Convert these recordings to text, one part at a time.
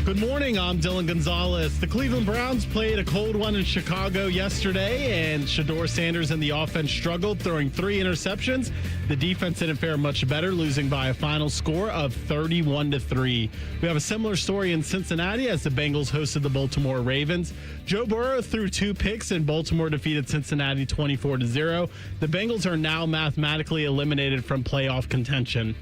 Good morning, I'm Dylan Gonzalez. The Cleveland Browns played a cold one in Chicago yesterday, and Shedeur Sanders and the offense struggled, throwing 3 interceptions. The defense didn't fare much better, losing by a final score of 31-3. We have a similar story in Cincinnati as the Bengals hosted the Baltimore Ravens. Joe Burrow threw 2 picks, and Baltimore defeated Cincinnati 24-0. The Bengals are now mathematically eliminated from playoff contention.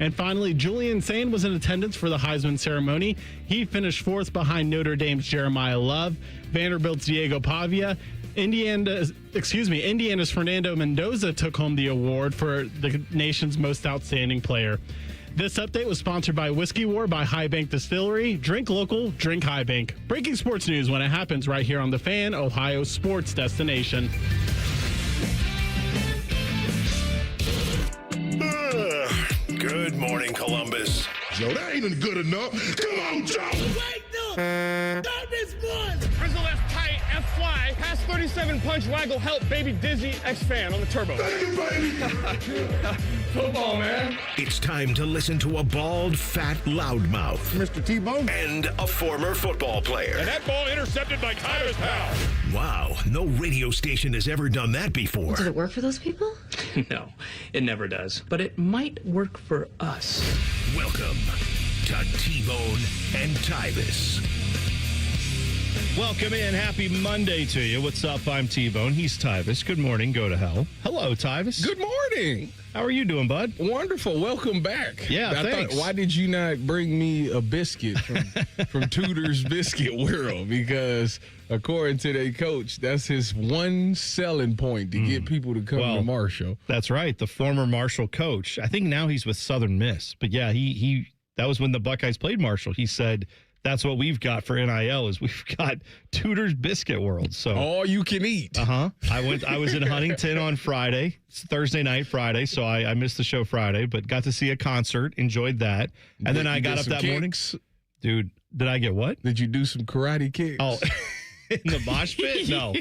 And finally, Julian Sayin was in attendance for the Heisman ceremony. He finished 4th behind Notre Dame's Jeremiah Love, Vanderbilt's Diego Pavia. Indiana's Fernando Mendoza took home the award for the nation's most outstanding player. This update was sponsored by Whiskey War by High Bank Distillery. Drink local, drink High Bank. Breaking sports news when it happens right here on The Fan, Ohio's sports destination. Good morning, Columbus. Joe, that ain't good enough. Come on, Joe. Wake up! Stop this one! Frizzle F tight, F fly, pass 37 punch, waggle, help, baby dizzy, X fan on the turbo. Thank you, baby. Football, man. It's time to listen to a bald, fat loudmouth Mr. T-Bone. and a former football player. And that ball intercepted by Tyvis Powell. Wow, no radio station has ever done that before. Did it work for those people? No, it never does. But it might work for us. Welcome to T-Bone and Tyvis. Welcome in. Happy Monday to you. What's up? I'm T-Bone. He's Tyvis. Good morning. Go to hell. Hello, Tyvis. Good morning. How are you doing, bud? Wonderful. Welcome back. Yeah, thanks. Why did you not bring me a biscuit from Tudor's Biscuit World? Because according to their coach, that's his one selling point to get people to come to Marshall. That's right. The former Marshall coach. I think now he's with Southern Miss. But yeah, he that was when the Buckeyes played Marshall. He said, that's what we've got for NIL is we've got Tudor's Biscuit World. So all you can eat. I was in Huntington on Friday. It's Thursday night, Friday, so I missed the show Friday, but got to see a concert, enjoed that. And then I got up that morning. Dude, did I get what? Did you do some karate kicks? Oh, in the mosh pit? No.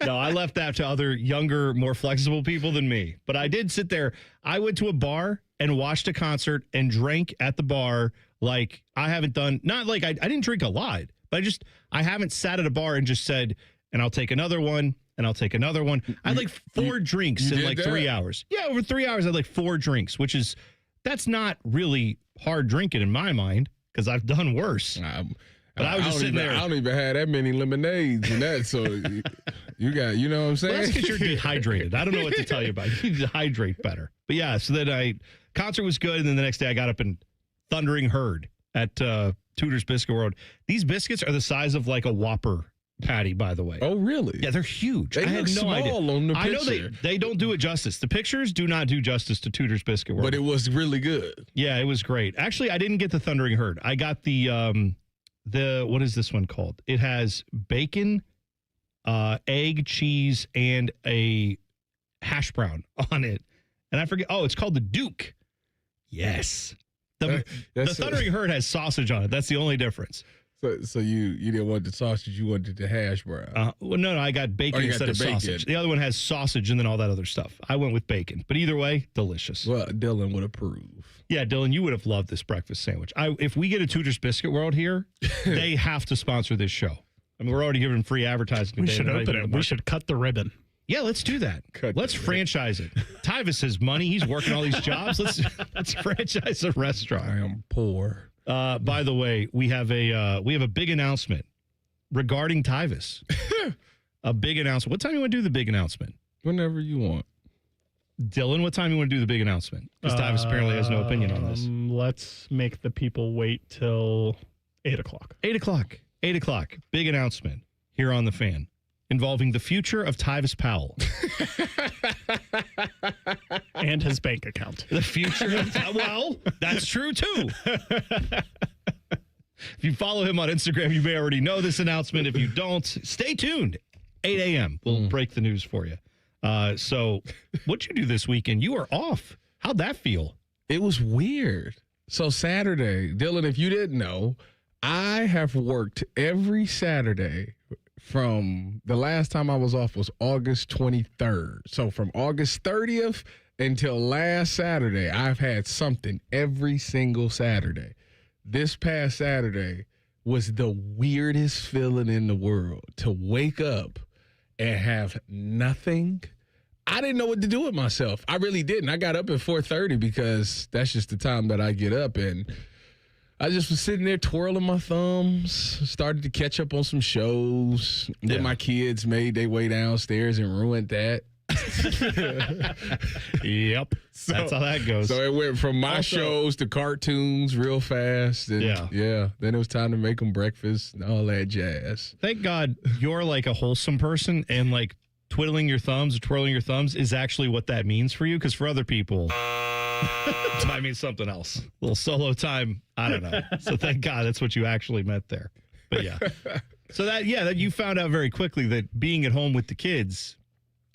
No, I left that to other younger, more flexible people than me. But I did sit there. I went to a bar and watched a concert and drank at the bar like I haven't done, not like I didn't drink a lot, but I haven't sat at a bar and just said, and I'll take another one, and I'll take another one. I had like 4 drinks in like 3 hours. Yeah, over 3 hours, I had like 4 drinks, that's not really hard drinking in my mind because I've done worse. But I was just sitting there. I don't even have that many lemonades and that, so you got, you know what I'm saying? Well, that's because you're dehydrated. I don't know what to tell you about. You need to hydrate better. But yeah, so then concert was good, and then the next day I got up and thundering herd at Tudor's Biscuit World. These biscuits are the size of like a Whopper patty, by the way. Oh, really? Yeah, they're huge. They look small on the picture. I know they don't do it justice. The pictures do not do justice to Tudor's Biscuit World. But it was really good. Yeah, it was great. Actually, I didn't get the thundering herd. I got the what is this one called? It has bacon, egg, cheese, and a hash brown on it. And I forget. Oh, it's called the Duke. Yes. The thundering herd has sausage on it. That's the only difference. So you didn't want the sausage, you wanted the hash brown. Well, no, I got bacon instead of sausage. The other one has sausage and then all that other stuff. I went with bacon. But either way, delicious. Well, Dylan would approve. Yeah, Dylan, you would have loved this breakfast sandwich. If we get a Tudor's Biscuit World here, they have to sponsor this show. I mean, we're already giving free advertising. We should open it. We should cut the ribbon. Yeah, let's do that. Let's franchise it. Tyvis has money. He's working all these jobs. Let's franchise a restaurant. I am poor. By the way, we have a big announcement regarding Tyvis. A big announcement. What time you want to do the big announcement? Whenever you want. Dylan, what time you want to do the big announcement? Because Tyvis apparently has no opinion on this. Let's make the people wait till 8 o'clock. 8 o'clock. 8 o'clock. Big announcement here on The Fan involving the future of Tyvis Powell. And his bank account. The future of... Well, that's true, too. If you follow him on Instagram, you may already know this announcement. If you don't, stay tuned. 8 a.m. We'll break the news for you. So what'd you do this weekend? You were off. How'd that feel? It was weird. So Saturday, Dylan, if you didn't know, I have worked every Saturday from the last time I was off was August 23rd. So from August 30th until last Saturday, I've had something every single Saturday. This past Saturday was the weirdest feeling in the world to wake up and have nothing. I didn't know what to do with myself. I really didn't. I got up at 4:30 because that's just the time that I get up, and I just was sitting there twirling my thumbs, started to catch up on some shows. Then my kids made their way downstairs and ruined that. Yep. That's how that goes. So it went from my shows to cartoons real fast. And then it was time to make them breakfast and all that jazz. Thank God you're like a wholesome person, and like twiddling your thumbs or twirling your thumbs is actually what that means for you. Because for other people, it might mean something else. A little solo time. I don't know. So thank God that's what you actually meant there. But yeah. So that you found out very quickly that being at home with the kids,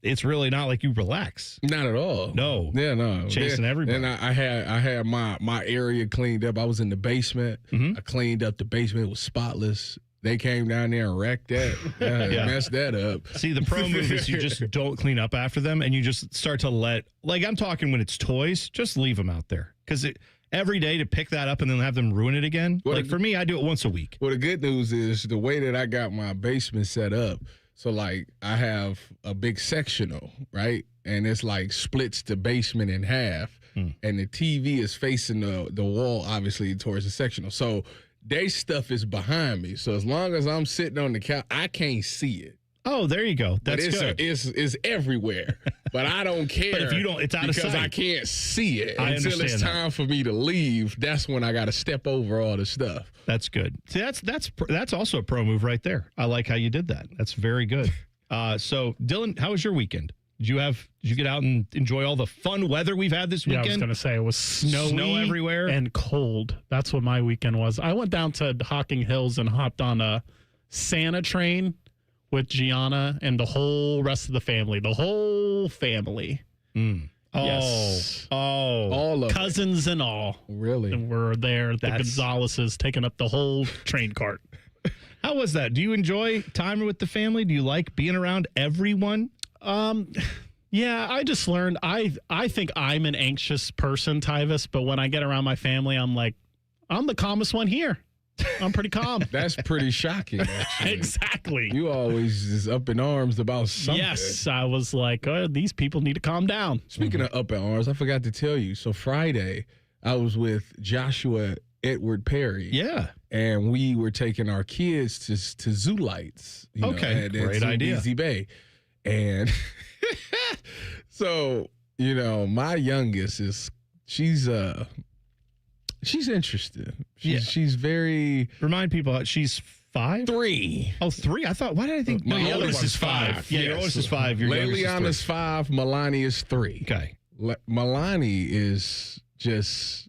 it's really not like you relax. Not at all. No. Yeah, no. Chasing everybody. And I had my area cleaned up. I was in the basement. I cleaned up the basement. It was spotless. They came down there and wrecked that. Messed that up. See, the pro move is you just don't clean up after them, and you just start to I'm talking when it's toys, just leave them out there. Because every day to pick that up and then have them ruin it again. For me, I do it once a week. Well, the good news is the way that I got my basement set up, so like I have a big sectional, right? And it's like splits the basement in half, and the TV is facing the wall, obviously, towards the sectional. So their stuff is behind me. So as long as I'm sitting on the couch, I can't see it. Oh, there you go. That's good. It's everywhere. But I don't care. But if you don't, it's out of sight. Because I can't see it until it's that. time for me to leave. That's when I got to step over all the stuff. That's good. See, that's also a pro move right there. I like how you did that. That's very good. So, Dylan, how was your weekend? Did you get out and enjoy all the fun weather we've had this weekend? Yeah, I was going to say it was snow everywhere and cold. That's what my weekend was. I went down to Hocking Hills and hopped on a Santa train with Gianna and the whole rest of the family. The whole family. Yes. All of cousins and all. Really? And we're there. The Gonzaleses taking up the whole train cart. How was that? Do you enjoy time with the family? Do you like being around everyone? Yeah, I just learned. I think I'm an anxious person, Tyvis, but when I get around my family, I'm like, I'm the calmest one here. I'm pretty calm. That's pretty shocking, actually. Exactly. You always just up in arms about something. Yes, I was like, these people need to calm down. Speaking of up in arms, I forgot to tell you. So Friday, I was with Joshua Edward Perry. Yeah. And we were taking our kids to Zoo Lights. Okay, great idea. Easy Bay. And so, my youngest she's interested. She's very. Remind people, she's 5? 3. Oh, 3? I thought, why did I think? My your oldest is 5. Yeah, your oldest is 5. Your youngest is 3. Leliana's 5. Milani is 3. Okay. Milani is just.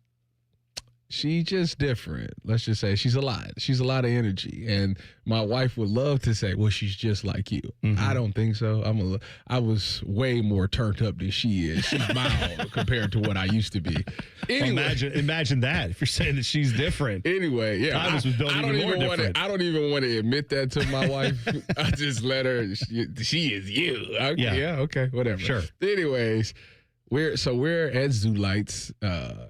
She's just different. Let's just say she's a lot. She's a lot of energy. And my wife would love to say, well, she's just like you. I don't think so. I was way more turned up than she is. She's mild compared to what I used to be. Anyway, imagine that if you're saying that she's different. Anyway, yeah. I don't even want to admit that to my wife. I just let her, she is you. Okay, yeah, okay, whatever. Sure. Anyways. We're at Zoo Lights.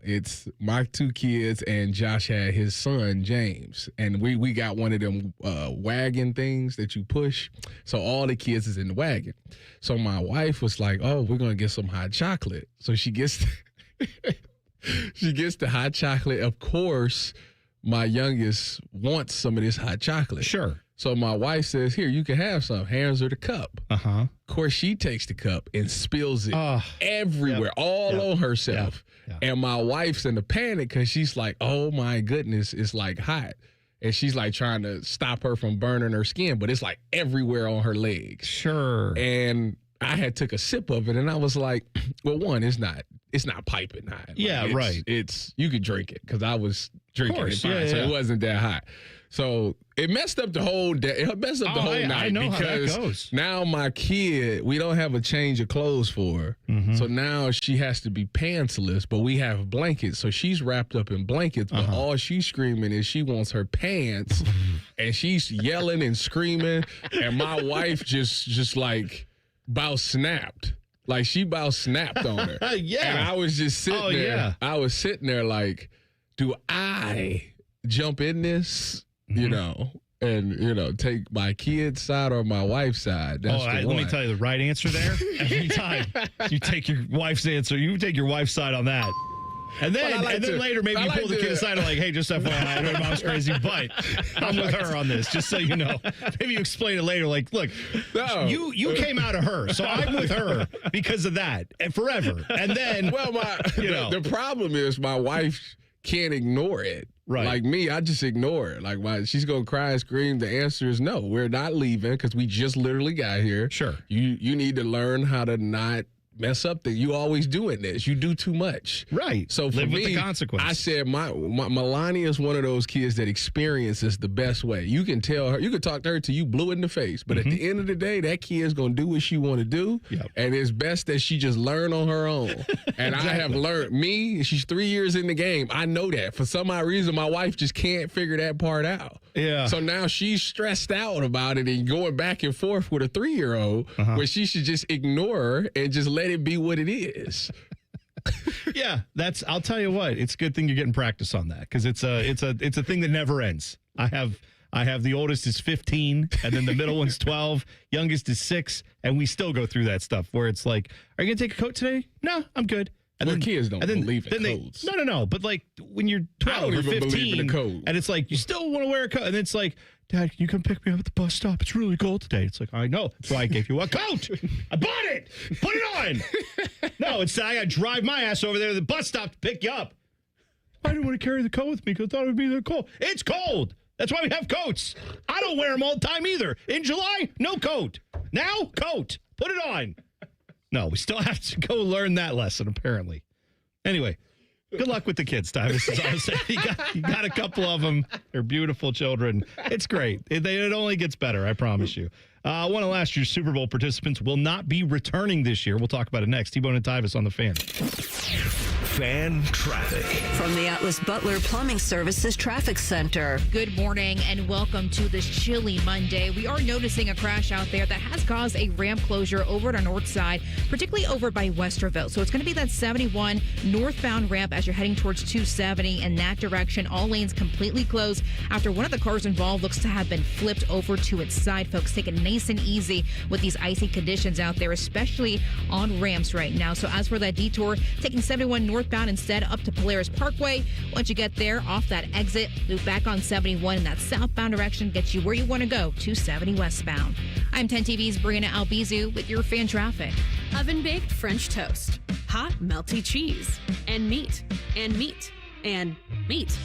It's my 2 kids and Josh had his son James, and we got one of them wagon things that you push. So all the kids is in the wagon. So my wife was like, "Oh, we're gonna get some hot chocolate." So she gets the hot chocolate. Of course, my youngest wants some of this hot chocolate. Sure. So my wife says, "Here, you can have some." Hands her the cup. Of course, she takes the cup and spills it everywhere, all on herself. Yep. And my wife's in a panic because she's like, "Oh my goodness, it's like hot." And she's like trying to stop her from burning her skin, but it's like everywhere on her legs. Sure. And I had took a sip of it, and I was like, "Well, one, it's not piping hot. Right. It's you could drink it because I was drinking it fine, so it wasn't that hot." So it messed up the whole day. It messed up the whole night. I know because how that goes. Now my kid, we don't have a change of clothes for her. So now she has to be pantsless, but we have blankets. So she's wrapped up in blankets, but all she's screaming is she wants her pants, and she's yelling and screaming. And my wife just like about snapped. Like she about snapped on her. And I was just sitting there. I was sitting there like, do I jump in this you know, and, you know, take my kid's side or my wife's side. That's the one. Let me tell you the right answer there. Every time you take your wife's answer, you take your wife's side on that. And then, later, maybe you pull the kid aside and like, hey, just FYI, I know your mom's crazy, but I'm with her on this, just so you know. Maybe you explain it later, like, look, you came out of her, so I'm with her because of that, and forever. And then, well, the problem is my wife can't ignore it. Right. Like me, I just ignore it. Like she's gonna cry and scream. The answer is no. We're not leaving because we just literally got here. Sure. You need to learn how to not mess up that you always doing this. You do too much. Right. So for live with me, the consequences. I said my Melania is one of those kids that experiences the best way. You can tell her, you can talk to her till you blue in the face, but at the end of the day, that kid's gonna do what she want to do, and it's best that she just learn on her own. And I have learned. She's 3 years in the game. I know that. For some odd reason, my wife just can't figure that part out. Yeah. So now she's stressed out about it and going back and forth with a 3-year-old, where she should just ignore her and just let it be what it is. Yeah, I'll tell you what, it's a good thing you're getting practice on that, because it's a thing that never ends. I have the oldest is 15, and then the middle one's 12, youngest is 6, and we still go through that stuff where it's like, are you gonna take a coat today? No, I'm good. And then kids don't believe in codes. No. But like when you're 12 or 15, and it's like you still want to wear a coat, and it's like, Dad, can you come pick me up at the bus stop? It's really cold today. It's like, I know. That's why I gave you a coat. I bought it. Put it on. No, it's I got to drive my ass over there to the bus stop to pick you up. I didn't want to carry the coat with me because I thought it would be that cold. It's cold. That's why we have coats. I don't wear them all the time either. In July, no coat. Now, coat. Put it on. No, we still have to go learn that lesson, apparently. Anyway, good luck with the kids, Tyvis. Is all I'm saying. You got a couple of them. They're beautiful children. It's great. It only gets better, I promise you. One of last year's Super Bowl participants will not be returning this year. We'll talk about it next. T-Bone and Tyvis on the Fan. Fan traffic. From the Atlas Butler Plumbing Services Traffic Center. Good morning and welcome to this chilly Monday. We are noticing a crash out there that has caused a ramp closure over at our north side, particularly over by Westerville. So it's going to be that 71 northbound ramp as you're heading towards 270 in that direction. All lanes completely closed after one of the cars involved looks to have been flipped over to its side. Folks, take it nice and easy with these icy conditions out there, especially on ramps right now. So as for that detour, taking 71 northbound instead up to Polaris Parkway. Once you get there, off that exit, loop back on 71 in that southbound direction, gets you where you want to go, 270 westbound. I'm 10 TV's Brianna Albizu with your fan traffic. Oven-baked French toast, hot melty cheese, and meat, and meat, and meat.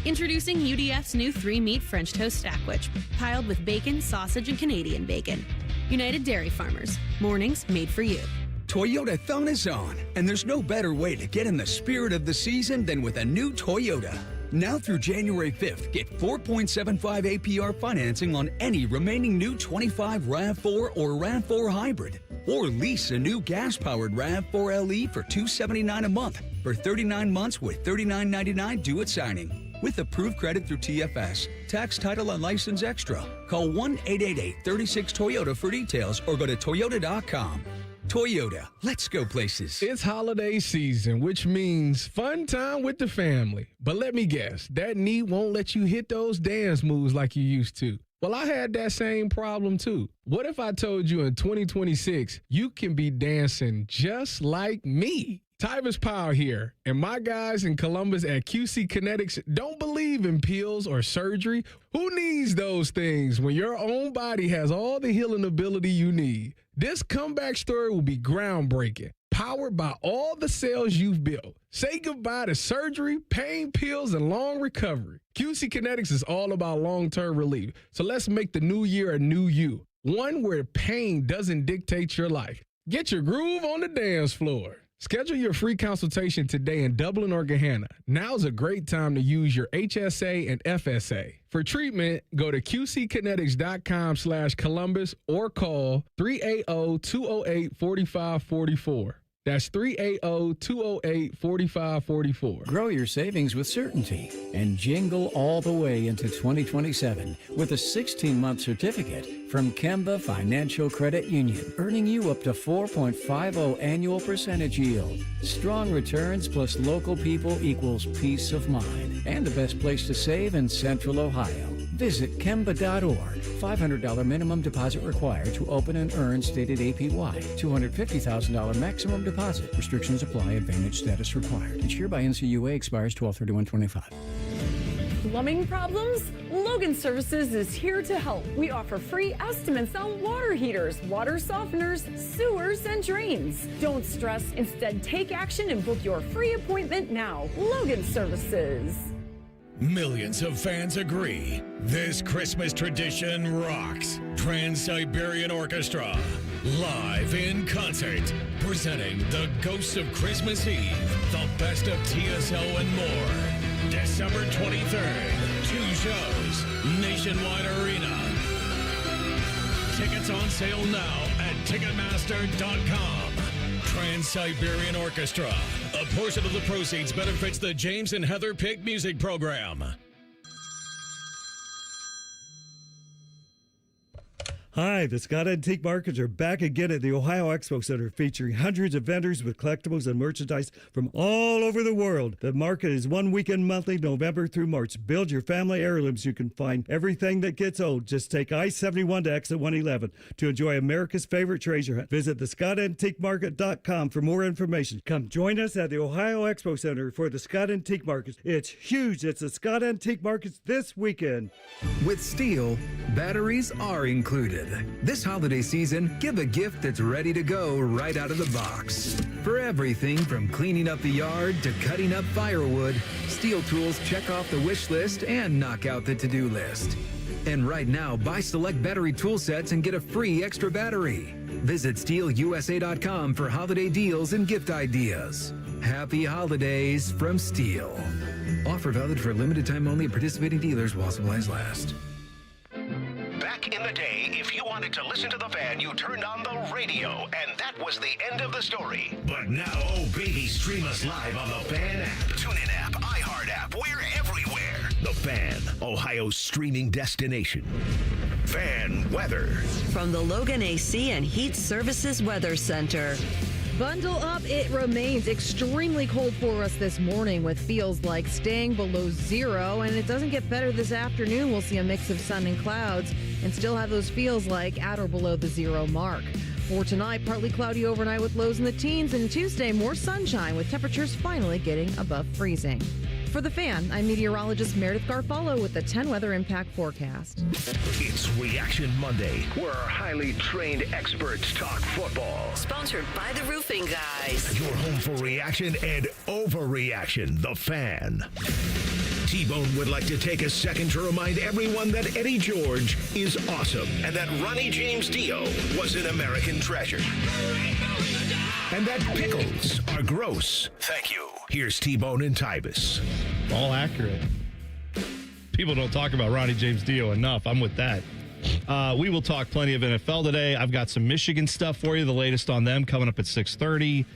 Introducing UDF's new 3-meat French toast sandwich, piled with bacon, sausage, and Canadian bacon. United Dairy Farmers, mornings made for you. Toyota Thon is on, and there's no better way to get in the spirit of the season than with a new Toyota. Now through January 5th, get 4.75 APR financing on any remaining new 25 RAV4 or RAV4 hybrid. Or lease a new gas-powered RAV4 LE for $279 a month for 39 months with $39.99 due at signing. With approved credit through TFS, tax, title, and license extra. Call 1-888-36-TOYOTA for details or go to toyota.com. Toyota, let's go places. It's holiday season, which means fun time with the family. But let me guess, that knee won't let you hit those dance moves like you used to. Well, I had that same problem too. What if I told you in 2026, you can be dancing just like me? Tyvis Power here, and my guys in Columbus at QC Kinetics don't believe in pills or surgery. Who needs those things when your own body has all the healing ability you need? This comeback story will be groundbreaking, powered by all the cells you've built. Say goodbye to surgery, pain, pills, and long recovery. QC Kinetics is all about long-term relief. So let's make the new year a new you, one where pain doesn't dictate your life. Get your groove on the dance floor. Schedule your free consultation today in Dublin or Gahanna. Now's a great time to use your HSA and FSA. For treatment, go to qckinetics.com/Columbus or call 380-208-4544. That's 380-208-4544. Grow your savings with certainty and jingle all the way into 2027 with a 16-month certificate from Kemba Financial Credit Union, earning you up to 4.50 annual percentage yield. Strong returns plus local people equals peace of mind and the best place to save in Central Ohio. Visit Kemba.org. $500 minimum deposit required to open and earn stated APY. $250,000 maximum deposit. Restrictions apply. Advantage status required. Insured by NCUA. Expires 12/31/25. Plumbing problems? Logan Services is here to help. We offer free estimates on water heaters, water softeners, sewers, and drains. Don't stress. Instead, take action and book your free appointment now. Logan Services. Millions of fans agree this Christmas tradition rocks. Trans-Siberian Orchestra, live in concert, presenting the Ghosts of Christmas Eve, the best of TSO and more. December 23rd, 2 shows, Nationwide Arena. Tickets on sale now at Ticketmaster.com. Trans-Siberian Orchestra. A portion of the proceeds benefits the James and Heather Pick Music Program. Hi, the Scott Antique Markets are back again at the Ohio Expo Center, featuring hundreds of vendors with collectibles and merchandise from all over the world. The market is one weekend monthly, November through March. Build your family heirlooms. You can find everything that gets old. Just take I-71 to exit 111 to enjoy America's favorite treasure hunt. Visit thescottantiquemarket.com for more information. Come join us at the Ohio Expo Center for the Scott Antique Markets. It's huge. It's the Scott Antique Markets this weekend. With Steel, batteries are included. This holiday season, give a gift that's ready to go right out of the box. For everything from cleaning up the yard to cutting up firewood, Steel tools check off the wish list and knock out the to-do list. And right now, buy select battery tool sets and get a free extra battery. Visit SteelUSA.com for holiday deals and gift ideas. Happy holidays from Steel. Offer valid for a limited time only at participating dealers while supplies last. Back in the day, if you wanted to listen to the fan, you turned on the radio, and that was the end of the story. But now, oh baby, stream us live on the Fan app. TuneIn app, iHeart app, we're everywhere. The Fan, Ohio's streaming destination. Fan weather. From the Logan AC and Heat Services Weather Center. Bundle up. It remains extremely cold for us this morning with feels like staying below zero, and it doesn't get better this afternoon. We'll see a mix of sun and clouds and still have those feels like at or below the zero mark. For tonight, partly cloudy overnight with lows in the teens, and Tuesday, more sunshine with temperatures finally getting above freezing. For the Fan, I'm meteorologist Meredith Garfalo with the 10 Weather Impact Forecast. It's Reaction Monday, where our highly trained experts talk football. Sponsored by the Roofing Guys. Your home for reaction and overreaction, the Fan. T-Bone would like to take a second to remind everyone that Eddie George is awesome and that Ronnie James Dio was an American treasure. And that pickles are gross. Thank you. Here's T-Bone and Tyvis. All accurate. People don't talk about Ronnie James Dio enough. I'm with that. We will talk plenty of NFL today. I've got some Michigan stuff for you, the latest on them coming up at 6:30.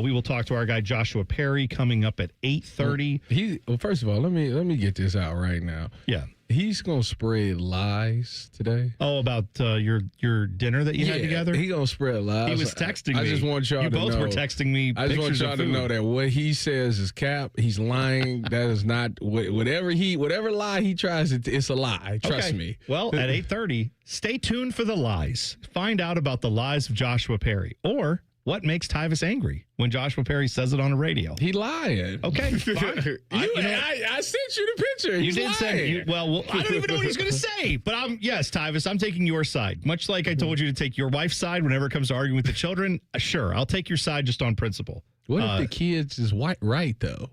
We will talk to our guy Joshua Perry coming up at 8:30. Well, first of all, let me get this out right now. Yeah. He's gonna spread lies today. Oh, about your dinner that you had together? He gonna spread lies. He was texting me. I just want y'all to know. You both were texting me. I just want y'all to know that what he says is cap. He's lying. That is not whatever lie he tries. It's a lie. Trust me. Well, at 8:30, stay tuned for the lies. Find out about the lies of Joshua Perry, or what makes Tyvis angry when Joshua Perry says it on the radio. He lying. Okay, fine. I sent you the picture. He's you did lying. Well, I don't even know what he's going to say. But yes, Tyvis, I'm taking your side. Much like I told you to take your wife's side whenever it comes to arguing with the children. Sure, I'll take your side just on principle. What if the kids is right though?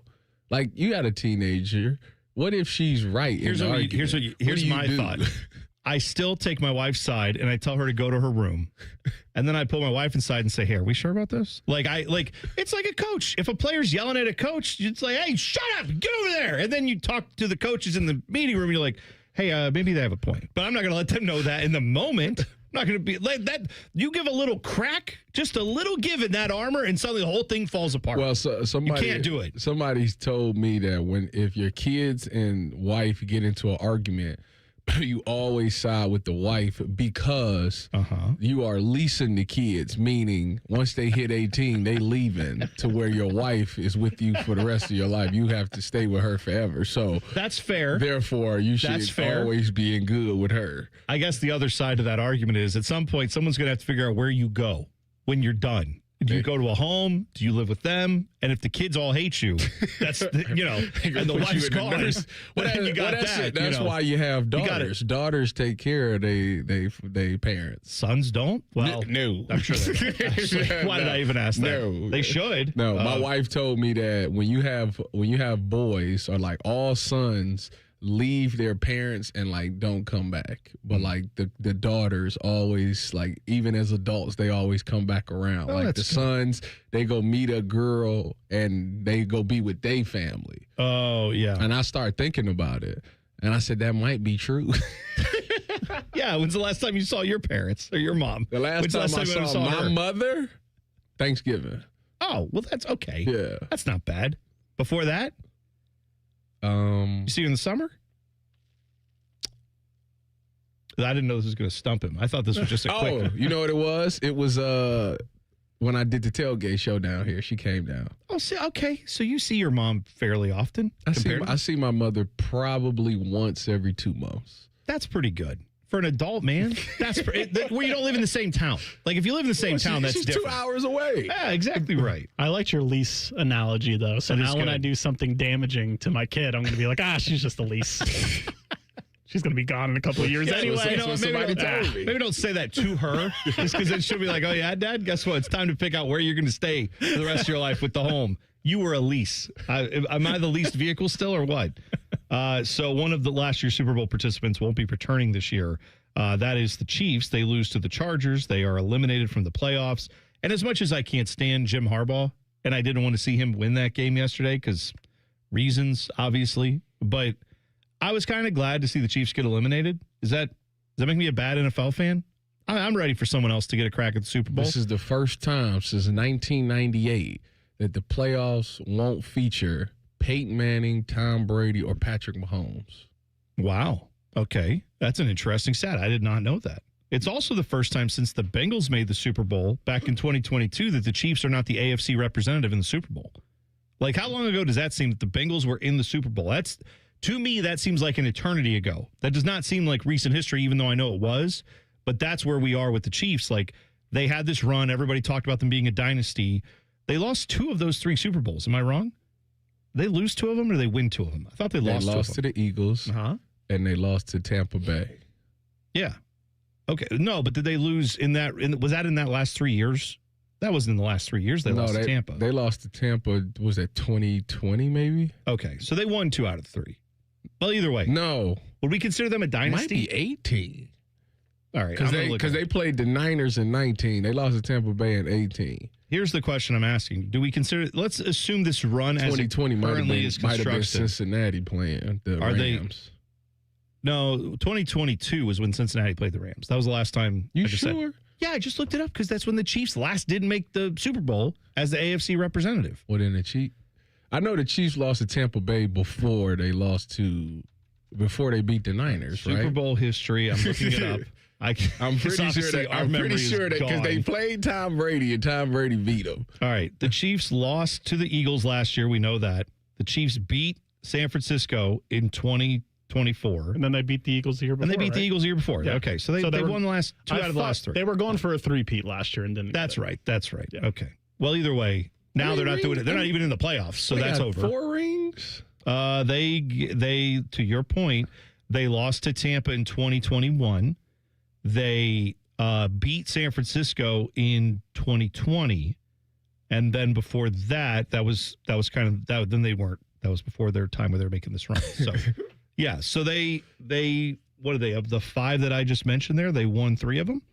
Like you got a teenager. What if she's right? Here's my thought. I still take my wife's side and I tell her to go to her room. And then I pull my wife inside and say, hey, are we sure about this? It's like a coach. If a player's yelling at a coach, it's like, hey, shut up, get over there. And then you talk to the coaches in the meeting room and you're like, hey, maybe they have a point. But I'm not going to let them know that in the moment. I'm not going to be like that. You give a little crack, just a little give in that armor, and suddenly the whole thing falls apart. Well, somebody, you can't do it. Somebody's told me that if your kids and wife get into an argument, you always side with the wife because you are leasing the kids, meaning once they hit 18, they leaving to where your wife is with you for the rest of your life. You have to stay with her forever. So that's fair. Therefore, you should always be in good with her. I guess the other side of that argument is at some point, someone's going to have to figure out where you go when you're done. Do you go to a home? Do you live with them? And if the kids all hate you, that's, and the wife's gone, then you got that. That's why you have daughters. Daughters take care of they parents. Sons don't? Well, no. I'm sure they don't. Actually, why did I even ask that? No. They should. No, my wife told me that when you have boys or like all sons leave their parents and like don't come back, but like the daughters always, like even as adults, they always come back around. Like the sons, they go meet a girl and they go be with their family. Oh yeah. And I started thinking about it, and I said that might be true. Yeah. When's the last time you saw your parents or your mom? The last time I saw my mother, Thanksgiving. Oh well, that's okay. Yeah, that's not bad. Before that. You see her in the summer? I didn't know this was going to stump him. I thought this was just a quick. Oh, you know what it was? It was when I did the tailgate show down here. She came down. Oh, okay. So you see your mom fairly often? I see my mother probably once every 2 months. That's pretty good. For an adult man, that's where you don't live in the same town. Like if you live in the same town, that's she's different. 2 hours away. Yeah, exactly right. I liked your lease analogy though. So now when I do something damaging to my kid, I'm going to be like, she's just a lease. She's going to be gone in a couple of years anyway. Maybe don't say that to her, just because then she'll be like, oh yeah, Dad, guess what? It's time to pick out where you're going to stay for the rest of your life with the home. You were a lease. Am I the leased vehicle still or what? So one of the last year's Super Bowl participants won't be returning this year. That is the Chiefs. They lose to the Chargers. They are eliminated from the playoffs. And as much as I can't stand Jim Harbaugh, and I didn't want to see him win that game yesterday because reasons, obviously, but I was kind of glad to see the Chiefs get eliminated. Does that make me a bad NFL fan? I'm ready for someone else to get a crack at the Super Bowl. This is the first time since 1998 that the playoffs won't feature Peyton Manning, Tom Brady, or Patrick Mahomes. Wow. Okay. That's an interesting stat. I did not know that. It's also the first time since the Bengals made the Super Bowl back in 2022 that the Chiefs are not the AFC representative in the Super Bowl. Like, how long ago does that seem that the Bengals were in the Super Bowl? To me, that seems like an eternity ago. That does not seem like recent history, even though I know it was. But that's where we are with the Chiefs. Like, they had this run. Everybody talked about them being a dynasty. They lost 2 of those 3 Super Bowls. Am I wrong? They lose 2 of them or they win 2 of them? I thought they lost 2 of them. To the Eagles, and they lost to Tampa Bay. Yeah. Okay. No, but did they lose was that in that last 3 years? That wasn't in the last 3 years. They lost to Tampa. They lost to Tampa, was that 2020 maybe? Okay. So they won 2 out of 3. Well, either way. No. Would we consider them a dynasty? Might be 18. All right. Because they played the Niners in 19. They lost to Tampa Bay in 18. Here's the question I'm asking. Do we consider, let's assume this run as 2020 currently is might have been constructed. Cincinnati playing the Rams. No, 2022 was when Cincinnati played the Rams. That was the last time. You sure? Yeah, I just looked it up because that's when the Chiefs last didn't make the Super Bowl as the AFC representative. Well, then I know the Chiefs lost to Tampa Bay before they beat the Niners, right? Super Bowl history. I'm looking it up. I'm pretty sure that because they played Tom Brady and Tom Brady beat them. All right. The Chiefs lost to the Eagles last year. We know that. The Chiefs beat San Francisco in 2024. And then they beat the Eagles the year before. And they beat the Eagles the year before. Yeah. Okay. So they won the last 2 out of the last 3. They were going for a 3-peat last year and didn't. That's right. That's right. Yeah. Okay. Well, either way, now they're not doing it. They're not even in the playoffs. So that's over. 4 rings? They to your point, they lost to Tampa in 2021. They beat San Francisco in 2020, and then before that was kind of that. Then they weren't. That was before their time where they were making this run. So yeah. So they what are they of the 5 that I just mentioned there? They won 3 of them.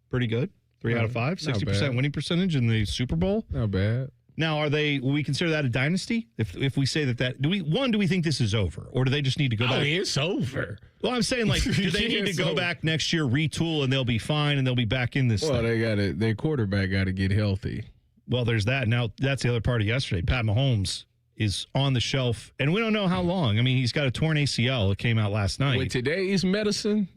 Pretty good. 3 out of 5. 60% winning percentage in the Super Bowl. Not bad. Now, will we consider that a dynasty? If we say that do we think this is over, or do they just need to go back? It's over. Well, I'm saying, like, do they need to go back next year, retool, and they'll be fine, and they'll be back in this Well, thing? their quarterback got to get healthy. Well, there's that. Now, that's the other part of yesterday. Pat Mahomes, is on the shelf, and we don't know how long. I mean, he's got a torn ACL. It came out last night. With today's medicine,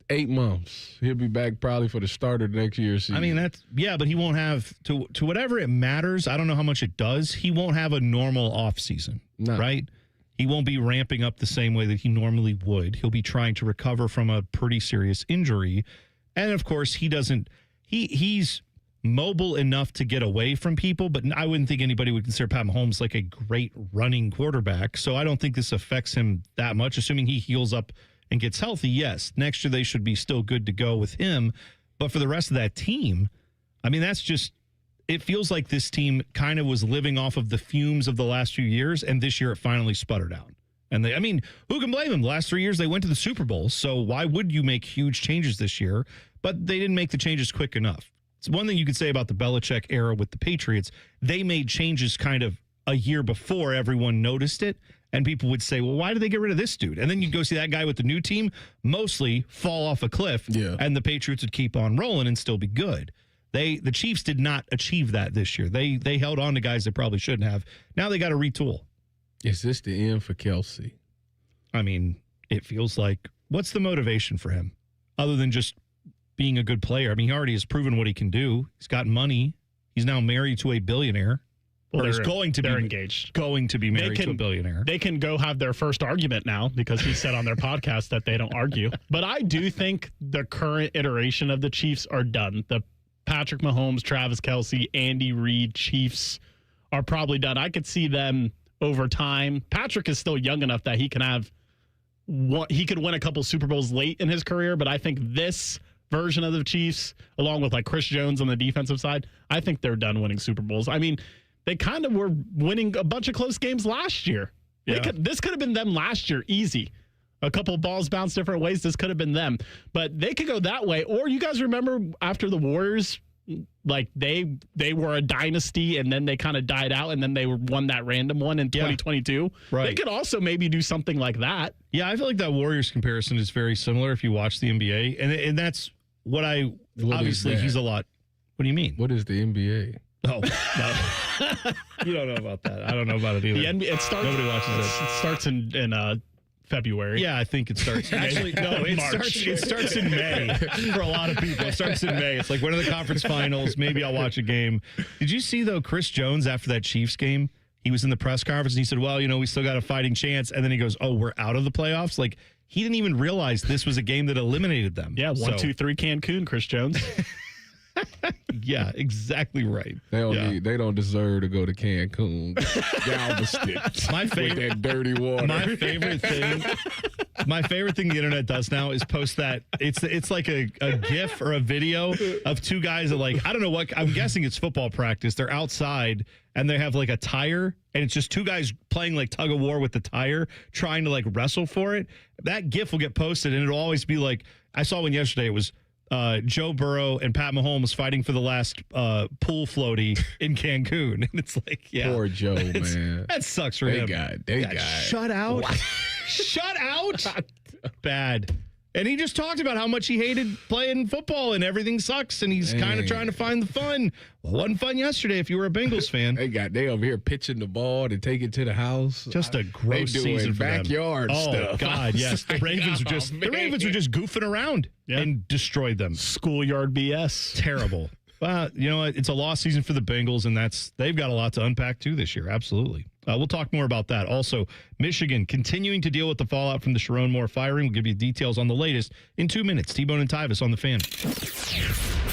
8 months. He'll be back probably for the start of next year's season. I mean, but he won't have, to whatever it matters, I don't know how much it does, he won't have a normal offseason, right? He won't be ramping up the same way that he normally would. He'll be trying to recover from a pretty serious injury. And, of course, he's mobile enough to get away from people, but I wouldn't think anybody would consider Pat Mahomes like a great running quarterback. So I don't think this affects him that much, assuming he heals up and gets healthy. Yes, next year they should be still good to go with him. But for the rest of that team, I mean, it feels like this team kind of was living off of the fumes of the last few years, and this year it finally sputtered out. And who can blame them? The last 3 years they went to the Super Bowl, so why would you make huge changes this year? But they didn't make the changes quick enough. It's one thing you could say about the Belichick era with the Patriots. They made changes kind of a year before everyone noticed it, and people would say, well, why did they get rid of this dude? And then you go see that guy with the new team mostly fall off a cliff, and the Patriots would keep on rolling and still be good. The Chiefs did not achieve that this year. They held on to guys they probably shouldn't have. Now they got to retool. Is this the end for Kelsey? I mean, it feels like, what's the motivation for him other than just being a good player? I mean, he already has proven what he can do. He's got money. He's now married to a billionaire. Well, they're engaged. Going to be married to a billionaire. They can go have their first argument now because he said on their podcast that they don't argue. But I do think the current iteration of the Chiefs are done. The Patrick Mahomes, Travis Kelce, Andy Reid Chiefs are probably done. I could see them over time. Patrick is still young enough that he could win a couple Super Bowls late in his career, but I think this version of the Chiefs, along with like Chris Jones on the defensive side, I think they're done winning Super Bowls. I mean, they kind of were winning a bunch of close games last year. Yeah. This could have been them last year, easy. A couple of balls bounced different ways. This could have been them. But they could go that way. Or you guys remember after the Warriors, like they were a dynasty and then they kind of died out and then they won that random one in 2022. Right. They could also maybe do something like that. Yeah, I feel like that Warriors comparison is very similar if you watch the NBA. And that's what obviously he's a lot. What do you mean? What is the NBA? Oh, no. You don't know about that. I don't know about it either. The NBA, nobody watches it. It starts in February. Yeah, I think it starts. Actually, no, it starts in May for a lot of people. It starts in May. It's like, when are the conference finals? Maybe I'll watch a game. Did you see, though, Chris Jones after that Chiefs game? He was in the press conference and he said, well, we still got a fighting chance. And then he goes, oh, we're out of the playoffs? Like, he didn't even realize this was a game that eliminated them. Yeah, 1, 2, 3 Cancun, Chris Jones. Yeah, exactly right. They don't deserve to go to Cancun. Galveston. My favorite, with that dirty water. My favorite thing the internet does now is post that it's like a GIF or a video of two guys that, like, I don't know what, I'm guessing it's football practice. They're outside and they have like a tire and it's just two guys playing like tug of war with the tire, trying to like wrestle for it. That GIF will get posted and it'll always be like, I saw one yesterday. It was Joe Burrow and Pat Mahomes fighting for the last pool floaty in Cancun. And it's like, yeah. Poor Joe, man. That sucks for him. They got shut out. What? Shut out? Bad. And he just talked about how much he hated playing football and everything sucks. And he's kind of trying to find the fun. Well, it wasn't fun yesterday if you were a Bengals fan. They over here pitching the ball to take it to the house. Just a gross season for backyard them. stuff. Oh, God, yes. The Ravens were just goofing around and destroyed them. Schoolyard BS. Terrible. Well, you know what? It's a lost season for the Bengals, and they've got a lot to unpack, too, this year. Absolutely. We'll talk more about that. Also, Michigan continuing to deal with the fallout from the Sharon Moore firing. We'll give you details on the latest in 2 minutes. T-Bone and Tyvis on the Fan.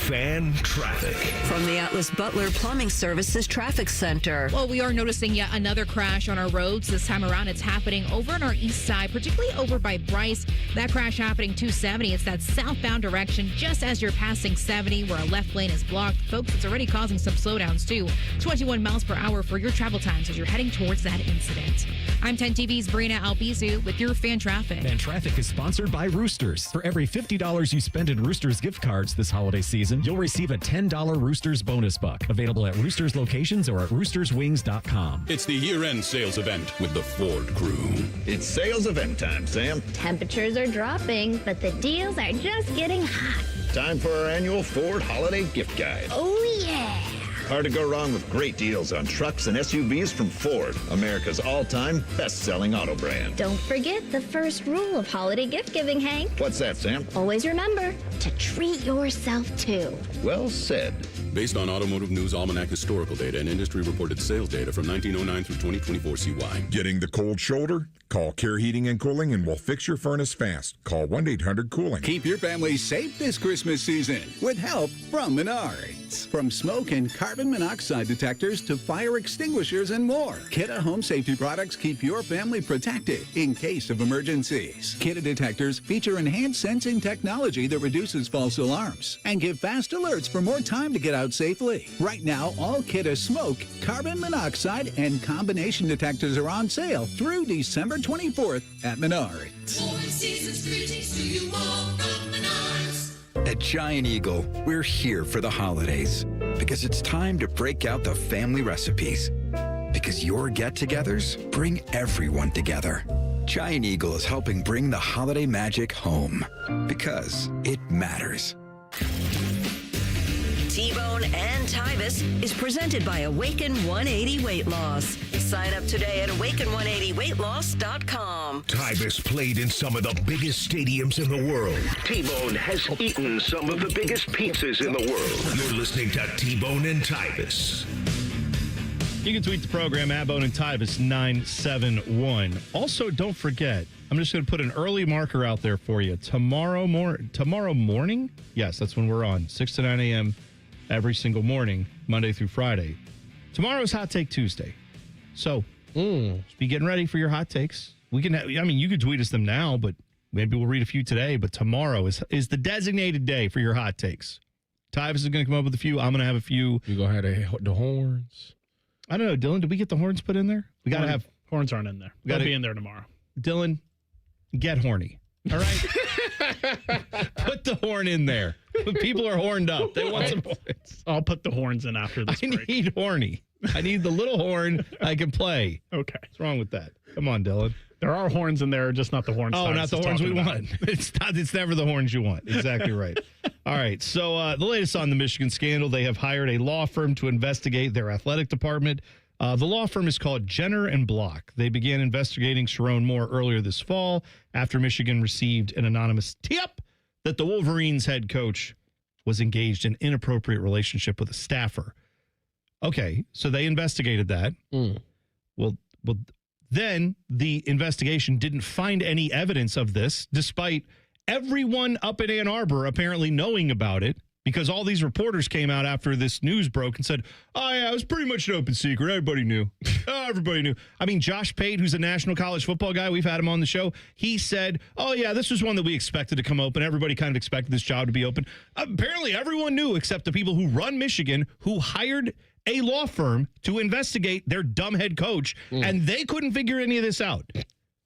Fan traffic. From the Atlas Butler Plumbing Services Traffic Center. Well, we are noticing yet another crash on our roads. This time around, it's happening over on our east side, particularly over by Bryce. That crash happening 270. It's that southbound direction just as you're passing 70 where a left lane is blocked. Folks, it's already causing some slowdowns too. 21 miles per hour for your travel times as you're heading towards that incident. I'm 10 TV's Brina Albizu with your Fan Traffic. Fan Traffic is sponsored by Roosters. For every $50 you spend in Roosters gift cards this holiday season, you'll receive a $10 Roosters bonus buck. Available at Roosters locations or at roosterswings.com. It's the year-end sales event with the Ford crew. It's sales event time, Sam. Temperatures are dropping, but the deals are just getting hot. Time for our annual Ford Holiday Gift Guide. Oh, yeah. Hard to go wrong with great deals on trucks and SUVs from Ford, America's all-time best-selling auto brand. Don't forget the first rule of holiday gift giving, Hank. What's that, Sam? Always remember to treat yourself too. Well said. Based on Automotive News Almanac historical data and industry-reported sales data from 1909 through 2024 CY. Getting the cold shoulder? Call Care Heating and Cooling and we'll fix your furnace fast. Call 1-800-COOLING. Keep your family safe this Christmas season with help from Menards. From smoke and carbon monoxide detectors to fire extinguishers and more, Kidde home safety products keep your family protected in case of emergencies. Kidde detectors feature enhanced sensing technology that reduces false alarms and give fast alerts for more time to get out safely. Right now, all Kidde smoke, carbon monoxide, and combination detectors are on sale through December 24th at Menards. At Giant Eagle, we're here for the holidays because it's time to break out the family recipes. Because your get-togethers bring everyone together. Giant Eagle is helping bring the holiday magic home because it matters. T-Bone and Tyvis is presented by Awaken 180 Weight Loss. Sign up today at awaken180weightloss.com. Tyvis played in some of the biggest stadiums in the world. T-Bone has eaten some of the biggest pizzas in the world. You're listening to T-Bone and Tyvis. You can tweet the program at Bone and Tyvis 971. Also, don't forget, I'm just going to put an early marker out there for you. Tomorrow morning? Yes, that's when we're on, 6 to 9 a.m. every single morning, Monday through Friday. Tomorrow's Hot Take Tuesday. So, just be getting ready for your hot takes. We can, you can tweet us them now, but maybe we'll read a few today. But tomorrow is the designated day for your hot takes. Tyvis is going to come up with a few. I'm going to have a few. You going to have the horns? I don't know, Dylan. Did we get the horns put in there? We got to have. Horns aren't in there. They'll be in there tomorrow. Dylan, get horny. All right? Put the horn in there. People are horned up. They want some horns. I'll put the horns in after this break. I need horny. I need the little horn I can play. Okay. What's wrong with that? Come on, Dylan. There are horns in there, just not the horns. Oh, not the horns we want. It's never the horns you want. Exactly right. All right. So the latest on the Michigan scandal, they have hired a law firm to investigate their athletic department. The law firm is called Jenner and Block. They began investigating Sharon Moore earlier this fall after Michigan received an anonymous tip that the Wolverines head coach was engaged in inappropriate relationship with a staffer. Okay, so they investigated that. Well, then the investigation didn't find any evidence of this, despite everyone up in Ann Arbor apparently knowing about it, because all these reporters came out after this news broke and said, oh, yeah, it was pretty much an open secret. Everybody knew. Everybody knew. I mean, Josh Pate, who's a national college football guy, we've had him on the show. He said, oh, yeah, this was one that we expected to come open. Everybody kind of expected this job to be open. Apparently, everyone knew except the people who run Michigan, who hired a law firm to investigate their dumb head coach, and they couldn't figure any of this out.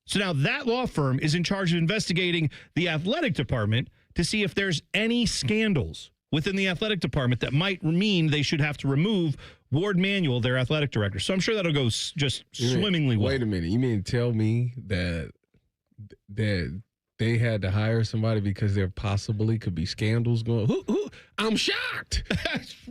So now that law firm is in charge of investigating the athletic department to see if there's any scandals within the athletic department that might mean they should have to remove Ward Manuel, their athletic director. So I'm sure that'll go just swimmingly well. Wait a minute. You mean to tell me that they had to hire somebody because there possibly could be scandals going? I'm shocked.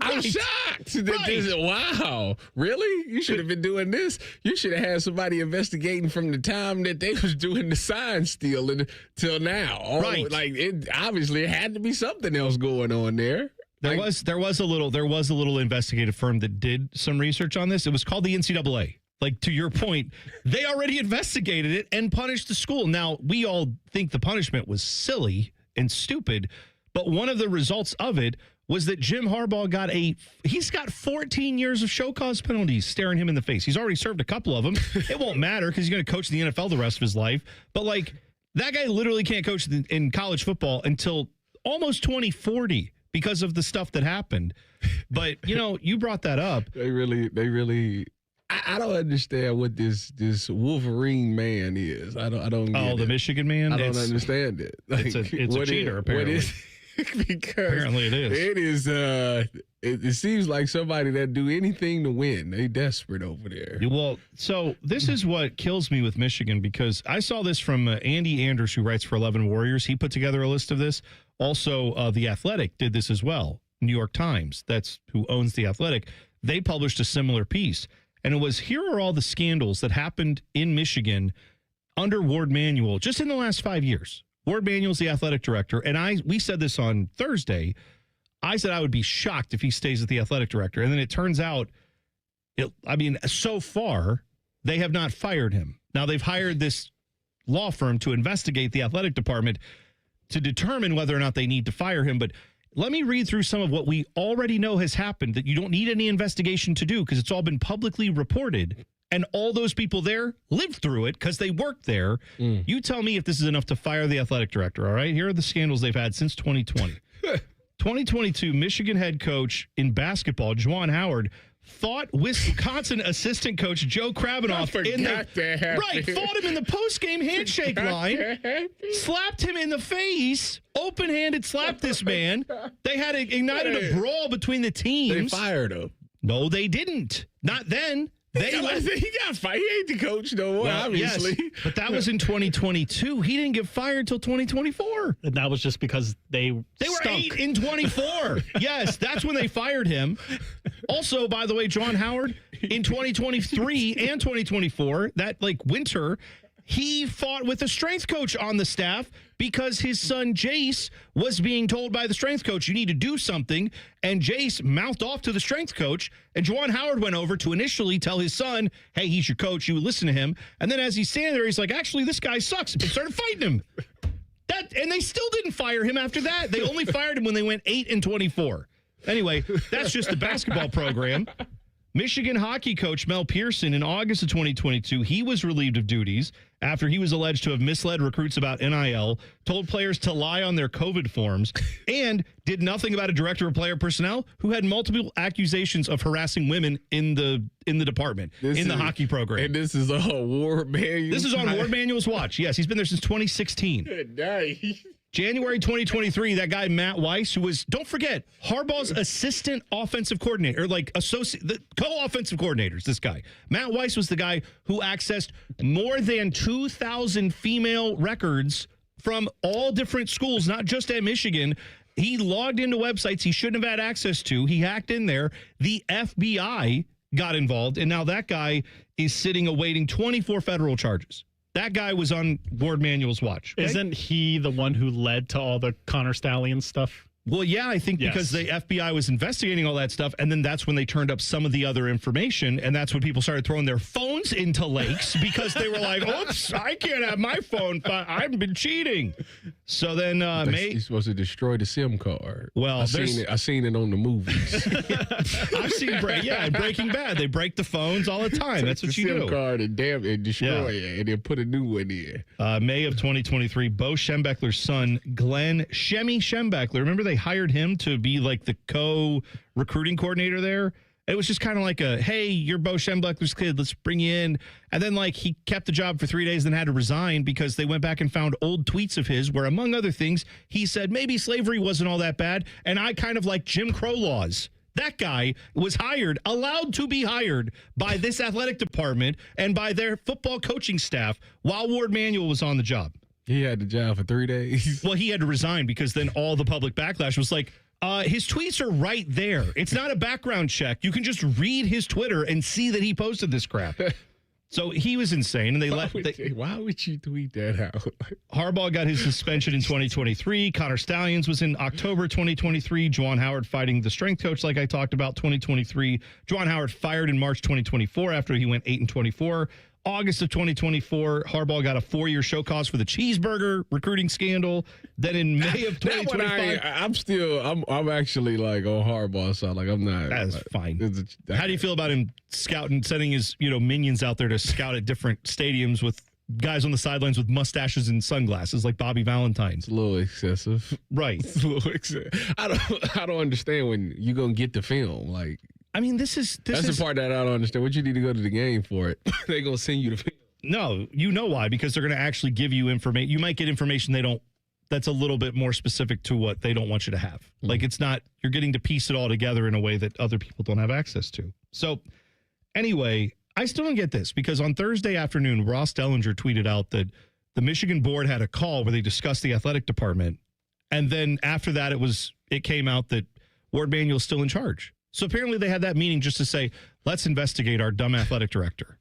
I'm shocked. Wow. Really? You should have been doing this. You should have had somebody investigating from the time that they was doing the sign stealing till now. Right. Like obviously it had to be something else going on there. There was a little investigative firm that did some research on this. It was called the NCAA. Like, to your point, they already investigated it and punished the school. Now, we all think the punishment was silly and stupid, but one of the results of it was that Jim Harbaugh he's got 14 years of show cause penalties staring him in the face. He's already served a couple of them. It won't matter because he's going to coach the NFL the rest of his life. But, like, that guy literally can't coach in college football until almost 2040 because of the stuff that happened. But, you brought that up. They really... I don't understand what this Wolverine man is. I don't get the it. Michigan man? I don't understand it. Like, it's a cheater, apparently. Because apparently it is. It is. It seems like somebody that do anything to win. They desperate over there. Well, so this is what kills me with Michigan, because I saw this from Andy Anders, who writes for 11 Warriors. He put together a list of this. Also, The Athletic did this as well. New York Times, that's who owns The Athletic. they published a similar piece. And it was, here are all the scandals that happened in Michigan under Ward Manuel just in the last 5 years. Ward Manuel's the athletic director. And we said this on Thursday. I said I would be shocked if he stays as the athletic director. And then it turns out, so far, they have not fired him. Now, they've hired this law firm to investigate the athletic department to determine whether or not they need to fire him. But let me read through some of what we already know has happened that you don't need any investigation to do because it's all been publicly reported. And all those people there lived through it because they worked there. You tell me if this is enough to fire the athletic director, all right? Here are the scandals they've had since 2020. 2022, Michigan head coach in basketball, Juwan Howard, fought Wisconsin assistant coach Joe Krabinoff fought him in the post-game handshake line, slapped him in the face, open-handed slapped this man. They had ignited a brawl between the teams. They fired him. No, they didn't. Not then. He got fired. He ain't the coach no more, obviously. Yes, but that was in 2022. He didn't get fired until 2024. And that was just because they were 8 in 24. Yes, that's when they fired him. Also, by the way, John Howard, in 2023 and 2024, that winter, he fought with a strength coach on the staff because his son Jace was being told by the strength coach, you need to do something. And Jace mouthed off to the strength coach. And Juwan Howard went over to initially tell his son, hey, he's your coach. You listen to him. And then as he's standing there, he's like, actually, this guy sucks. And started fighting him. And they still didn't fire him after that. They only fired him when they went 8 and 24. Anyway, that's just the basketball program. Michigan hockey coach Mel Pearson in August of 2022, he was relieved of duties after he was alleged to have misled recruits about NIL, told players to lie on their COVID forms, and did nothing about a director of player personnel who had multiple accusations of harassing women in the department, the hockey program. And this is on Ward Manuel. This is on Ward Manuel's watch. Yes, he's been there since 2016. Nice. January 2023, that guy, Matt Weiss, who was, don't forget, Harbaugh's assistant offensive coordinator, the co-offensive coordinators, this guy. Matt Weiss was the guy who accessed more than 2,000 female records from all different schools, not just at Michigan. He logged into websites he shouldn't have had access to. He hacked in there. The FBI got involved, and now that guy is sitting awaiting 24 federal charges. That guy was on Ward Manuel's watch. Okay? Isn't he the one who led to all the Connor Stallion stuff? Well, yeah, I think because the FBI was investigating all that stuff, and then that's when they turned up some of the other information, and that's when people started throwing their phones into lakes because they were like, oops, I can't have my phone. I've been cheating. So then you're supposed to destroy the SIM card. Well, I seen it on the movies. I've seen Breaking Bad. They break the phones all the time. That's what you do. SIM card and destroy it, and then put a new one in. May of 2023, Bo Schembechler's son, Glenn Shemmy Schembechler. Remember they hired him to be the co-recruiting coordinator there. It was just kind of like hey, you're Bo Schembechler's kid, let's bring you in. And then he kept the job for 3 days, then had to resign because they went back and found old tweets of his where, among other things, he said maybe slavery wasn't all that bad, and I kind of like Jim Crow laws. That guy was allowed to be hired by this athletic department and by their football coaching staff while Ward Manuel was on the job. He had the job for 3 days. Well, he had to resign because then all the public backlash was his tweets are right there. It's not a background check. You can just read his Twitter and see that he posted this crap. So he was insane, and why would you tweet that out? Harbaugh got his suspension in 2023. Connor Stallions was in October 2023. Juwan Howard fighting the strength coach, like I talked about, 2023. Juwan Howard fired in March 2024 after he went 8 and 24. August of 2024, Harbaugh got a 4-year show cause for the cheeseburger recruiting scandal. Then in May of 2025, I'm actually on Harbaugh side. I'm not. That's fine. How do you feel about him scouting, sending his minions out there to scout at different stadiums with guys on the sidelines with mustaches and sunglasses like Bobby Valentine? It's a little excessive, right? It's a little excessive. I don't understand when you're gonna get the film That's the part that I don't understand. What you need to go to the game for it? They're going to send you the film. No, you know why? Because they're going to actually give you information. You might get information that's a little bit more specific to what they don't want you to have. Mm-hmm. It's not, you're getting to piece it all together in a way that other people don't have access to. So anyway, I still don't get this because on Thursday afternoon, Ross Dellinger tweeted out that the Michigan board had a call where they discussed the athletic department. And then after that, it came out that Ward Manuel's still in charge. So apparently they had that meeting just to say, let's investigate our dumb athletic director,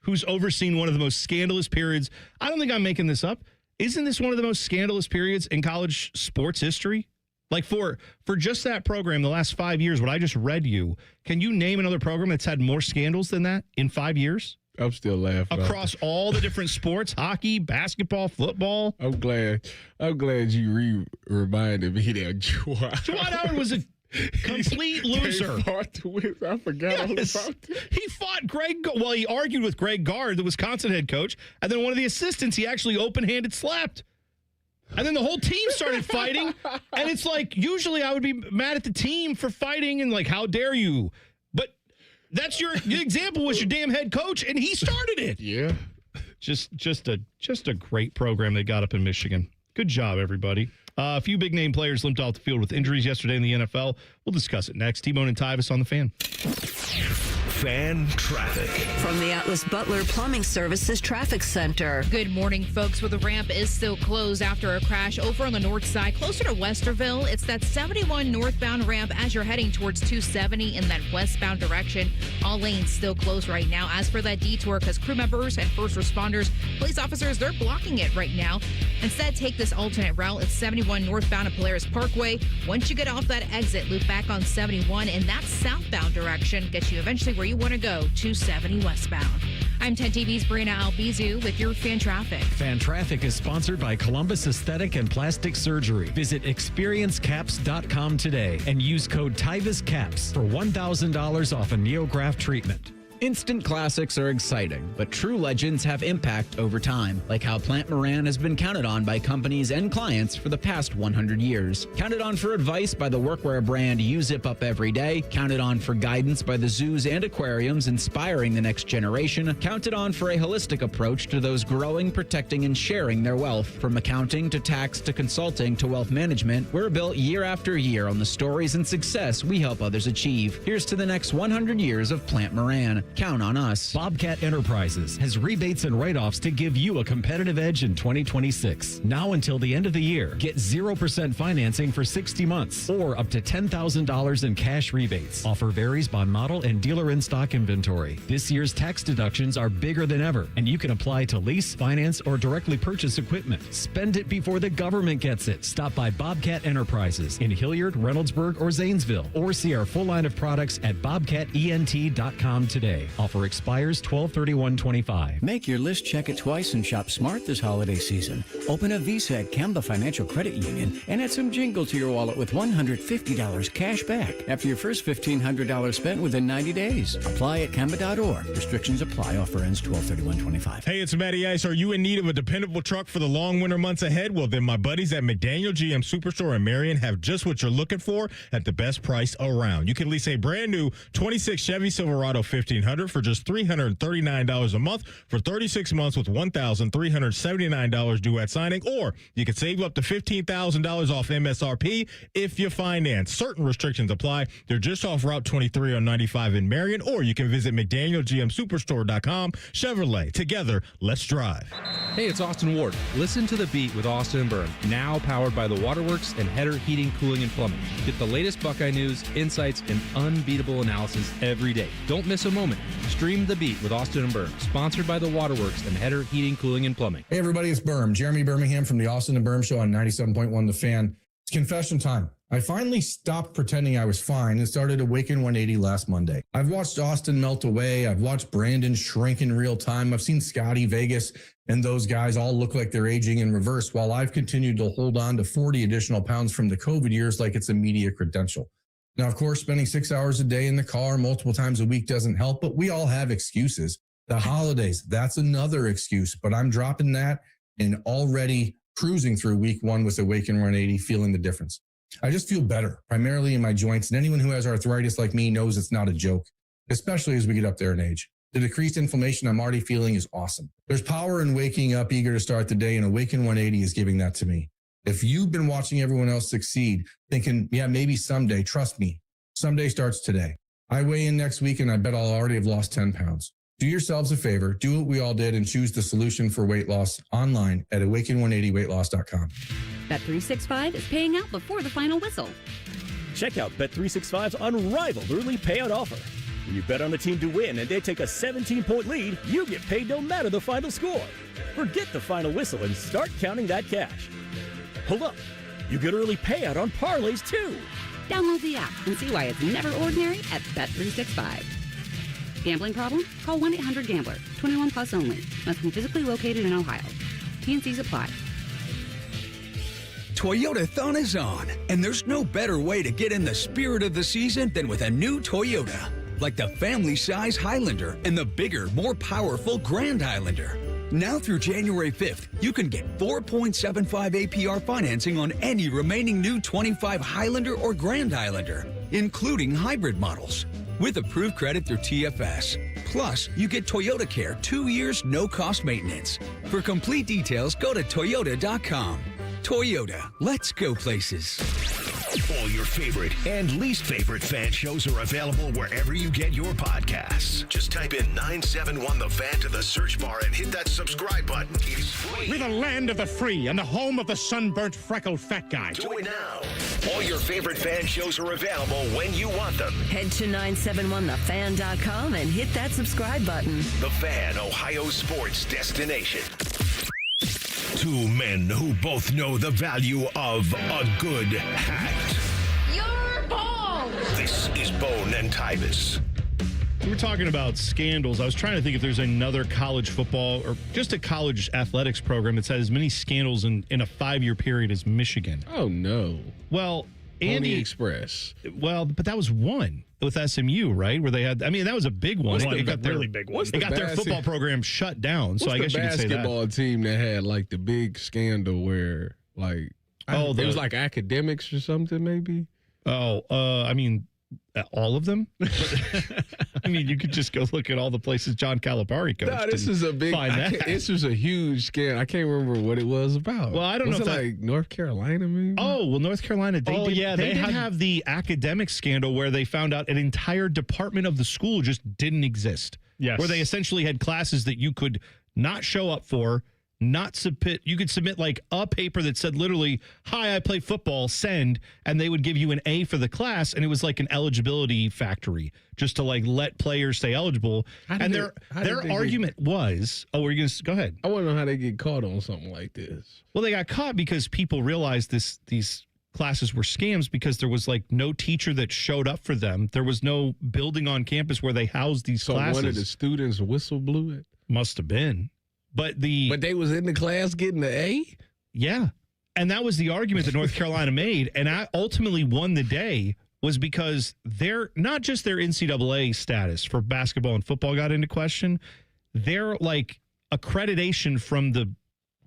who's overseen one of the most scandalous periods. I don't think I'm making this up. Isn't this one of the most scandalous periods in college sports history? Like for just that program, the last 5 years, what I just read you, can you name another program that's had more scandals than that in 5 years? I'm still laughing. Across all the different sports, hockey, basketball, football. I'm glad you reminded me that Juwan Howard was a complete loser. I forgot all about that. He fought he argued with Greg Gard, the Wisconsin head coach, and then one of the assistants he actually open-handed slapped. And then the whole team started fighting, and it's like, usually I would be mad at the team for fighting and like, how dare you? But that's your example was your damn head coach, and he started it. Yeah. Just a great program they got up in Michigan. Good job, everybody. A few big-name players limped off the field with injuries yesterday in the NFL. We'll discuss it next. T-Bone and Tyvis on the Fan. Fan traffic. From the Atlas Butler Plumbing Services Traffic Center. Good morning, folks. Well, the ramp is still closed after a crash over on the north side, closer to Westerville. It's that 71 northbound ramp as you're heading towards 270 in that westbound direction. All lanes still closed right now. As for that detour, because crew members and first responders, police officers, they're blocking it right now. Instead, take this alternate route. It's 71 northbound at Polaris Parkway. Once you get off that exit, loop back on 71 in that southbound direction. Get you eventually where you want to go, 270 westbound. I'm 10 TV's Brianna Albizu with your Fan Traffic. Fan Traffic is sponsored by Columbus Aesthetic and Plastic Surgery. Visit experiencecaps.com today and use code TYVISCAPS for $1,000 off a NeoGraft treatment. Instant classics are exciting, but true legends have impact over time, like how Plant Moran has been counted on by companies and clients for the past 100 years. Counted on for advice by the workwear brand You Zip Up Every Day, counted on for guidance by the zoos and aquariums inspiring the next generation, counted on for a holistic approach to those growing, protecting, and sharing their wealth. From accounting to tax to consulting to wealth management, we're built year after year on the stories and success we help others achieve. Here's to the next 100 years of Plant Moran. Count on us. Bobcat Enterprises has rebates and write-offs to give you a competitive edge in 2026. Now until the end of the year, get 0% financing for 60 months or up to $10,000 in cash rebates. Offer varies by model and dealer in-stock inventory. This year's tax deductions are bigger than ever, and you can apply to lease, finance, or directly purchase equipment. Spend it before the government gets it. Stop by Bobcat Enterprises in Hilliard, Reynoldsburg, or Zanesville, or see our full line of products at bobcatent.com today. Offer expires 12/31/25. Make your list, check it twice, and shop smart this holiday season. Open a Visa at Kemba Financial Credit Union and add some jingle to your wallet with $150 cash back after your first $1,500 spent within 90 days. Apply at Kemba.org. Restrictions apply. Offer ends 12/31/25. Hey, it's Matty Ice. Are you in need of a dependable truck for the long winter months ahead? Well, then my buddies at McDaniel GM Superstore in Marion have just what you're looking for at the best price around. You can lease a brand new 26 Chevy Silverado 1500 for just $339 a month for 36 months with $1,379 due at signing, or you can save up to $15,000 off MSRP if you finance. Certain restrictions apply. They're just off Route 23 on 95 in Marion, or you can visit McDanielGMSuperstore.com. Chevrolet, together, let's drive. Hey, it's Austin Ward. Listen to The Beat with Austin and Byrne, now powered by the Waterworks and Header Heating, Cooling, and Plumbing. Get the latest Buckeye news, insights, and unbeatable analysis every day. Don't miss a moment. Stream The Beat with Austin and Byrne, sponsored by the Waterworks and Header Heating, Cooling, and Plumbing. Hey, everybody, it's Berm. Jeremy Birmingham from the Austin and Berm Show on 97.1 The Fan. It's confession time. I finally stopped pretending I was fine and started Awaken 180 last Monday. I've watched Austin melt away. I've watched Brandon shrink in real time. I've seen Scotty, Vegas, and those guys all look like they're aging in reverse, while I've continued to hold on to 40 additional pounds from the COVID years like it's a media credential. Now, of course, spending 6 hours a day in the car multiple times a week doesn't help, but we all have excuses. The holidays, that's another excuse, but I'm dropping that and already cruising through week one with Awaken 180, feeling the difference. I just feel better, primarily in my joints, and anyone who has arthritis like me knows it's not a joke, especially as we get up there in age. The decreased inflammation I'm already feeling is awesome. There's power in waking up eager to start the day, and Awaken 180 is giving that to me. If you've been watching everyone else succeed, thinking, yeah, maybe someday, trust me, someday starts today. I weigh in next week, and I bet I'll already have lost 10 pounds. Do yourselves a favor, do what we all did, and choose the solution for weight loss online at awaken180weightloss.com. Bet365 is paying out before the final whistle. Check out Bet365's unrivaled early payout offer. When you bet on a team to win and they take a 17-point lead, you get paid no matter the final score. Forget the final whistle and start counting that cash. Hold up. You get early payout on parlays, too. Download the app and see why it's never ordinary at Bet365. Gambling problem? Call 1-800-GAMBLER. 21 plus only. Must be physically located in Ohio. T&Cs apply. Toyotathon is on, and there's no better way to get in the spirit of the season than with a new Toyota. Like the family-size Highlander and the bigger, more powerful Grand Highlander. Now through January 5th, you can get 4.75 APR financing on any remaining new 25 Highlander or Grand Highlander, including hybrid models, with approved credit through TFS. Plus, you get Toyota Care 2 years, no-cost maintenance. For complete details, go to Toyota.com. Toyota, let's go places. All your favorite and least favorite fan shows are available wherever you get your podcasts. Just type in 971 The Fan to the search bar and hit that subscribe button. It's free. We're the land of the free and the home of the sunburnt, freckled fat guy. Do it now. All your favorite fan shows are available when you want them. Head to 971thefan.com and hit that subscribe button. The Fan, Ohio sports destination. Two men who both know the value of a good hat. You're bald! This is Bone and Tyvis. We were talking about scandals. I was trying to think if there's another college football or just a college athletics program that's had as many scandals in a 5-year period as Michigan. Oh, no. Well, Andy Express. Well, but that was one with SMU, right? Where they had, I mean, that was a big one. They got their really big one. They got their football program shut down. So I guess you could say that. Basketball team that had like the big scandal where like it was like academics or something maybe. I mean, all of them. I mean, you could just go look at all the places John Calipari coached. No, this is a big. This was a huge scandal. I can't remember what it was about. Well, I don't know if like North Carolina, maybe. Oh, well, North Carolina. They did have the academic scandal where they found out an entire department of the school just didn't exist. Yes, where they essentially had classes that you could not show up for. Not submit. You could submit like a paper that said literally, "Hi, I play football. Send," and they would give you an A for the class, and it was like an eligibility factory just to like let players stay eligible. And their argument was, "Oh, we're going to go ahead." I want to know how they get caught on something like this. Well, they got caught because people realized these classes were scams because there was like no teacher that showed up for them. There was no building on campus where they housed these classes. So one of the students whistle blew it. Must have been. But they was in the class getting the A? Yeah. And that was the argument that North Carolina made. And I ultimately won the day was because not just their NCAA status for basketball and football got into question. Their like accreditation from the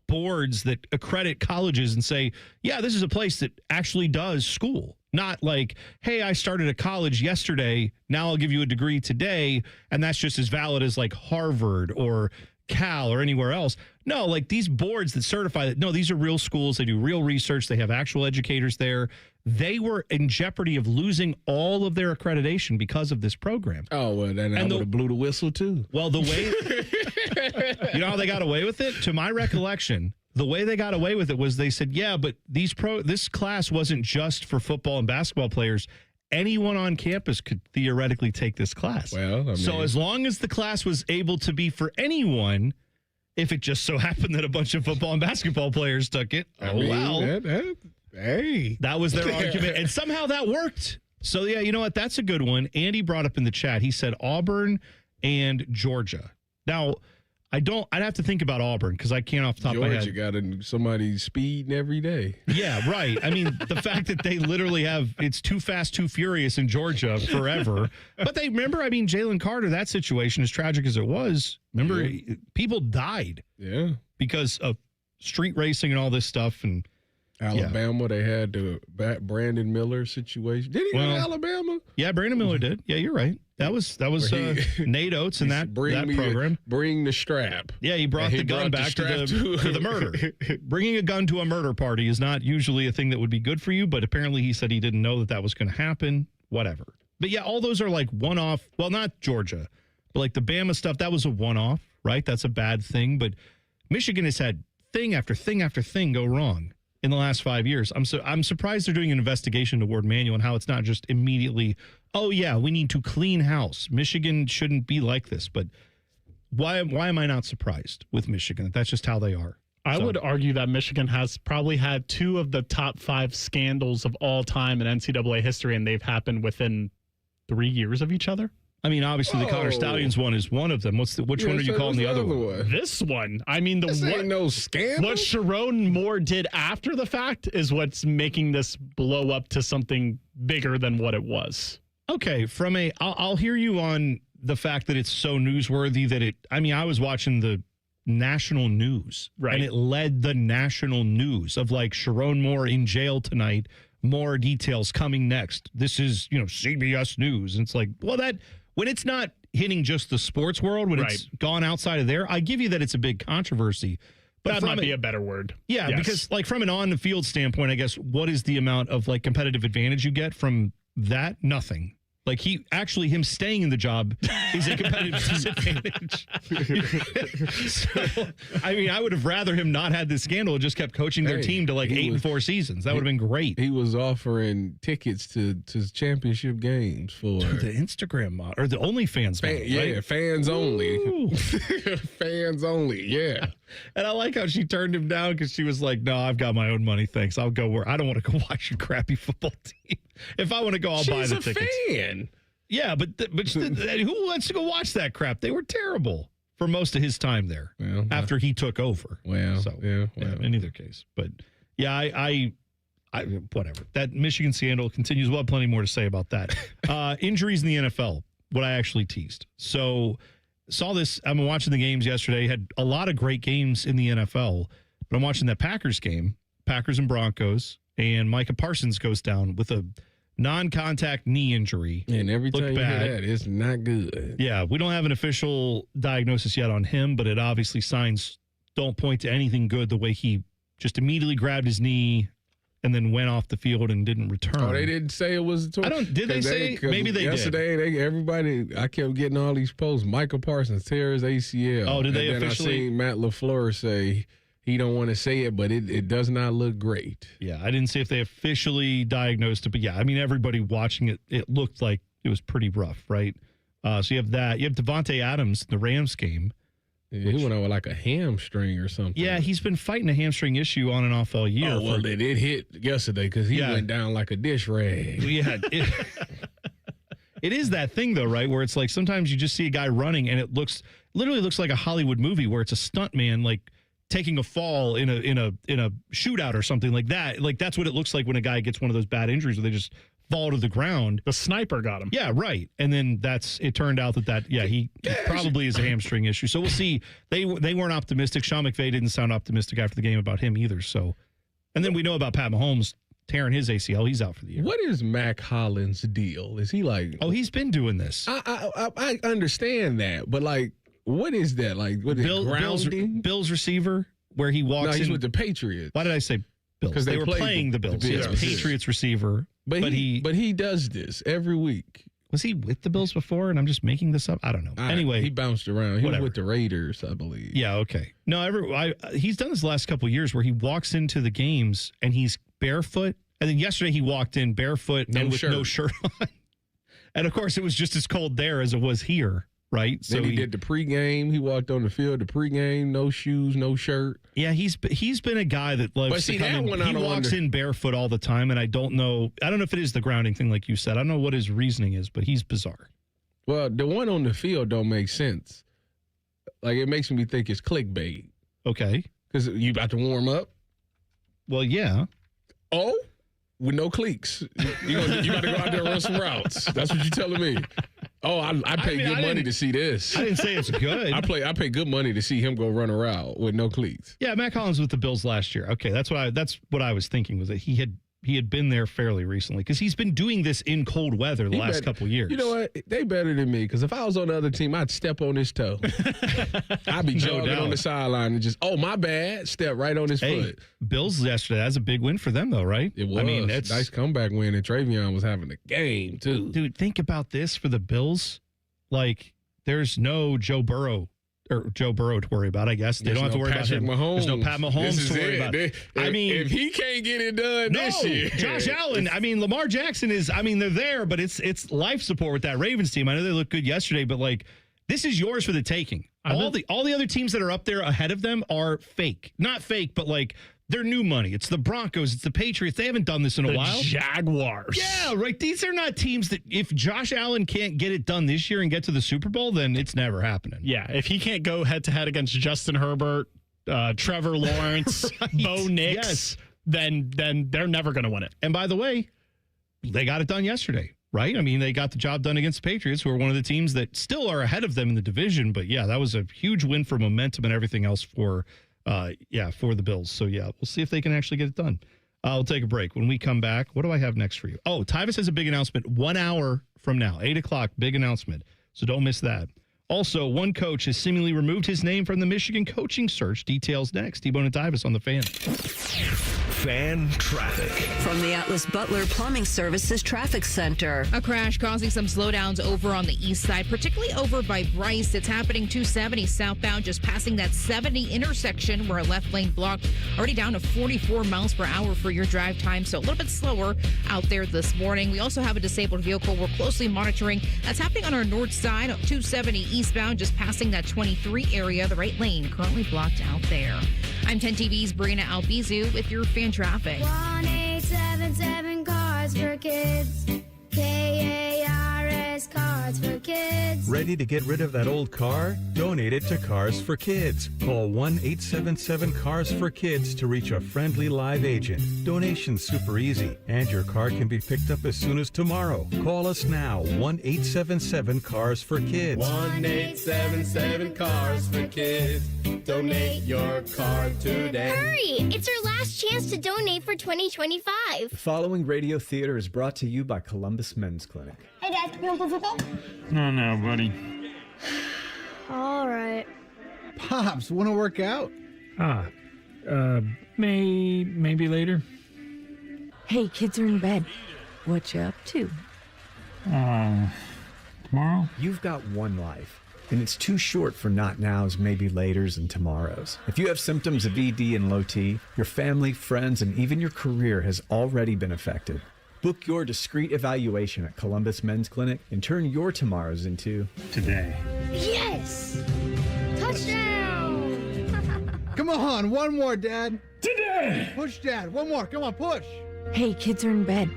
boards that accredit colleges and say, yeah, this is a place that actually does school. Not like, hey, I started a college yesterday. Now I'll give you a degree today. And that's just as valid as like Harvard or Cal or anywhere else. No, like these boards that certify that, no, these are real schools. They do real research. They have actual educators there. They were in jeopardy of losing all of their accreditation because of this program. Oh, well, then I would have blew the whistle too. Well, the way, you know how they got away with it? To my recollection, the way they got away with it was they said, yeah, but this class wasn't just for football and basketball players. Anyone on campus could theoretically take this class. Well, so as long as the class was able to be for anyone, if it just so happened that a bunch of football and basketball players took it, hey, that was their argument, and somehow that worked. So yeah, you know what? That's a good one. Andy brought up in the chat. He said Auburn and Georgia. Now, I'd have to think about Auburn because I can't off the top of my head. Georgia got somebody speeding every day. Yeah, right. I mean, the fact that they literally it's too fast, too furious in Georgia forever. But they remember, I mean, Jalen Carter, that situation, as tragic as it was, remember, people died. Yeah. Because of street racing and all this stuff. And Alabama, they had the Brandon Miller situation. Did he go to Alabama? Yeah, Brandon Miller did. Yeah, you're right. That was Nate Oates and that program. Bring the strap. Yeah, he brought the gun back to the murder. Bringing a gun to a murder party is not usually a thing that would be good for you, but apparently he said he didn't know that was going to happen. Whatever. But yeah, all those are like one-off. Well, not Georgia, but like the Bama stuff, that was a one-off, right? That's a bad thing. But Michigan has had thing after thing after thing go wrong. in the last 5 years. I'm surprised they're doing an investigation toward Manuel and how it's not just immediately, oh yeah, we need to clean house. Michigan shouldn't be like this, but why am I not surprised with Michigan? That's just how they are. I would argue that Michigan has probably had 2 of the top 5 scandals of all time in NCAA history, and they've happened within 3 years of each other. I mean, obviously, the Connor Stallions one is one of them. Which one are you calling the other one? This one. I mean, this ain't no scandal. What Sharon Moore did after the fact is what's making this blow up to something bigger than what it was. Okay, I'll hear you on the fact that it's so newsworthy that I was watching the national news, right? And it led the national news of like Sharon Moore in jail tonight. More details coming next. This is, CBS News. And it's like, well, when it's not hitting just the sports world, when it's gone outside of there, I give you that it's a big controversy. But that might be a better word. Yeah, yes. Because like from an on-the-field standpoint, I guess, what is the amount of like competitive advantage you get from that? Nothing. Like him staying in the job is a competitive disadvantage. So, I would have rather him not had this scandal and just kept coaching their team to like 8 and 4 seasons. That would have been great. He was offering tickets to championship games for the Instagram model or the OnlyFans model. Yeah, right? fans only. Fans only, yeah. And I like how she turned him down because she was like, no, I've got my own money. Thanks. I'll go where I don't want to go watch your crappy football team. If I want to go, I'll buy the tickets. She's a fan. Yeah, but who wants to go watch that crap? They were terrible for most of his time there after he took over. In either case. But yeah, I whatever. That Michigan scandal continues. We'll have plenty more to say about that. Injuries in the NFL, what I actually teased. So saw this. I'm watching the games yesterday. Had a lot of great games in the NFL, but I'm watching that Packers game, Packers and Broncos, and Micah Parsons goes down with a non-contact knee injury. And every time you hear that, it's not good. Yeah, we don't have an official diagnosis yet on him, but it obviously signs don't point to anything good the way he just immediately grabbed his knee and then went off the field and didn't return. Oh, they didn't say it was a torn. Did they say? Maybe they yesterday, did. I kept getting all these posts. Michael Parsons tear his ACL. Oh, did they and officially? I seen Matt LaFleur say he don't want to say it, but it does not look great. Yeah, I didn't see if they officially diagnosed it, but yeah, I mean, everybody watching it, it looked like it was pretty rough, right? So you have that. You have Devontae Adams in the Rams game. Yeah, he went out with like a hamstring or something. Yeah, he's been fighting a hamstring issue on and off all year. Oh, well, it hit yesterday because he went down like a dish rag. Yeah, it is that thing, though, right, where it's like sometimes you just see a guy running and it literally looks like a Hollywood movie where it's a stunt man, like, taking a fall in a shootout or something like that. Like that's what it looks like when a guy gets one of those bad injuries where they just fall to the ground. The sniper got him. Yeah, right. And then it turned out he probably is a hamstring issue. So we'll see. They weren't optimistic. Sean McVay didn't sound optimistic after the game about him either. So, and then we know about Pat Mahomes tearing his ACL. He's out for the year. What is Mac Hollins' deal? Is he like? Oh, he's been doing this. I understand that, but like, what is that? Like, what is grounding? Bills receiver where he walks in. No, he's with the Patriots. Why did I say Bills? Because they were playing the Bills. Yes, Patriots receiver. But he does this every week. Was he with the Bills before? And I'm just making this up. I don't know. Anyway, he bounced around. He was with the Raiders, I believe. Yeah. Okay. No, he's done this the last couple of years where he walks into the games and he's barefoot. And then yesterday he walked in barefoot and with no shirt on. And of course, it was just as cold there as it was here. Right. So he did the pregame. He walked on the field. The pregame, no shoes, no shirt. Yeah, he's been a guy that loves to come in. He walks in barefoot all the time, and I don't know if it is the grounding thing, like you said. I don't know what his reasoning is, but he's bizarre. Well, the one on the field don't make sense. Like it makes me think it's clickbait. Okay, because you about to warm up. Well, yeah. Oh, with no cleats. You got to go out there and run some routes. That's what you're telling me. Oh, I pay good money to see this. I didn't say it's good. I pay good money to see him go run a route with no cleats. Yeah, Matt Collins with the Bills last year. Okay, that's what I was thinking was that he had been there fairly recently because he's been doing this in cold weather the last couple of years. You know what? They better than me because if I was on the other team, I'd step on his toe. I'd be jogging on the sideline and just, oh, my bad, step right on his foot. Bills yesterday, that's a big win for them though, right? It was. I mean, that's nice comeback win, and Travion was having a game too. Dude, think about this for the Bills. Like, there's no Joe Burrow or Joe Burrow to worry about, I guess. They don't have to worry about him. There's no Pat Mahomes to worry about. If he can't get it done this year. Josh Allen, Lamar Jackson is, they're there, but it's life support with that Ravens team. I know they looked good yesterday, but this is yours for the taking. All the other teams that are up there ahead of them are fake. Not fake, but they're new money. It's the Broncos. It's the Patriots. They haven't done this in a while. Jaguars. Yeah, right. These are not teams that if Josh Allen can't get it done this year and get to the Super Bowl, then it's never happening. Yeah, if he can't go head-to-head against Justin Herbert, Trevor Lawrence, Bo Nix, then they're never going to win it. And by the way, they got it done yesterday, right? They got the job done against the Patriots, who are one of the teams that still are ahead of them in the division. But, yeah, that was a huge win for momentum and everything else for the Bills. So, yeah, we'll see if they can actually get it done. We'll take a break. When we come back, what do I have next for you? Oh, Tyvis has a big announcement 1 hour from now, 8 o'clock, big announcement. So don't miss that. Also, one coach has seemingly removed his name from the Michigan coaching search. Details next. T-Bone and Tyvis on the Fan. Fan traffic. From the Atlas Butler Plumbing Services Traffic Center. A crash causing some slowdowns over on the east side, particularly over by Bryce. It's happening 270 southbound, just passing that 70 intersection where a left lane blocked. Already down to 44 miles per hour for your drive time, so a little bit slower out there this morning. We also have a disabled vehicle we're closely monitoring. That's happening on our north side, 270 eastbound, just passing that 23 area. The right lane currently blocked out there. I'm 10 TV's Brina Albizu with your fan traffic. 1-877 Cars for Kids. KARS Cars for Kids. Ready to get rid of that old car? Donate it to Cars for Kids. Call 1-877-CARS-FOR-KIDS to reach a friendly live agent. Donation's super easy, and your car can be picked up as soon as tomorrow. Call us now, 1-877-CARS-FOR-KIDS. 1-877-CARS-FOR-KIDS. Donate your car today. Hurry! It's our last chance to donate for 2025. The following radio theater is brought to you by Columbus Men's Clinic. Hey, Dad, you want to play football? No, buddy. All right. Pops, want to work out? Maybe later. Hey, kids are in bed. What you up to? Tomorrow? You've got one life, and it's too short for not nows, maybe laters, and tomorrows. If you have symptoms of ED and low T, your family, friends, and even your career has already been affected. Book your discreet evaluation at Columbus Men's Clinic and turn your tomorrows into today. Yes! Touchdown! Come on, one more, Dad. Today! Push, Dad. One more. Come on, push. Hey, kids are in bed.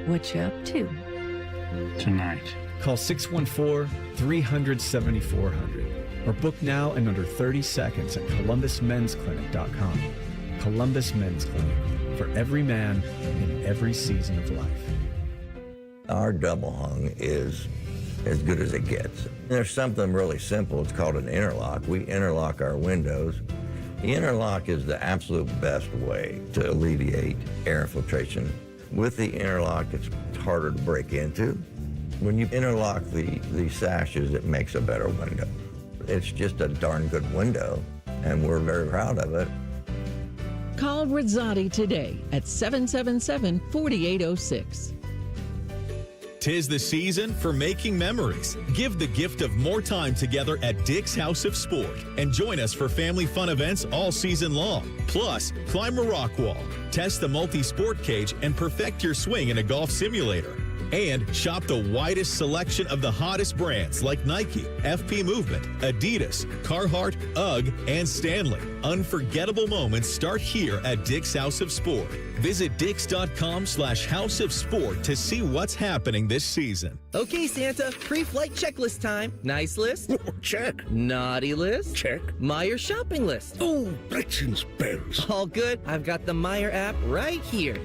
What you up to? Tonight. Call 614-300-7400 or book now in under 30 seconds at columbusmensclinic.com. Columbus Men's Clinic, for every man in every season of life. Our double hung is as good as it gets. There's something really simple. It's called an interlock. We interlock our windows. The interlock is the absolute best way to alleviate air infiltration. With the interlock, it's harder to break into. When you interlock the sashes, it makes a better window. It's just a darn good window, and we're very proud of it. Call Rizzotti today at 777-4806. Tis the season for making memories. Give the gift of more time together at Dick's House of Sport and join us for family fun events all season long. Plus, climb a rock wall, test the multi-sport cage, and perfect your swing in a golf simulator. And shop the widest selection of the hottest brands like Nike, FP Movement, Adidas, Carhartt, UGG, and Stanley. Unforgettable moments start here at Dick's House of Sport. Visit dicks.com/House of Sport to see what's happening this season. Okay, Santa, pre-flight checklist time. Nice list? Check. Naughty list? Check. Meyer shopping list? Oh, Blitzens bells. All good. I've got the Meyer app right here.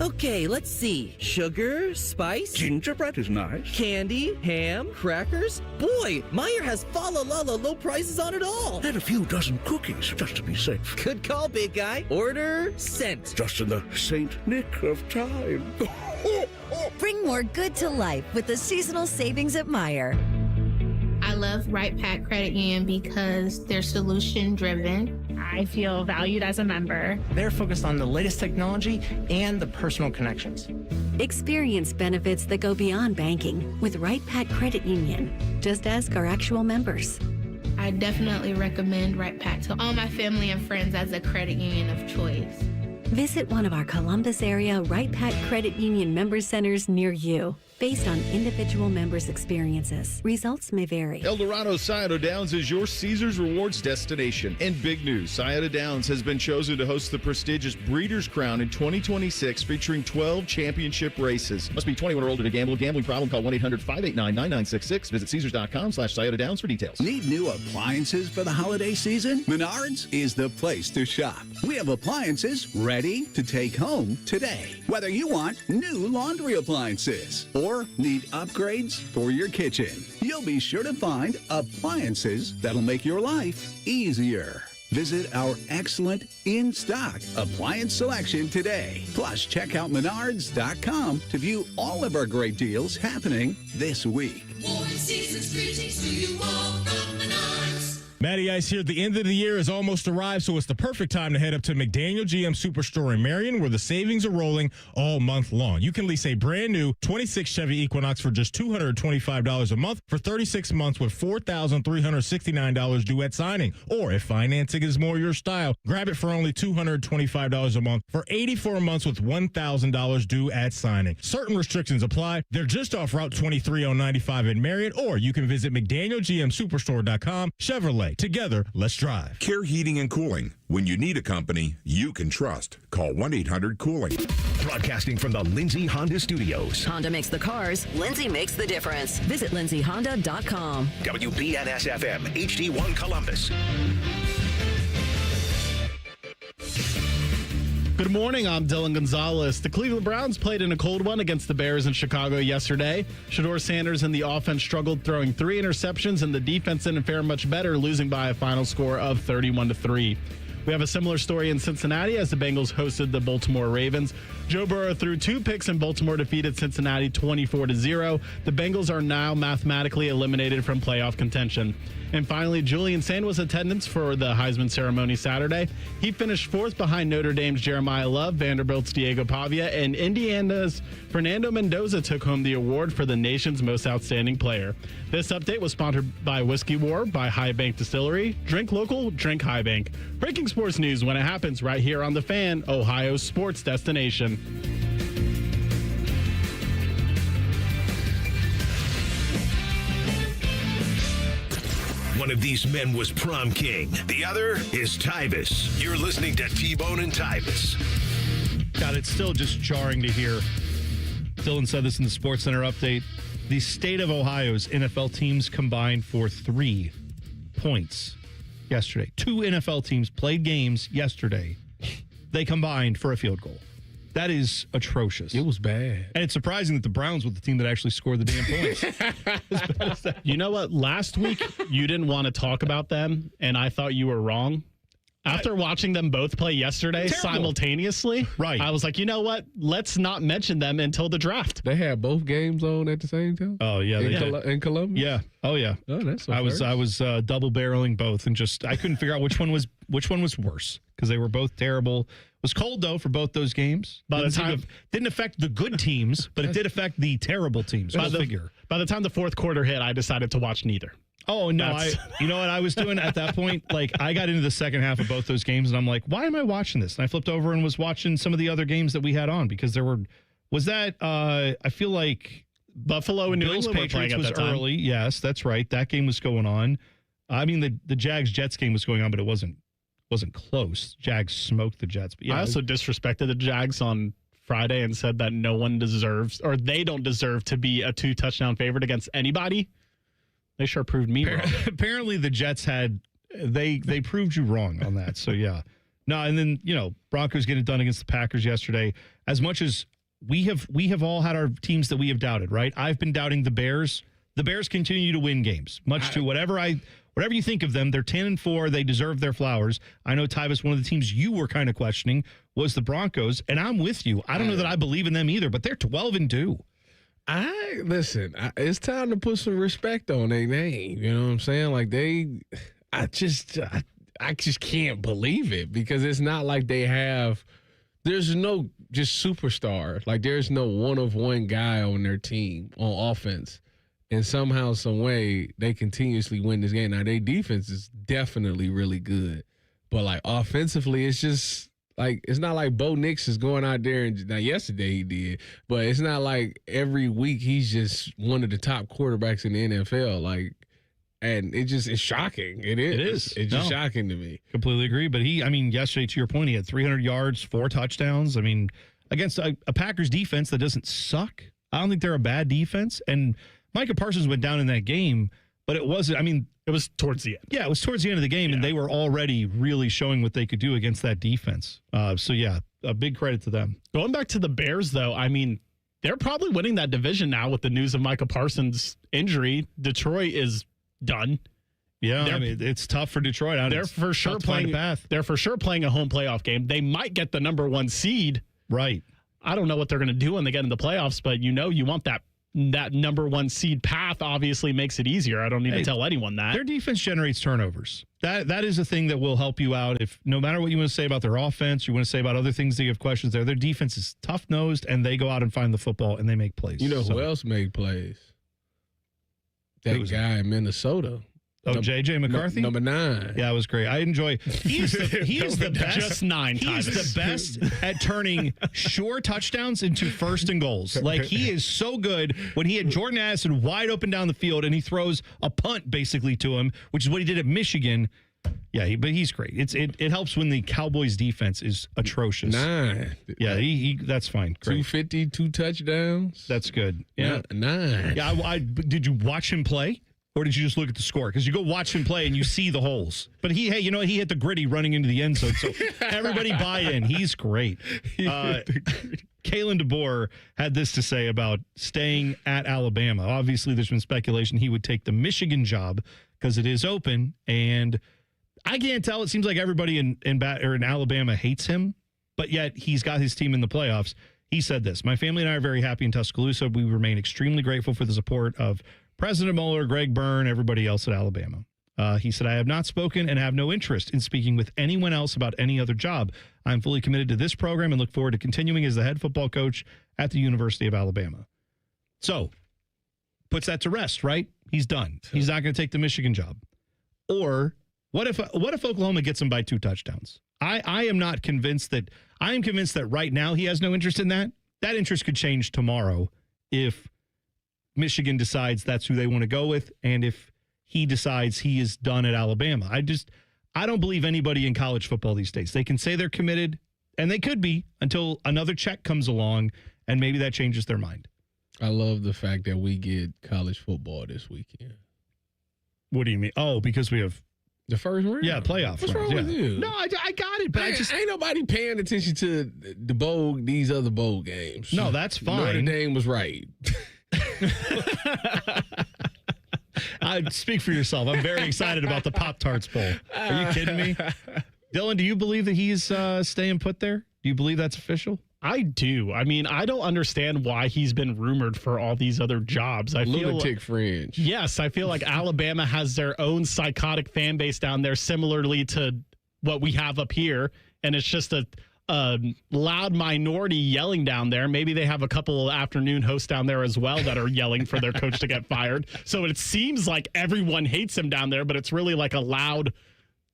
Okay, let's see. Sugar, spice. Gingerbread is nice. Candy, ham, crackers. Boy, Meyer has fa-la-la-la low prices on it all. And a few dozen cookies, just to be safe. Good call, big guy. Order sent. Just in the Saint Nick of time. Bring more good to life with the seasonal savings at Meyer. I love Right Pack Credit Union because they're solution driven. I feel valued as a member. They're focused on the latest technology and the personal connections. Experience benefits that go beyond banking with Right Pack Credit Union. Just ask our actual members. I definitely recommend Right Pack to all my family and friends as a credit union of choice. Visit one of our Columbus area Right Pack Credit Union member centers near you. Based on individual members' experiences, results may vary. El Dorado Scioto Downs is your Caesars Rewards destination. And big news, Scioto Downs has been chosen to host the prestigious Breeders' Crown in 2026, featuring 12 championship races. Must be 21 or older to gamble. Gambling problem, call 1-800-589-9966. Visit Caesars.com/Scioto Downs for details. Need new appliances for the holiday season? Menards is the place to shop. We have appliances ready to take home today. Whether you want new laundry appliances or need upgrades for your kitchen, you'll be sure to find appliances that'll make your life easier. Visit our excellent in-stock appliance selection today. Plus, check out Menards.com to view all of our great deals happening this week. Warm season's greetings to you all from Menards. Matty Ice here. The end of the year has almost arrived, so it's the perfect time to head up to McDaniel GM Superstore in Marion, where the savings are rolling all month long. You can lease a brand new 26 Chevy Equinox for just $225 a month for 36 months with $4,369 due at signing. Or if financing is more your style, grab it for only $225 a month for 84 months with $1,000 due at signing. Certain restrictions apply. They're just off Route 23 on 95 in Marion, or you can visit McDanielGMSuperstore.com. Chevrolet. Together, let's drive. Care Heating and Cooling. When you need a company you can trust, call 1-800-COOLING. Broadcasting from the Lindsay Honda Studios. Honda makes the cars. Lindsay makes the difference. Visit lindsayhonda.com. WBNS-FM, HD1 Columbus. Good morning, I'm Dylan Gonzalez. The Cleveland Browns played in a cold one against the Bears in Chicago yesterday. Shedeur Sanders and the offense struggled, throwing 3 interceptions, and the defense didn't fare much better, losing by a final score of 31-3. We have a similar story in Cincinnati as the Bengals hosted the Baltimore Ravens. Joe Burrow threw 2 picks and Baltimore defeated Cincinnati 24-0. The Bengals are now mathematically eliminated from playoff contention. And finally, Julian was attendance for the Heisman ceremony Saturday. He finished 4th behind Notre Dame's Jeremiah Love, Vanderbilt's Diego Pavia, and Indiana's Fernando Mendoza took home the award for the nation's most outstanding player. This update was sponsored by Whiskey War by High Bank Distillery. Drink local, drink High Bank. Breaking sports news when it happens right here on The Fan, Ohio's sports destination. One of these men was prom king. The other is Tyvis. You're listening to T-Bone and Tyvis. God, it's still just jarring to hear. Dylan said this in the Sports Center update. The state of Ohio's NFL teams combined for 3 points yesterday. 2 NFL teams played games yesterday. They combined for a field goal. That is atrocious. It was bad. And it's surprising that the Browns were the team that actually scored the damn points. As bad as that. You know what? Last week, you didn't want to talk about them, and I thought you were wrong. After watching them both play yesterday simultaneously, right? I was like, you know what? Let's not mention them until the draft. They had both games on at the same time? Oh, yeah. In Columbus? Yeah. Oh, yeah. Oh, that's so I was double barreling both, and just I couldn't figure out which one was worse because they were both terrible. It was cold though for both those games. By the time didn't affect the good teams, but it did affect the terrible teams. By the time the fourth quarter hit, I decided to watch neither. Oh no! You know what I was doing at that point? Like I got into the second half of both those games, and I'm like, why am I watching this? And I flipped over and was watching some of the other games that we had on because there were. Was that? I feel like Buffalo and New Bills England Patriots was early. Yes, that's right. That game was going on. I mean, the Jags Jets game was going on, but it wasn't close. Jags smoked the Jets. But yeah, I also disrespected the Jags on Friday and said that no one deserves, or they don't deserve to be a 2-touchdown favorite against anybody. They sure proved me wrong. Apparently the Jets they proved you wrong on that. So yeah. No, and then, Broncos getting it done against the Packers yesterday. As much as we have all had our teams that we have doubted, right? I've been doubting the Bears. The Bears continue to win games, much to whatever you think of them. They're 10-4. They deserve their flowers. I know, Tyvis, one of the teams you were kind of questioning was the Broncos, and I'm with you. I don't know that I believe in them either, but they're 12-2. It's time to put some respect on their name. You know what I'm saying? Like I just can't believe it because it's not like there's no just superstar. Like there's no one-of-one guy on their team on offense. and somehow, some way, they continuously win this game. Now, their defense is definitely really good, but like offensively, it's just like it's not like Bo Nix is going out there and now yesterday he did, but it's not like every week he's just one of the top quarterbacks in the NFL. Like, and it's shocking. It is. It's just shocking to me. Completely agree. But yesterday, to your point, he had 300 yards, 4 touchdowns. I mean, against a Packers defense that doesn't suck. I don't think they're a bad defense. And Micah Parsons went down in that game, but it wasn't. It was towards the end. Yeah, it was towards the end of the game, and they were already really showing what they could do against that defense. So, a big credit to them. Going back to the Bears, though, they're probably winning that division now with the news of Micah Parsons' injury. Detroit is done. Yeah, it's tough for Detroit. They're for sure playing a home playoff game. They might get the number 1 seed. Right. I don't know what they're going to do when they get in the playoffs, but you want that number 1 seed path. Obviously makes it easier. I don't need to tell anyone that. Their defense generates turnovers. That is a thing that will help you out. If no matter what you want to say about their offense, you want to say about other things that you have questions there, their defense is tough-nosed, and they go out and find the football, and they make plays. You know who else made plays? That guy in Minnesota. Oh, J.J. McCarthy? Number 9. Yeah, it was great. I enjoy. He is the best. Just 9. He is the best at turning sure touchdowns into first and goals. Like, he is so good when he had Jordan Addison wide open down the field and he throws a punt basically to him, which is what he did at Michigan. Yeah, but he's great. It helps when the Cowboys defense is atrocious. 9. Yeah, he that's fine. Great. 250, 2 touchdowns. That's good. Yeah, 9. Yeah, did you watch him play? Or did you just look at the score? Because you go watch him play and you see the holes. But he hit the gritty running into the end zone. So everybody buy in. He's great. Kalen DeBoer had this to say about staying at Alabama. Obviously, there's been speculation he would take the Michigan job because it is open. And I can't tell. It seems like everybody in Alabama hates him. But yet he's got his team in the playoffs. He said this: "My family and I are very happy in Tuscaloosa. We remain extremely grateful for the support of President Mueller, Greg Byrne, everybody else at Alabama." He said, "I have not spoken and have no interest in speaking with anyone else about any other job. I'm fully committed to this program and look forward to continuing as the head football coach at the University of Alabama." So, puts that to rest, right? He's done. He's not going to take the Michigan job. Or what if Oklahoma gets him by 2 touchdowns? I am not convinced that. I am convinced that right now he has no interest in that. That interest could change tomorrow if Michigan decides that's who they want to go with, and if he decides he is done at Alabama. I don't believe anybody in college football these days. They can say they're committed, and they could be until another check comes along, and maybe that changes their mind. I love the fact that we get college football this weekend. What do you mean? Oh, because we have the first round? Yeah, playoff. What's wrong with you? No, I got it, but ain't nobody paying attention to these other bowl games. No, that's fine. Notre Dame was right. Speak for yourself. I'm very excited about the Pop-Tarts Bowl. Are you kidding me? Dylan, do you believe that he's staying put there? Do you believe that's official? I do. I don't understand why he's been rumored for all these other jobs. Lunatic fringe. Yes, I feel like Alabama has their own psychotic fan base down there, similarly to what we have up here, and it's just a loud minority yelling down there. Maybe they have a couple of afternoon hosts down there as well that are yelling for their coach to get fired. So it seems like everyone hates him down there, but it's really like a loud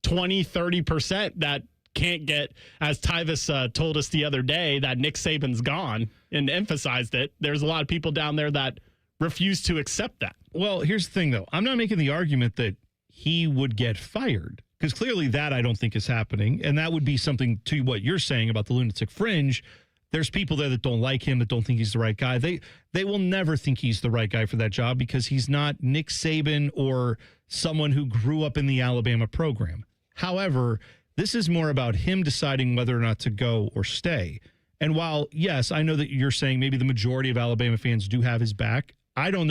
20-30% that can't get, as Tyvis told us the other day, that Nick Saban's gone and emphasized it. There's a lot of people down there that refuse to accept that. Well, here's the thing, though. I'm not making the argument that he would get fired, because clearly that I don't think is happening. And that would be something to what you're saying about the lunatic fringe. There's people there that don't like him, that don't think he's the right guy. They will never think he's the right guy for that job because he's not Nick Saban or someone who grew up in the Alabama program. However, this is more about him deciding whether or not to go or stay. And while, yes, I know that you're saying maybe the majority of Alabama fans do have his back, I don't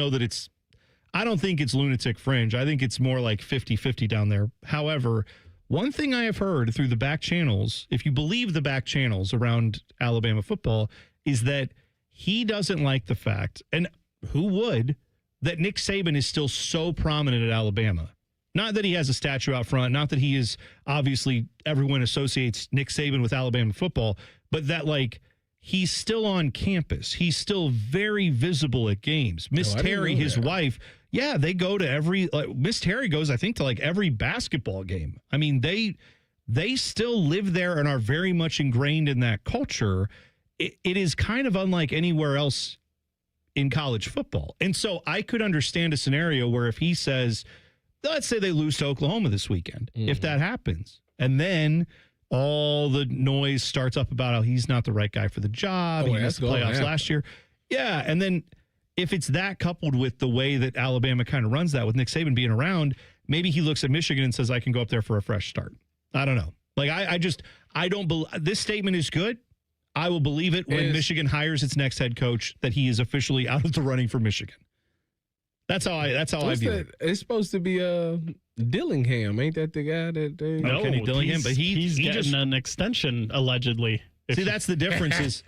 think it's lunatic fringe. I think it's more like 50-50 down there. However, one thing I have heard through the back channels, if you believe the back channels around Alabama football, is that he doesn't like the fact, and who would, that Nick Saban is still so prominent at Alabama. Not that he has a statue out front, not that he is, obviously, everyone associates Nick Saban with Alabama football, but that, like, he's still on campus. He's still very visible at games. Miss Terry, his wife, yeah, they go to every, Miss Terry goes, I think, to like every basketball game. I mean, they still live there and are very much ingrained in that culture. It is kind of unlike anywhere else in college football. And so I could understand a scenario where if he says, let's say they lose to Oklahoma this weekend, if that happens, and then all the noise starts up about how he's not the right guy for the job. He missed the playoffs last year. Yeah. And then if it's that coupled with the way that Alabama kind of runs that with Nick Saban being around, maybe he looks at Michigan and says, I can go up there for a fresh start. I don't know. Like, I don't believe this statement is good. I will believe it when Michigan hires its next head coach that he is officially out of the running for Michigan. That's how I view it. It's supposed to be Dillingham, ain't that the guy that they? No, Kenny Dillingham, but he's getting just an extension allegedly. See, that's the difference. Is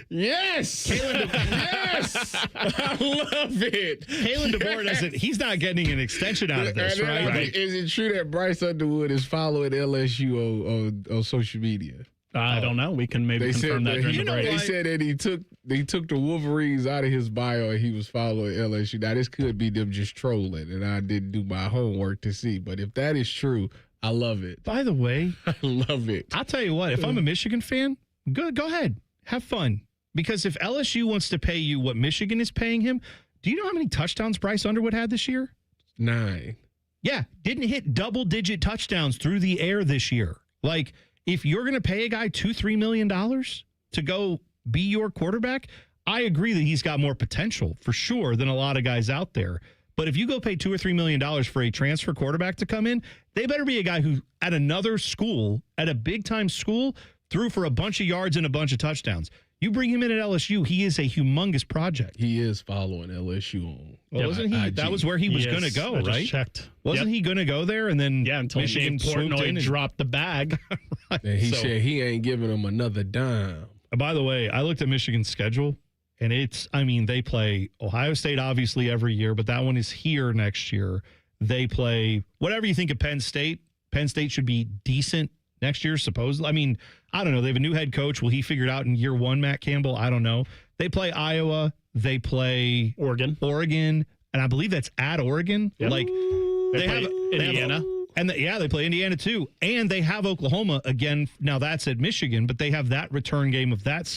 yes, yes, I love it. Kalen DeBoer doesn't. He's not getting an extension out of this, right? Is it true that Bryce Underwood is following LSU on social media? I don't know. We can maybe confirm that during the break. They said that he took the Wolverines out of his bio and he was following LSU. Now, this could be them just trolling, and I didn't do my homework to see. But if that is true, I love it. By the way, I love it. I'll tell you what. If I'm a Michigan fan, go ahead. Have fun. Because if LSU wants to pay you what Michigan is paying him, do you know how many touchdowns Bryce Underwood had this year? 9. Yeah, didn't hit double-digit touchdowns through the air this year. Like, if you're going to pay a guy $2-3 million to go be your quarterback, I agree that he's got more potential for sure than a lot of guys out there. But if you go pay $2 or $3 million for a transfer quarterback to come in, they better be a guy who at another school, at a big time school, threw for a bunch of yards and a bunch of touchdowns. You bring him in at LSU, he is a humongous project. He is following LSU on. Well, wasn't he? That was where he was going to go, right? I just checked. Wasn't he going to go there? And then until Michigan Portnoy dropped the bag. Right. And he said he ain't giving him another dime. By the way, I looked at Michigan's schedule, and they play Ohio State obviously every year, but that one is here next year. They play whatever you think of Penn State. Penn State should be decent next year, supposedly. I mean, I don't know. They have a new head coach. Will he figure it out in year one, Matt Campbell? I don't know. They play Iowa. They play Oregon. And I believe that's at Oregon. Yep. Like they have Indiana. They play Indiana too. And they have Oklahoma again. Now that's at Michigan, but they have that return game of that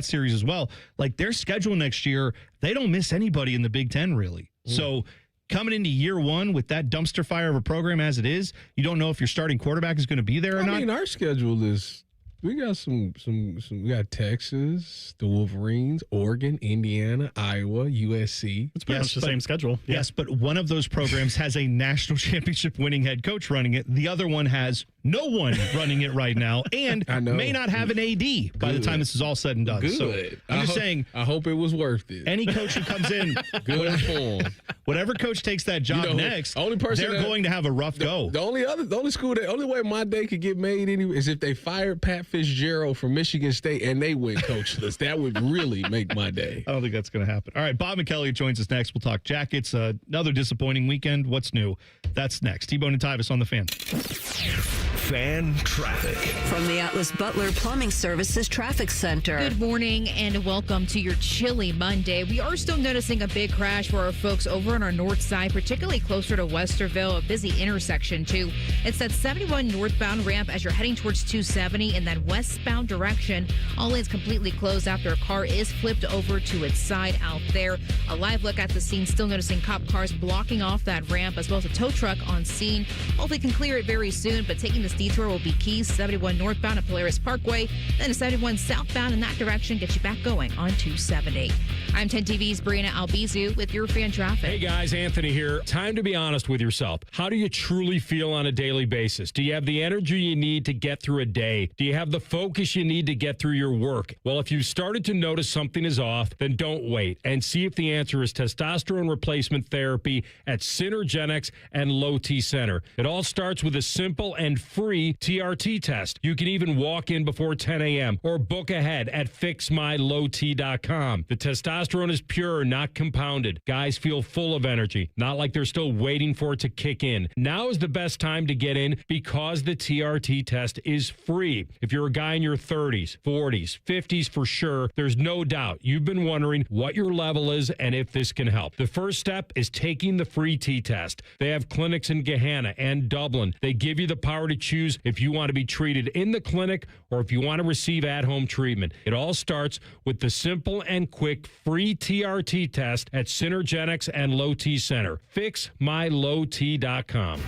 series as well. Like their schedule next year, they don't miss anybody in the Big Ten really. So coming into year one with that dumpster fire of a program as it is, you don't know if your starting quarterback is going to be there or not. I mean, our schedule is, we got we got Texas, the Wolverines, Oregon, Indiana, Iowa, USC. It's pretty much the same schedule. Yes, but one of those programs has a national championship winning head coach running it. The other one has no one running it right now and may not have an AD by the time this is all said and done. Good. So I'm just saying. I hope it was worth it. Any coach who comes in, good form. Whatever coach takes that job next, only person they're going to have a rough go. The only way my day could get made anyway is if they fired Pat Fitzgerald from Michigan State and they went coachless. That would really make my day. I don't think that's going to happen. All right, Bob McKelly joins us next. We'll talk Jackets. Another disappointing weekend. What's new? That's next. T-Bone and Tyvis on the Fan. Fan traffic. From the Atlas Butler Plumbing Services Traffic Center. Good morning and welcome to your chilly Monday. We are still noticing a big crash for our folks over on our north side, particularly closer to Westerville, a busy intersection too. It's that 71 northbound ramp as you're heading towards 270 in that westbound direction. All lanes completely closed after a car is flipped over to its side out there. A live look at the scene, still noticing cop cars blocking off that ramp as well as a tow truck on scene. Hopefully can clear it very soon, but taking this detour will be key. 71 northbound at Polaris Parkway, then a 71 southbound in that direction gets you back going on 270. I'm 10 TV's Brianna Albizu with your fan traffic. Hey guys, Anthony here. Time to be honest with yourself. How do you truly feel on a daily basis? Do you have the energy you need to get through a day? Do you have the focus you need to get through your work? Well, if you've started to notice something is off, then don't wait and see if the answer is testosterone replacement therapy at Synergenics and Low T Center. It all starts with a simple and free free TRT test. You can even walk in before 10 a.m. or book ahead at fixmylowt.com. The testosterone is pure, not compounded. Guys feel full of energy, not like they're still waiting for it to kick in. Now is the best time to get in because the TRT test is free. If you're a guy in your 30s, 40s, 50s for sure, there's no doubt you've been wondering what your level is and if this can help. The first step is taking the free T-test. They have clinics in Gahanna and Dublin. They give you the power to choose if you want to be treated in the clinic or if you want to receive at-home treatment. It all starts with the simple and quick free TRT test at Synergenics and Low T Center. FixMyLowT.com.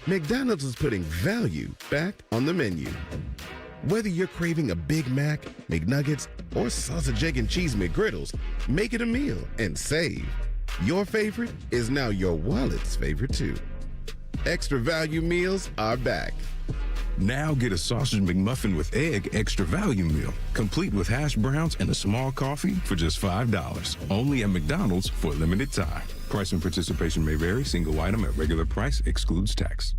McDonald's is putting value back on the menu. Whether you're craving a Big Mac, McNuggets, or sausage, egg, and cheese McGriddles, make it a meal and save. Your favorite is now your wallet's favorite too. Extra value meals are back. Now get a sausage McMuffin with egg extra value meal, complete with hash browns and a small coffee for just $5. Only at McDonald's for a limited time. Price and participation may vary. Single item at regular price excludes tax.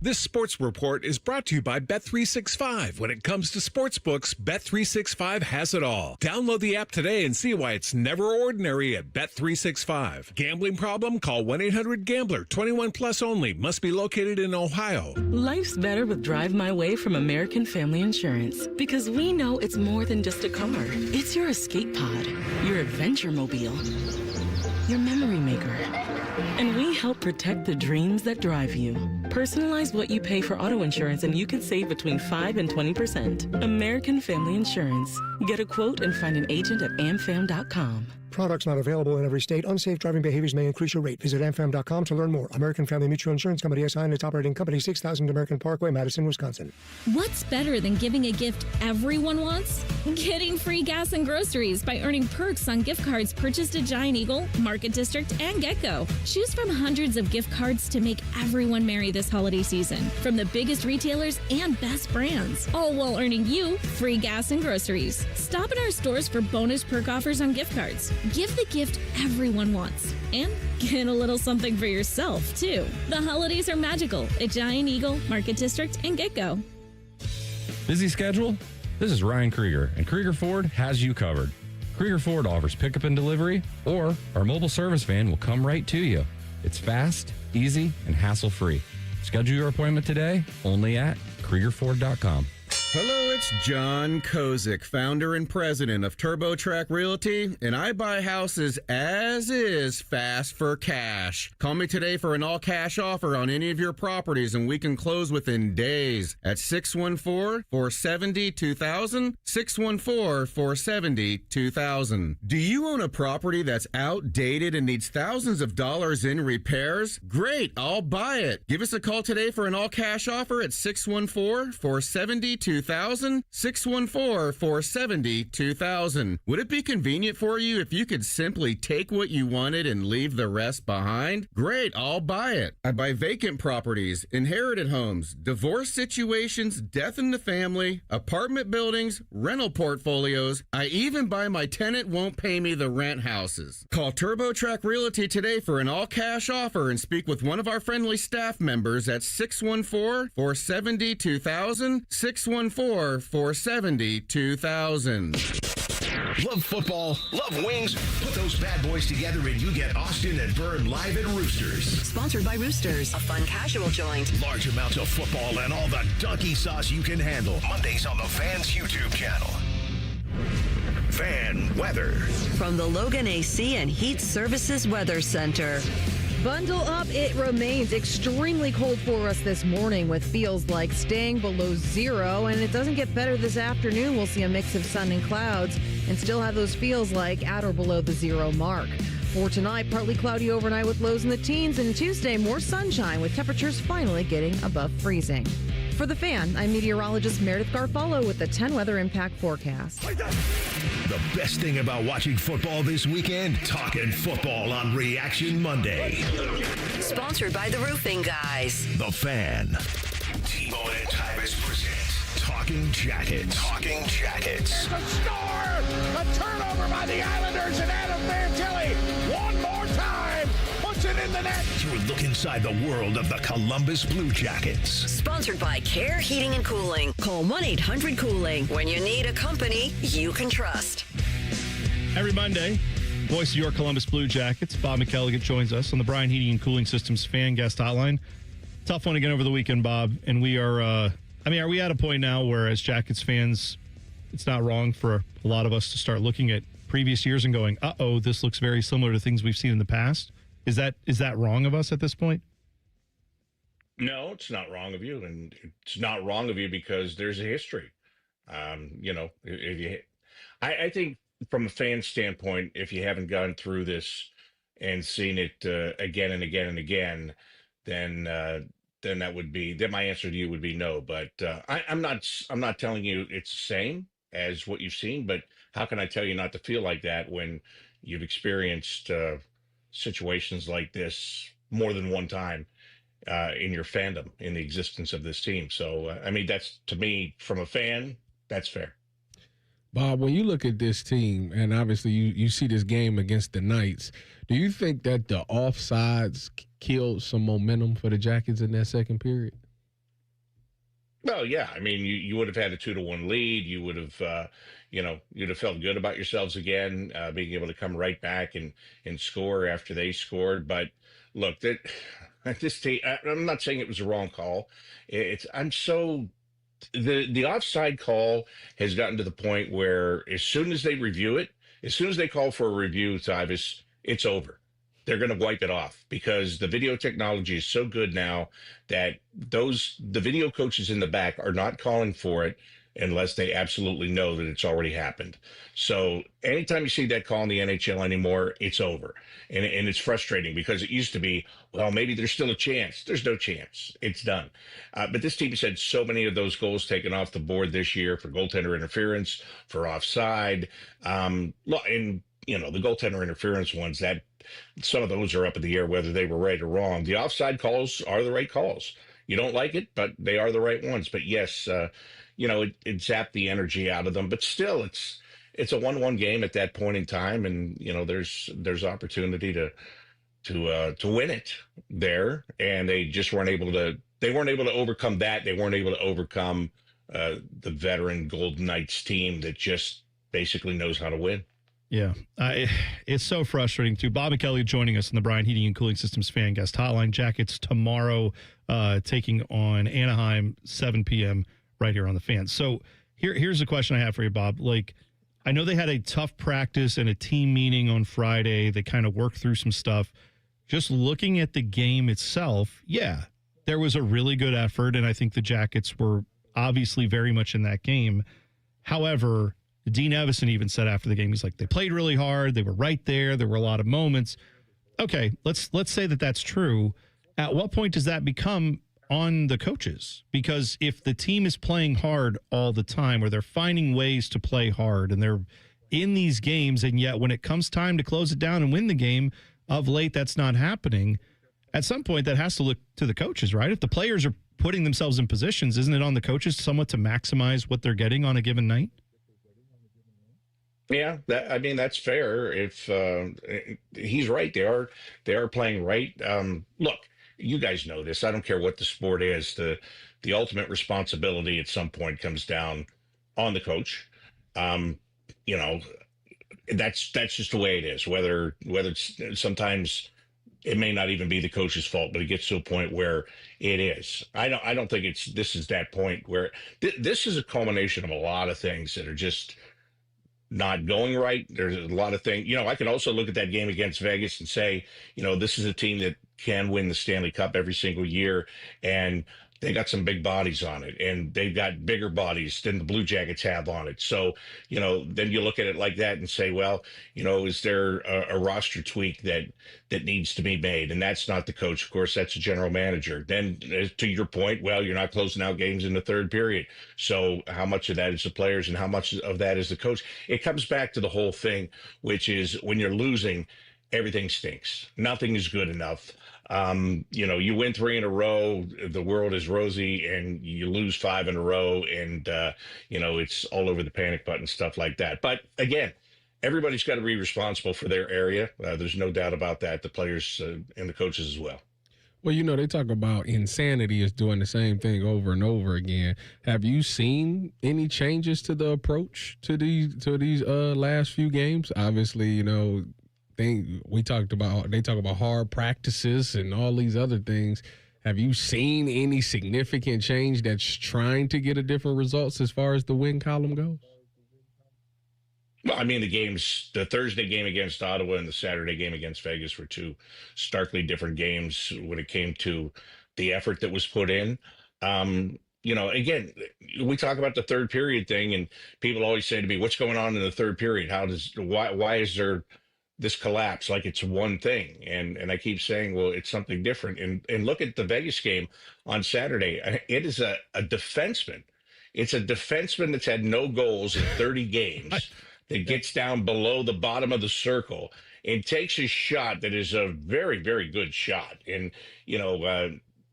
This sports report is brought to you by Bet365. When it comes to sportsbooks, Bet365 has it all. Download the app today and see why it's never ordinary at Bet365. Gambling problem? Call 1-800-GAMBLER. 21 plus only. Must be located in Ohio. Life's better with Drive My Way from American Family Insurance because we know it's more than just a car. It's your escape pod, your adventure mobile, your memory maker. And we help protect the dreams that drive you. Personalize what you pay for auto insurance and you can save between 5 and 20%. American Family Insurance. Get a quote and find an agent at amfam.com. Products not available in every state. Unsafe driving behaviors may increase your rate. Visit amfam.com to learn more. American Family Mutual Insurance Company SI and its operating company, 6000 American Parkway, Madison, Wisconsin. What's better than giving a gift everyone wants? Getting free gas and groceries by earning perks on gift cards purchased at Giant Eagle, Market District, and Getco. Choose from hundreds of gift cards to make everyone merry this holiday season from the biggest retailers and best brands, all while earning you free gas and groceries. Stop in our stores for bonus perk offers on gift cards. Give the gift everyone wants. And get a little something for yourself, too. The holidays are magical at Giant Eagle, Market District, and Getco. Busy schedule? This is Ryan Krieger, and Krieger Ford has you covered. Krieger Ford offers pickup and delivery, or our mobile service van will come right to you. It's fast, easy, and hassle-free. Schedule your appointment today only at KriegerFord.com. Hello, it's John Kozik, founder and president of TurboTrack Realty, and I buy houses as is fast for cash. Call me today for an all-cash offer on any of your properties, and we can close within days at 614-470-2000, 614-470-2000. Do you own a property that's outdated and needs thousands of dollars in repairs? Great, I'll buy it. Give us a call today for an all-cash offer at 614-470-2000. 614-470-2000. Would it be convenient for you if you could simply take what you wanted and leave the rest behind? Great, I'll buy it. I buy vacant properties, inherited homes, divorce situations, death in the family, apartment buildings, rental portfolios. I even buy my tenant won't pay me the rent houses. Call TurboTrack Realty today for an all-cash offer and speak with one of our friendly staff members at 614-470-2000, 614-470-2000. Love football, love wings? Put those bad boys together and you get Austin and Byrne live at Roosters. Sponsored by Roosters, a fun casual joint. Large amounts of football and all the donkey sauce you can handle. Mondays on the Fans YouTube channel. Fan weather. From the Logan AC and Heat Services Weather Center. Bundle up. It remains extremely cold for us this morning with feels like staying below zero, and it doesn't get better this afternoon. We'll see a mix of sun and clouds and still have those feels like at or below the zero mark. For tonight, partly cloudy overnight with lows in the teens, and Tuesday, more sunshine with temperatures finally getting above freezing. For The Fan, I'm meteorologist Meredith Garfalo with the 10 Weather Impact Forecast. The best thing about watching football this weekend, talking football on Reaction Monday. Sponsored by the Roofing Guys. The Fan. T-Bone and Tyvis present Talking Jackets. Talking Jackets. There's a score! A turnover by the Islanders, and Adam Fantilli, one more time, puts it in the Your look inside the world of the Columbus Blue Jackets. Sponsored by Care Heating and Cooling. Call 1-800-COOLING when you need a company you can trust. Every Monday, voice of your Columbus Blue Jackets, Bob McElligott joins us on the Bryan Heating and Cooling Systems fan guest hotline. Tough one again over the weekend, Bob. And we are, are we at a point now where as Jackets fans, it's not wrong for a lot of us to start looking at previous years and going, this looks very similar to things we've seen in the past? Is that wrong of us at this point? No, it's not wrong of you, and it's not wrong of you because there's a history. I think from a fan standpoint, if you haven't gone through this and seen it again and again and again, then my answer to you would be no. But I'm not telling you it's the same as what you've seen, but how can I tell you not to feel like that when you've experienced situations like this more than one time in your fandom, in the existence of this team? So, that's, to me, from a fan, that's fair. Bob, when you look at this team, and obviously you see this game against the Knights, do you think that the offsides killed some momentum for the Jackets in that second period? Well, yeah. You would have had a 2-1 lead. You would have, you'd have felt good about yourselves again, being able to come right back and score after they scored. But look, this team, I'm not saying it was a wrong call. The offside call has gotten to the point where as soon as they review it, as soon as they call for a review, Tyvis, it's over. They're going to wipe it off because the video technology is so good now that the video coaches in the back are not calling for it unless they absolutely know that it's already happened. So anytime you see that call in the NHL anymore, it's over. And it's frustrating because it used to be, well, maybe there's still a chance. There's no chance. It's done. But this team has had so many of those goals taken off the board this year for goaltender interference, for offside. And, the goaltender interference ones, that some of those are up in the air whether they were right or wrong. The offside calls are the right calls. You don't like it, but they are the right ones. But yes, it zapped the energy out of them. But still, it's a 1-1 game at that point in time, and there's opportunity to win it there, and they just weren't able to. They weren't able to overcome that. They weren't able to overcome the veteran Golden Knights team that just basically knows how to win. Yeah, it's so frustrating, too. Bob McElligott joining us on the Bryan Heating and Cooling Systems fan guest hotline. Jackets tomorrow taking on Anaheim, 7 p.m. right here on the Fan. So here's a question I have for you, Bob. I know they had a tough practice and a team meeting on Friday. They kind of worked through some stuff. Just looking at the game itself, yeah, there was a really good effort, and I think the Jackets were obviously very much in that game. However, Dean Evison even said after the game, he's like, they played really hard. They were right there. There were a lot of moments. Okay, let's say that that's true. At what point does that become on the coaches? Because if the team is playing hard all the time, or they're finding ways to play hard, and they're in these games, and yet when it comes time to close it down and win the game, of late that's not happening, at some point that has to look to the coaches, right? If the players are putting themselves in positions, isn't it on the coaches somewhat to maximize what they're getting on a given night? Yeah, that's fair. If he's right, they are playing right. Look, you guys know this. I don't care what the sport is. The ultimate responsibility at some point comes down on the coach. That's just the way it is. Whether it's sometimes it may not even be the coach's fault, but it gets to a point where it is. I don't think this is that point where this is a culmination of a lot of things that are just not going right. There's a lot of things. I can also look at that game against Vegas and say, this is a team that can win the Stanley Cup every single year, and they got some big bodies on it, and they've got bigger bodies than the Blue Jackets have on it. So, then you look at it like that and say, well, is there a roster tweak that needs to be made? And that's not the coach. Of course, that's a general manager. Then to your point, well, you're not closing out games in the third period. So how much of that is the players and how much of that is the coach? It comes back to the whole thing, which is when you're losing, everything stinks. Nothing is good enough. You win 3 in a row, the world is rosy, and you lose 5 in a row, and it's all over the panic button, stuff like that. But again, everybody's got to be responsible for their area. There's no doubt about that. The players and the coaches as well. Well, they talk about insanity is doing the same thing over and over again. Have you seen any changes to the approach to these last few games? Obviously, they talk about hard practices and all these other things. Have you seen any significant change that's trying to get a different results as far as the win column goes? Well, I mean, the Thursday game against Ottawa and the Saturday game against Vegas were two starkly different games when it came to the effort that was put in. Again, we talk about the third period thing, and people always say to me, what's going on in the third period? Why is there this collapse? Like it's one thing. And I keep saying, well, it's something different. And look at the Vegas game on Saturday. It is a defenseman. It's a defenseman that's had no goals in 30 games. That gets down below the bottom of the circle and takes a shot that is a very, very good shot. And,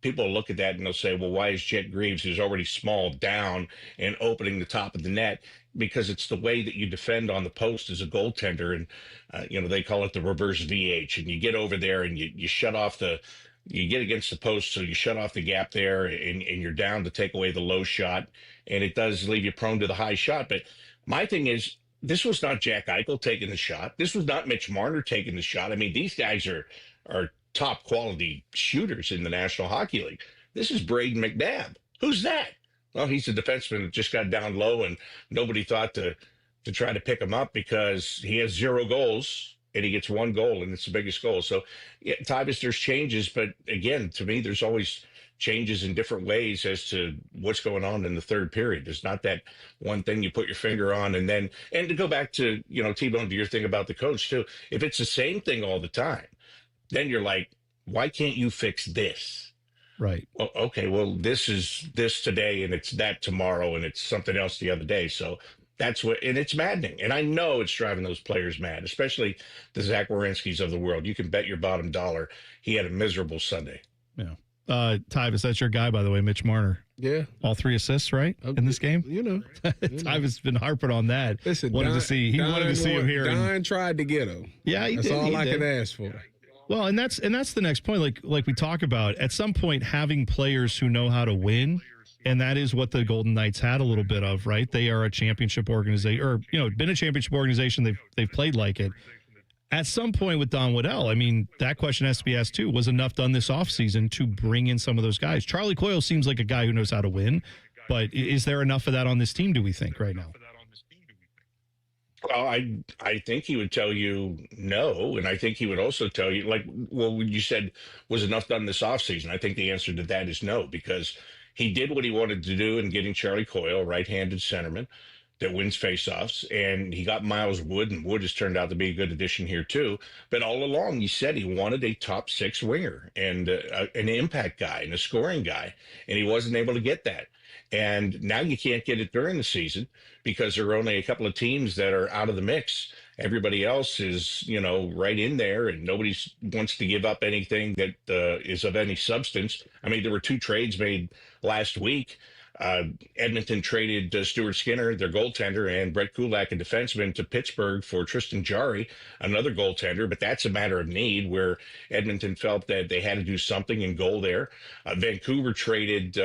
people look at that and they'll say, well, why is Jet Greaves, who's already small, down and opening the top of the net? Because it's the way that you defend on the post as a goaltender. And, they call it the reverse VH. And you get over there and you shut off you get against the post, so you shut off the gap there and you're down to take away the low shot. And it does leave you prone to the high shot. But my thing is, this was not Jack Eichel taking the shot. This was not Mitch Marner taking the shot. I mean, these guys are top quality shooters in the National Hockey League. This is Braden McNabb. Who's that? Well, he's a defenseman that just got down low, and nobody thought to try to pick him up because he has 0 goals and he gets 1 goal, and it's the biggest goal. So, yeah, Tyvis, there's changes, but again, to me, there's always changes in different ways as to what's going on in the third period. There's not that one thing you put your finger on and to go back to, T-Bone, to your thing about the coach too, if it's the same thing all the time, then you're like, why can't you fix this? Right. Well, okay, well, this is this today and it's that tomorrow and it's something else the other day. So and it's maddening. And I know it's driving those players mad, especially the Zach Werenskis of the world. You can bet your bottom dollar he had a miserable Sunday. Yeah. Tyvis, that's your guy, by the way, Mitch Marner. Yeah. All 3 assists, right? In this game? Tyvis has been harping on that. Listen, he wanted to see him here. Don tried to get him. Yeah, he that's did. all I can ask for. Well, and that's the next point, like we talk about. At some point, having players who know how to win, and that is what the Golden Knights had a little bit of, right? They are a championship organization, or been a championship organization. They've played like it. At some point with Don Waddell, I mean, that question has to be asked too. Was enough done this offseason to bring in some of those guys? Charlie Coyle seems like a guy who knows how to win, but is there enough of that on this team, do we think, right now? Well, I think he would tell you no, and I think he would also tell you, when you said, was enough done this offseason? I think the answer to that is no, because he did what he wanted to do in getting Charlie Coyle, right-handed centerman, that wins faceoffs, and he got Miles Wood, and Wood has turned out to be a good addition here too. But all along, he said he wanted a top 6 winger and an impact guy and a scoring guy, and he wasn't able to get that. And now you can't get it during the season because there are only a couple of teams that are out of the mix. Everybody else is, right in there, and nobody wants to give up anything that is of any substance. I mean, there were 2 trades made last week. Edmonton traded Stuart Skinner, their goaltender, and Brett Kulak, a defenseman, to Pittsburgh for Tristan Jarry, another goaltender. But that's a matter of need, where Edmonton felt that they had to do something in goal there. Vancouver traded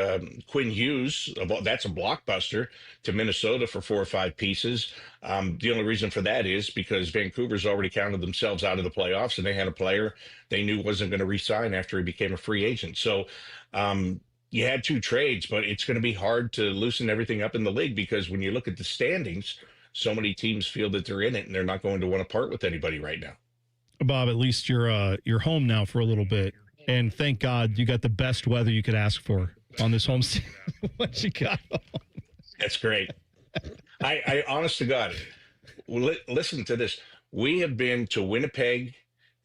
Quinn Hughes, that's a blockbuster, to Minnesota for 4 or 5 pieces. The only reason for that is because Vancouver's already counted themselves out of the playoffs, and they had a player they knew wasn't going to re-sign after he became a free agent. So, you had 2 trades, but it's going to be hard to loosen everything up in the league because when you look at the standings, so many teams feel that they're in it and they're not going to want to part with anybody right now. Bob, at least you're home now for a little bit, and thank God you got the best weather you could ask for on this home season. What you got? That's great. I honest to God, listen to this. We have been to Winnipeg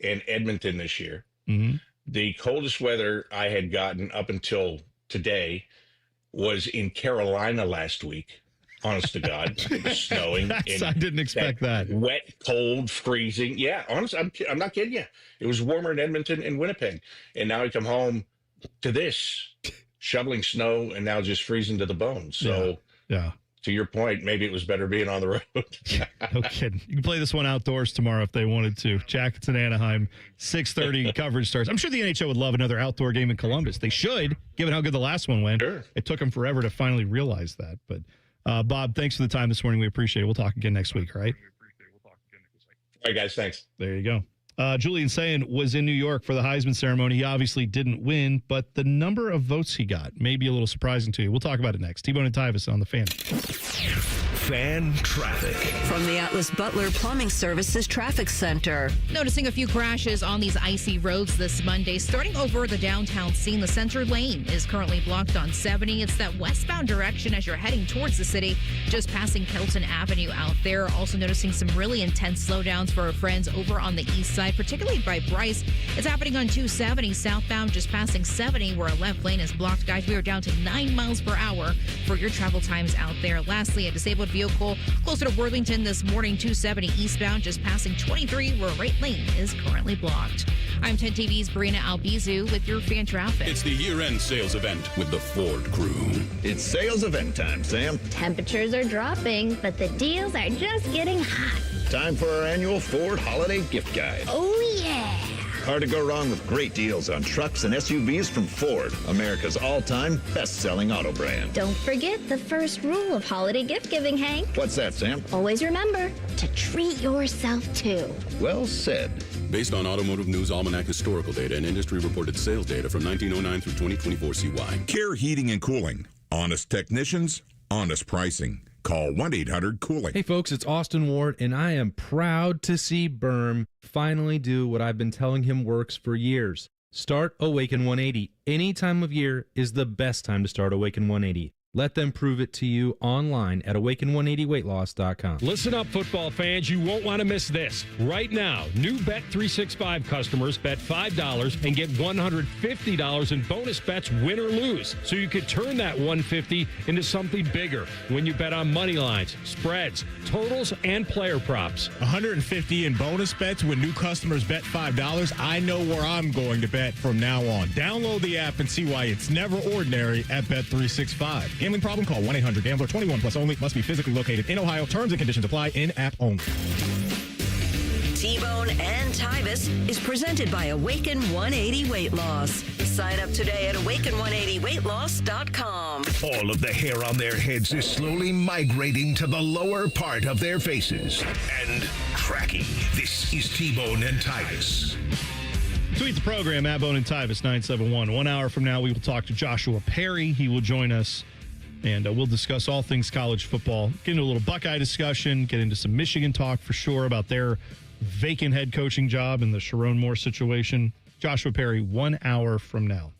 and Edmonton this year. Mm-hmm. The coldest weather I had gotten up until today was in Carolina last week. Honest to God, it was snowing. I didn't expect that. Wet, cold, freezing. Yeah, honest, I'm not kidding you. It was warmer in Edmonton and Winnipeg. And now I come home to this, shoveling snow and now just freezing to the bone. So, yeah. to your point, maybe it was better being on the road. No kidding. You can play this one outdoors tomorrow if they wanted to. Jackets in Anaheim, 6:30 coverage starts. I'm sure the NHL would love another outdoor game in Columbus. They should, given how good the last one went. Sure. It took them forever to finally realize that. But, Bob, thanks for the time this morning. We appreciate it. We'll talk again next week, all right? All right, guys, thanks. There you go. Julian Sayin was in New York for the Heisman ceremony. He obviously didn't win, but the number of votes he got may be a little surprising to you. We'll talk about it next. T-Bone and Tyvis on the Fan. Fan traffic. From the Atlas Butler Plumbing Services Traffic Center. Noticing a few crashes on these icy roads this Monday. Starting over the downtown scene, the center lane is currently blocked on 70. It's that westbound direction as you're heading towards the city, just passing Kelton Avenue out there. Also noticing some really intense slowdowns for our friends over on the east side, particularly by Bryce. It's happening on 270 southbound, just passing 70, where a left lane is blocked. Guys, we are down to 9 miles per hour for your travel times out there. Lastly, a disabled vehicle closer to Worthington this morning, 270 eastbound, just passing 23, where right lane is currently blocked. I'm 10 TV's Brina Albizu with your fan traffic. It's the year-end sales event with the Ford crew. It's sales event time, Sam. Temperatures are dropping, but the deals are just getting hot. Time for our annual Ford Holiday Gift Guide. Oh, yeah. Hard to go wrong with great deals on trucks and SUVs from Ford, America's all-time best-selling auto brand. Don't forget the first rule of holiday gift giving, Hank. What's that, Sam? Always remember to treat yourself, too. Well said. Based on Automotive News Almanac historical data and industry-reported sales data from 1909 through 2024 CY. Care Heating and Cooling. Honest technicians, honest pricing. Call 1-800-COOLING. Hey folks, it's Austin Ward, and I am proud to see Berm finally do what I've been telling him works for years. Start Awaken 180. Any time of year is the best time to start Awaken 180. Let them prove it to you online at awaken180weightloss.com. Listen up, football fans. You won't want to miss this. Right now, new Bet365 customers bet $5 and get $150 in bonus bets, win or lose. So you could turn that $150 into something bigger when you bet on money lines, spreads, totals, and player props. $150 in bonus bets when new customers bet $5. I know where I'm going to bet from now on. Download the app and see why it's never ordinary at Bet365. Gambling problem? Call 1-800-GAMBLER. 21 plus only. Must be physically located in Ohio. Terms and conditions apply. In-app only. T-Bone and Tyvis is presented by Awaken 180 Weight Loss. Sign up today at awaken180weightloss.com. All of the hair on their heads is slowly migrating to the lower part of their faces and cracking. This is T-Bone and Tyvis. Tweet the program at Bone and Tyvis 971. 1 hour from now, we will talk to Joshua Perry. He will join us, and we'll discuss all things college football. Get into a little Buckeye discussion, get into some Michigan talk for sure about their vacant head coaching job and the Sharon Moore situation. Joshua Perry, 1 hour from now.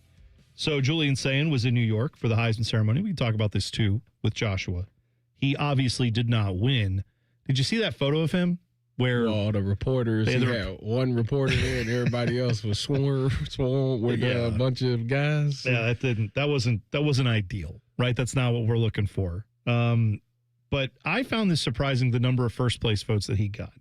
So Julian Sayin was in New York for the Heisman ceremony. We can talk about this too with Joshua. He obviously did not win. Did you see that photo of him? Where all the reporters, he had one reporter there, and everybody else was swarmed with a bunch of guys. Yeah, that wasn't ideal, right? That's not what we're looking for. But I found this surprising, the number of first place votes that he got.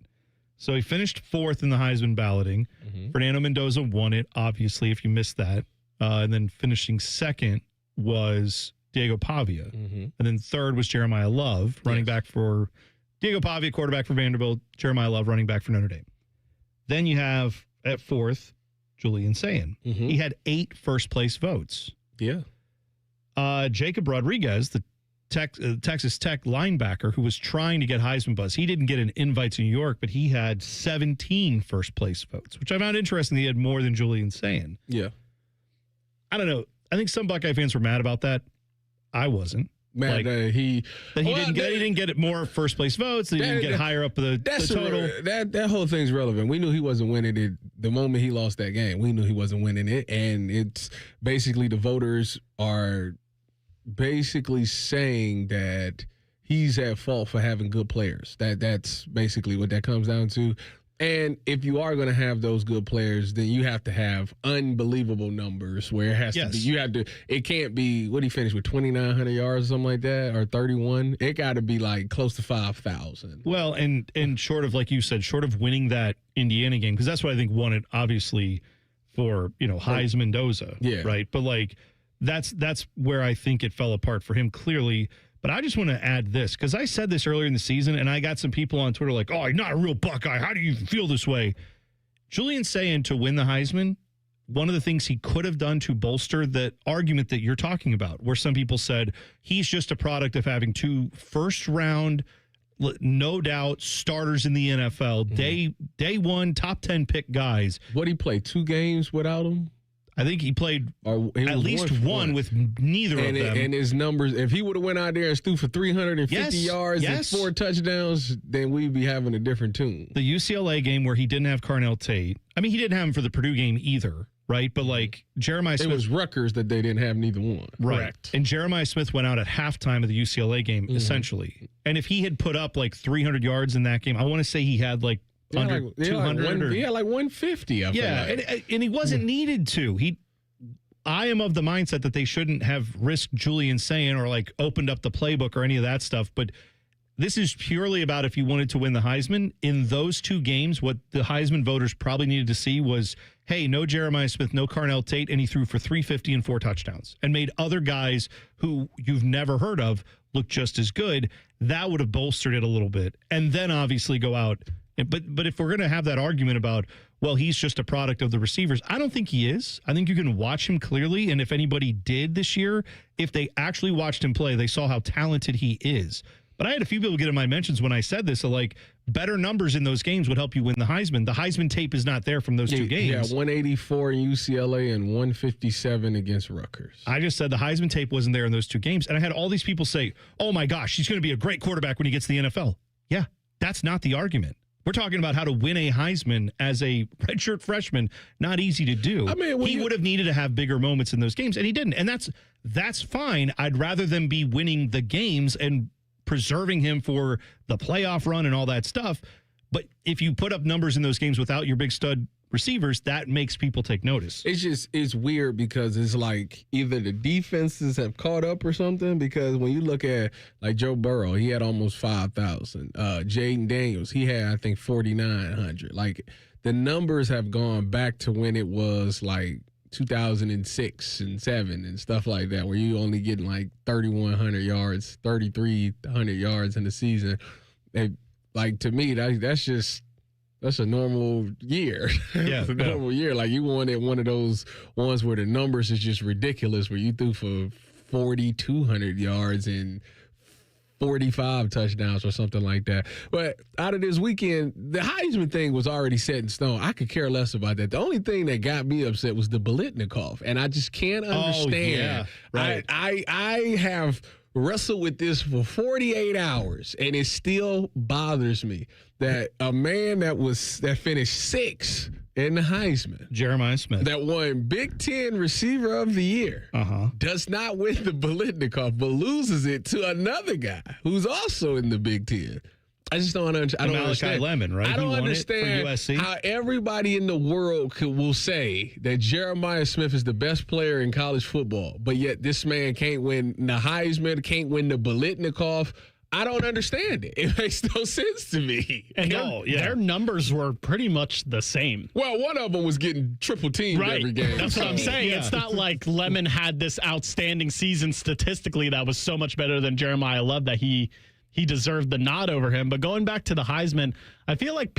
So he finished fourth in the Heisman balloting. Mm-hmm. Fernando Mendoza won it, obviously, if you missed that. And then finishing second was Diego Pavia. Mm-hmm. And then third was Jeremiah Love, running back for Diego Pavia, quarterback for Vanderbilt. Jeremiah Love, running back for Notre Dame. Then you have, at fourth, Julian Sayin. Mm-hmm. He had 8 first-place votes. Yeah. Jacob Rodriguez, the Texas Tech linebacker who was trying to get Heisman buzz, he didn't get an invite to New York, but he had 17 first-place votes, which I found interesting. He had more than Julian Sayin. Yeah. I don't know. I think some Buckeye fans were mad about that. I wasn't. Man, he didn't get more first place votes. He didn't get higher up the total. That whole thing's relevant. We knew he wasn't winning it the moment he lost that game. We knew he wasn't winning it, and it's basically the voters are basically saying that he's at fault for having good players. That's basically what that comes down to. And if you are going to have those good players, then you have to have unbelievable numbers where it has to be. It can't be, what did he finish with, 2,900 yards or something like that, or 31? It got to be like close to 5,000. Well, and short of, like you said, short of winning that Indiana game, because that's what I think won it, obviously, for, Heisman Mendoza. Yeah. Right. But like, that's where I think it fell apart for him, clearly, But I just want to add this, because I said this earlier in the season, and I got some people on Twitter like, oh, you're not a real Buckeye. How do you even feel this way? Julian Sayin, to win the Heisman, one of the things he could have done to bolster that argument that you're talking about, where some people said he's just a product of having 2 first-round, no doubt, starters in the NFL, day one, top 10 pick guys. What, he played 2 games without him? I think he played at least one with neither of them. And his numbers, if he would have went out there and threw for 350 yards and 4 touchdowns, then we'd be having a different tune. The UCLA game where he didn't have Carnell Tate. I mean, he didn't have him for the Purdue game either, right? But like Jeremiah Smith. It was Rutgers that they didn't have neither one. Right. Correct. And Jeremiah Smith went out at halftime of the UCLA game, essentially. And if he had put up like 300 yards in that game, I want to say he had like under 200. Like 150. I feel like. And he wasn't needed to. I am of the mindset that they shouldn't have risked Julian Sayin or like opened up the playbook or any of that stuff. But this is purely about if you wanted to win the Heisman. In those 2 games, what the Heisman voters probably needed to see was, hey, no Jeremiah Smith, no Carnell Tate, and he threw for 350 and 4 touchdowns and made other guys who you've never heard of look just as good. That would have bolstered it a little bit. And then obviously go out. But if we're going to have that argument about, well, he's just a product of the receivers, I don't think he is. I think you can watch him clearly. And if anybody did this year, if they actually watched him play, they saw how talented he is. But I had a few people get in my mentions when I said this, like better numbers in those games would help you win the Heisman. The Heisman tape is not there from those 2 games. Yeah, 184 in UCLA and 157 against Rutgers. I just said the Heisman tape wasn't there in those 2 games. And I had all these people say, oh my gosh, he's going to be a great quarterback when he gets to the NFL. Yeah, that's not the argument. We're talking about how to win a Heisman as a redshirt freshman. Not easy to do. I mean, he would have needed to have bigger moments in those games, and he didn't. And that's fine. I'd rather them be winning the games and preserving him for the playoff run and all that stuff. But if you put up numbers in those games without your big stud receivers, that makes people take notice. It's weird because it's like either the defenses have caught up or something, because when you look at like Joe Burrow, he had almost 5,000. Jaden Daniels, he had, I think, 4,900. Like the numbers have gone back to when it was like 2006 and 7 and stuff like that, where you only getting like 3,100 yards, 3,300 yards in the season. And like, to me, that's a normal year. Yeah, it's a normal year. Like, you wanted one of those ones where the numbers is just ridiculous, where you threw for 4,200 yards and 45 touchdowns or something like that. But out of this weekend, the Heisman thing was already set in stone. I could care less about that. The only thing that got me upset was the Biletnikoff, and I just can't understand. Oh, yeah. Right. I have wrestled with this for 48 hours, and it still bothers me that a man that finished 6th in the Heisman, Jeremiah Smith, that won Big Ten Receiver of the Year, does not win the Biletnikoff, but loses it to another guy who's also in the Big Ten. I just don't understand. Malachi Lemon, right? I don't understand how everybody in the world will say that Jeremiah Smith is the best player in college football, but yet this man can't win the Heisman, can't win the Biletnikoff. I don't understand it. It makes no sense to me. And their numbers were pretty much the same. Well, one of them was getting triple teamed every game. That's what I'm saying. It's not like Lemon had this outstanding season statistically that was so much better than Jeremiah Love that he deserved the nod over him. But going back to the Heisman, I feel like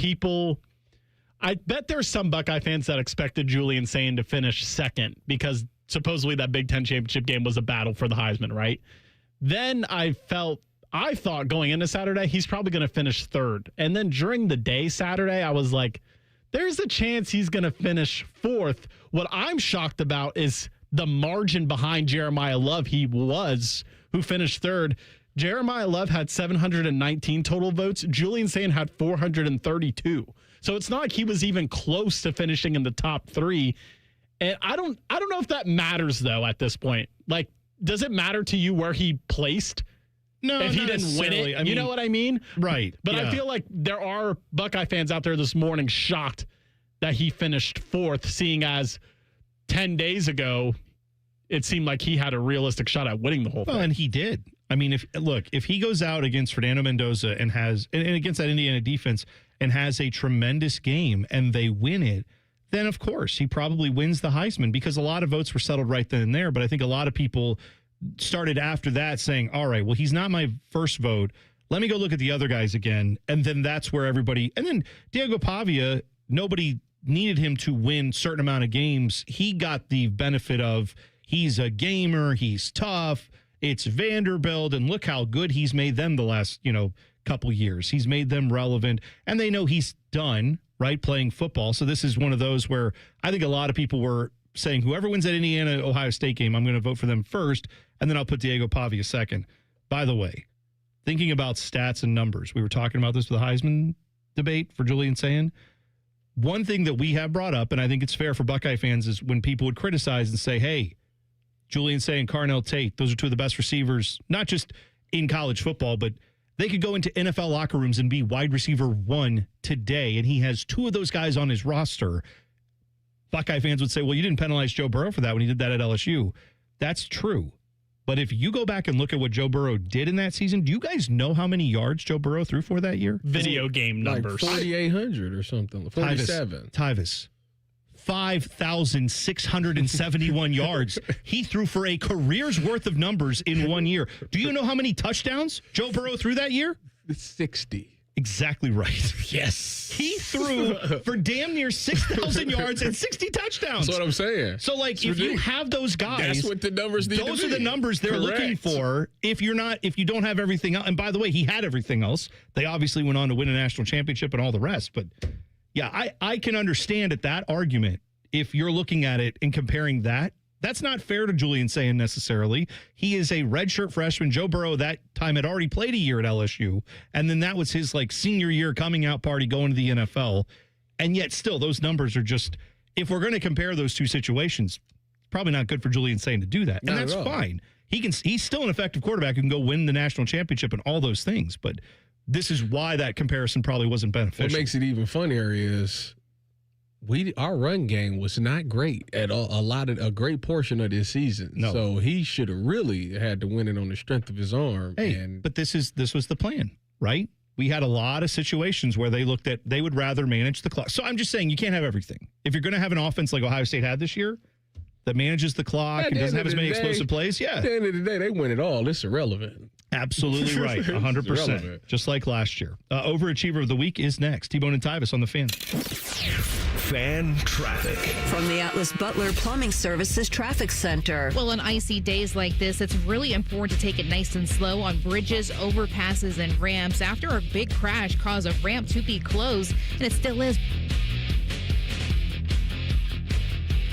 I bet there's some Buckeye fans that expected Julian Sayin to finish 2nd because supposedly that Big Ten championship game was a battle for the Heisman, right? Then I thought going into Saturday, he's probably going to finish 3rd. And then during the day Saturday, I was like, there's a chance he's going to finish 4th. What I'm shocked about is the margin behind Jeremiah Love who finished 3rd. Jeremiah Love had 719 total votes. Julian Sayin had 432. So it's not like he was even close to finishing in the top 3. And I don't know if that matters though at this point. Like, does it matter to you where he placed? No, if he didn't win it, you know what I mean? Right. But I feel like there are Buckeye fans out there this morning shocked that he finished 4th, seeing as 10 days ago, it seemed like he had a realistic shot at winning the whole thing. And he did. I mean, if he goes out against Fernando Mendoza and against that Indiana defense and has a tremendous game and they win it, then of course he probably wins the Heisman, because a lot of votes were settled right then and there. But I think a lot of people started after that saying, all right, well, he's not my first vote. Let me go look at the other guys again. And then that's where everybody, and then Diego Pavia, nobody needed him to win a certain amount of games. He got the benefit of he's a gamer, he's tough, it's Vanderbilt, and look how good he's made them the last, couple years. He's made them relevant, and they know he's done, right, playing football. So this is one of those where I think a lot of people were saying, whoever wins that Indiana-Ohio State game, I'm going to vote for them first, and then I'll put Diego Pavia second. By the way, thinking about stats and numbers, we were talking about this with the Heisman debate for Julian Sayin. One thing that we have brought up, and I think it's fair for Buckeye fans, is when people would criticize and say, hey, Julian Sayin, Carnell Tate, those are two of the best receivers, not just in college football, but they could go into NFL locker rooms and be wide receiver 1 today, and he has 2 of those guys on his roster. Buckeye fans would say, well, you didn't penalize Joe Burrow for that when he did that at LSU. That's true. But if you go back and look at what Joe Burrow did in that season, do you guys know how many yards Joe Burrow threw for that year? Video game numbers. 4,800 or something. 47. Tyvis. 5,671 yards. He threw for a career's worth of numbers in 1 year. Do you know how many touchdowns Joe Burrow threw that year? 60. Exactly right. Yes. He threw for damn near 6,000 yards and 60 touchdowns. That's what I'm saying. So, like, if you have those guys, that's what the numbers need to be. Those are the numbers they're looking for. If you don't have everything else, and by the way, he had everything else. They obviously went on to win a national championship and all the rest, but yeah, I can understand that argument if you're looking at it and comparing that. That's not fair to Julian Sayin necessarily. He is a redshirt freshman. Joe Burrow that time had already played a year at LSU, and then that was his senior year coming out party going to the NFL. And yet still, those numbers are just, if we're going to compare those two situations, probably not good for Julian Sayin to do that. And that's fine. He's still an effective quarterback who can go win the national championship and all those things, but this is why that comparison probably wasn't beneficial. What makes it even funnier is our run game was not great at all. A great portion of this season. No. So he should have really had to win it on the strength of his arm. But this was the plan, right? We had a lot of situations where they would rather manage the clock. So I'm just saying you can't have everything. If you're going to have an offense like Ohio State had this year that manages the clock and doesn't have as many explosive plays, At the end of the day, they win it all. It's irrelevant. Absolutely right. 100%. Just like last year. Overachiever of the week is next. T-Bone and Tyvis on the Fan. Fan traffic. From the Atlas Butler Plumbing Services Traffic Center. Well, on icy days like this, it's really important to take it nice and slow on bridges, overpasses, and ramps. After a big crash caused a ramp to be closed, and it still is.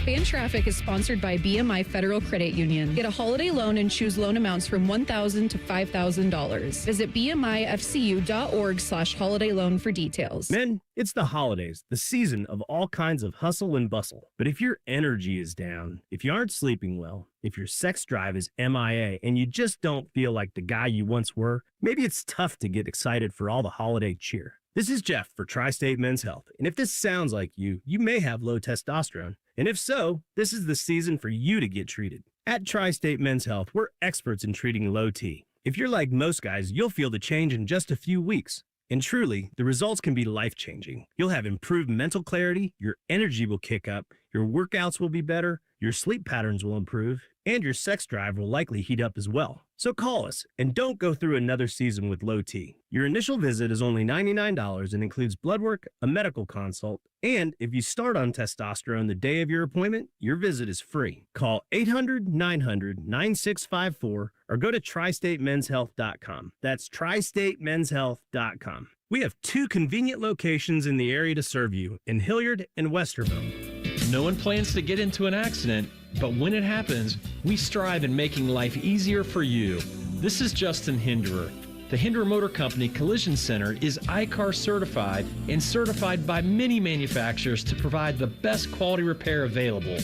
Fan Traffic is sponsored by BMI Federal Credit Union. Get a holiday loan and choose loan amounts from $1,000 to $5,000. Visit bmifcu.org/holiday loan for details. Men, it's the holidays, the season of all kinds of hustle and bustle. But if your energy is down, if you aren't sleeping well, if your sex drive is MIA, and you just don't feel like the guy you once were, maybe it's tough to get excited for all the holiday cheer. This is Jeff for Tri-State Men's Health, and if this sounds like you may have low testosterone. And if so, this is the season for you to get treated. At Tri-State Men's Health, we're experts in treating low T. If you're like most guys, you'll feel the change in just a few weeks. And truly, the results can be life-changing. You'll have improved mental clarity, your energy will kick up, your workouts will be better, your sleep patterns will improve, and your sex drive will likely heat up as well. So call us and don't go through another season with low T. Your initial visit is only $99 and includes blood work, a medical consult, and if you start on testosterone the day of your appointment, your visit is free. Call 800-900-9654 or go to tristatemenshealth.com. That's tristatemenshealth.com. We have 2 convenient locations in the area to serve you in Hilliard and Westerville. No one plans to get into an accident, but when it happens, we strive in making life easier for you. This is Justin Hinderer. The Hinderer Motor Company Collision Center is ICAR certified and certified by many manufacturers to provide the best quality repair available.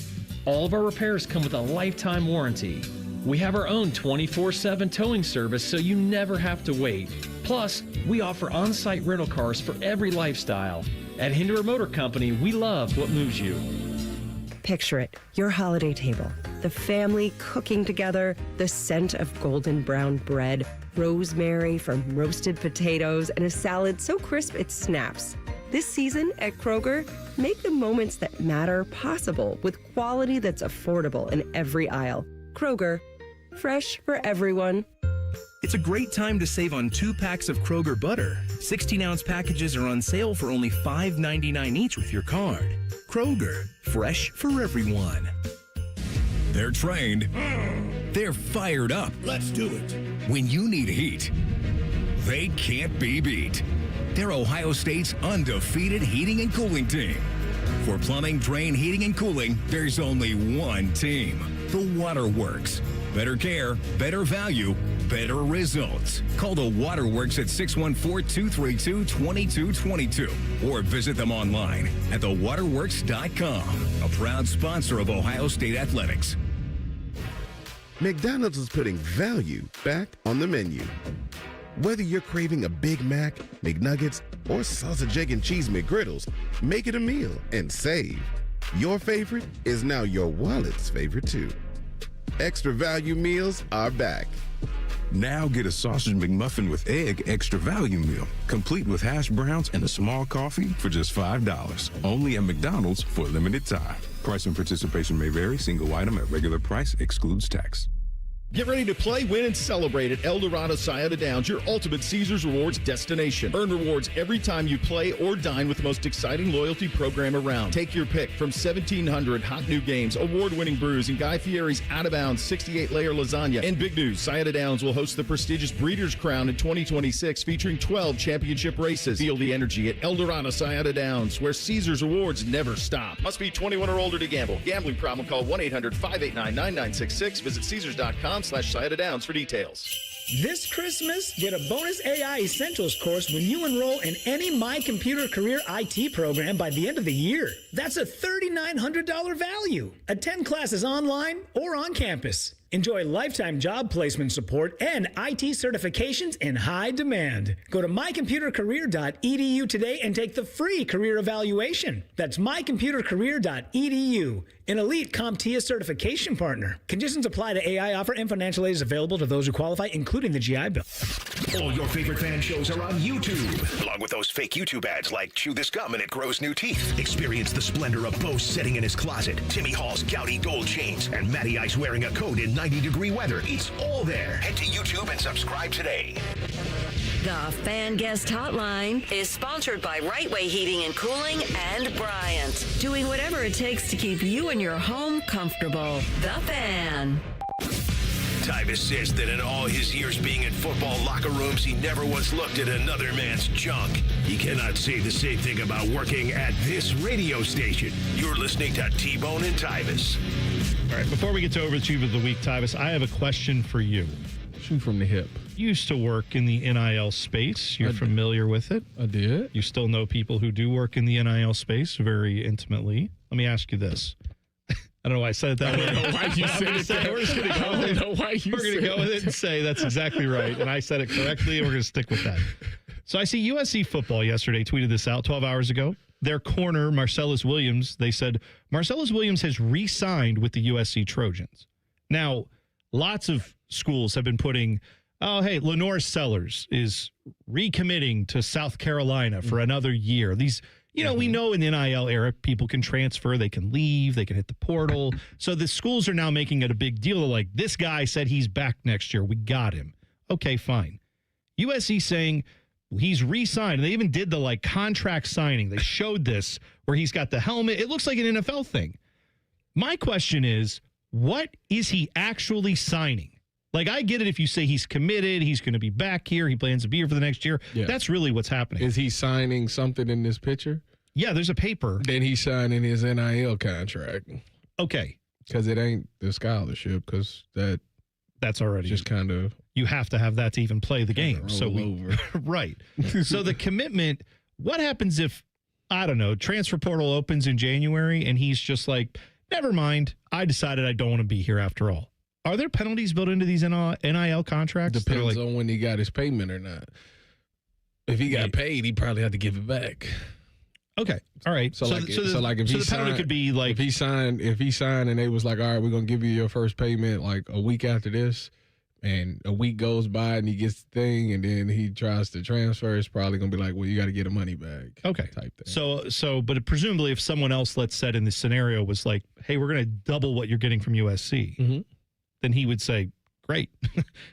All of our repairs come with a lifetime warranty. We have our own 24/7 towing service so you never have to wait. Plus, we offer on-site rental cars for every lifestyle. At Hinderer Motor Company, we love what moves you. Picture it, your holiday table, the family cooking together, the scent of golden brown bread, rosemary from roasted potatoes, and a salad so crisp it snaps. This season at Kroger, make the moments that matter possible with quality that's affordable in every aisle. Kroger, fresh for everyone. It's a great time to save on 2 packs of Kroger butter. 16-ounce packages are on sale for only $5.99 each with your card. Kroger, fresh for everyone. They're trained. They're fired up. Let's do it. When you need heat, they can't be beat. They're Ohio State's undefeated heating and cooling team. For plumbing, drain, heating, and cooling, there's only one team. The Waterworks. Better care, better value, better results. Call the Waterworks at 614-232-2222 or visit them online at thewaterworks.com. A proud sponsor of Ohio State Athletics. McDonald's is putting value back on the menu. Whether you're craving a Big Mac, McNuggets, or sausage, egg, and cheese McGriddles, make it a meal and save. Your favorite is now your wallet's favorite too. Extra value meals are back. Now get a sausage McMuffin with egg extra value meal, complete with hash browns and a small coffee for just $5. Only at McDonald's for a limited time. Price and participation may vary. Single item at regular price excludes tax. Get ready to play, win, and celebrate at El Dorado Scioto Downs, your ultimate Caesars Rewards destination. Earn rewards every time you play or dine with the most exciting loyalty program around. Take your pick from 1,700 hot new games, award-winning brews, and Guy Fieri's out-of-bounds 68-layer lasagna. And big news, Scioto Downs will host the prestigious Breeders' Crown in 2026, featuring 12 championship races. Feel the energy at El Dorado Scioto Downs, where Caesars Rewards never stop. Must be 21 or older to gamble. Gambling problem, call 1-800-589-9966. Visit Caesars.com/Scioto Downs for details. This Christmas, get a bonus AI Essentials course when you enroll in any My Computer Career IT program by the end of the year. That's a $3,900 value. Attend classes online or on campus. Enjoy lifetime job placement support and IT certifications in high demand. Go to mycomputercareer.edu today and take the free career evaluation. That's mycomputercareer.edu, an elite CompTIA certification partner. Conditions apply to AI offer and financial aid is available to those who qualify, including the GI Bill. All your favorite fan shows are on YouTube, along with those fake YouTube ads like Chew This Gum and It Grows New Teeth. Experience the splendor of Bo sitting in his closet, Timmy Hall's gouty gold chains, and Matty Ice wearing a coat in 90-degree weather. It's all there. Head to YouTube and subscribe today. The Fan Guest Hotline is sponsored by Right Way Heating and Cooling and Bryant, doing whatever it takes to keep you and your home comfortable. The Fan. Tyvis says that in all his years being in football locker rooms, he never once looked at another man's junk. He cannot say the same thing about working at this radio station. You're listening to T-Bone and Tyvis. All right, before we get to Overachievers of the Week, Tyvis, I have a question for you. Shoot from the hip. You used to work in the NIL space. You're familiar with it. I did. You still know people who do work in the NIL space very intimately. Let me ask you this. I don't know why I said it that way. I don't know why you said it that way. We're just going to go with it. We're going to go with it and say that's exactly right. And I said it correctly, and we're going to stick with that. So I see USC football yesterday tweeted this out 12 hours ago. Their corner, Marcellus Williams, they said, Marcellus Williams has re-signed with the USC Trojans. Now, lots of schools have been putting, oh, hey, Lenore Sellers is recommitting to South Carolina for another year. These, we know in the NIL era, people can transfer, they can leave, they can hit the portal. So the schools are now making it a big deal. They're like, this guy said he's back next year. We got him. Okay, fine. USC saying he's re-signed. They even did the contract signing. They showed this where he's got the helmet. It looks like an NFL thing. My question is, what is he actually signing? I get it if you say he's committed, he's going to be back here, he plans to be here for the next year. Yeah. That's really what's happening. Is he signing something in this picture? Yeah, there's a paper. Then he's signing his NIL contract. Okay. Because it ain't the scholarship, because that's already just kind of. You have to have that to even play the game. So right. So the commitment, what happens if, I don't know, transfer portal opens in January and he's just like, never mind, I decided I don't want to be here after all. Are there penalties built into these NIL contracts? Depends on when he got his payment or not. If he got paid, he probably had to give it back. Okay. All right. So if he the penalty could be if he signed and they was like, all right, we're gonna give you your first payment a week after this, and a week goes by and he gets the thing, and then he tries to transfer, it's probably gonna be like, well, you got to get a money back. Okay. Type thing. But presumably, if someone else, let's say in this scenario, was like, hey, we're gonna double what you're getting from USC, then he would say, great.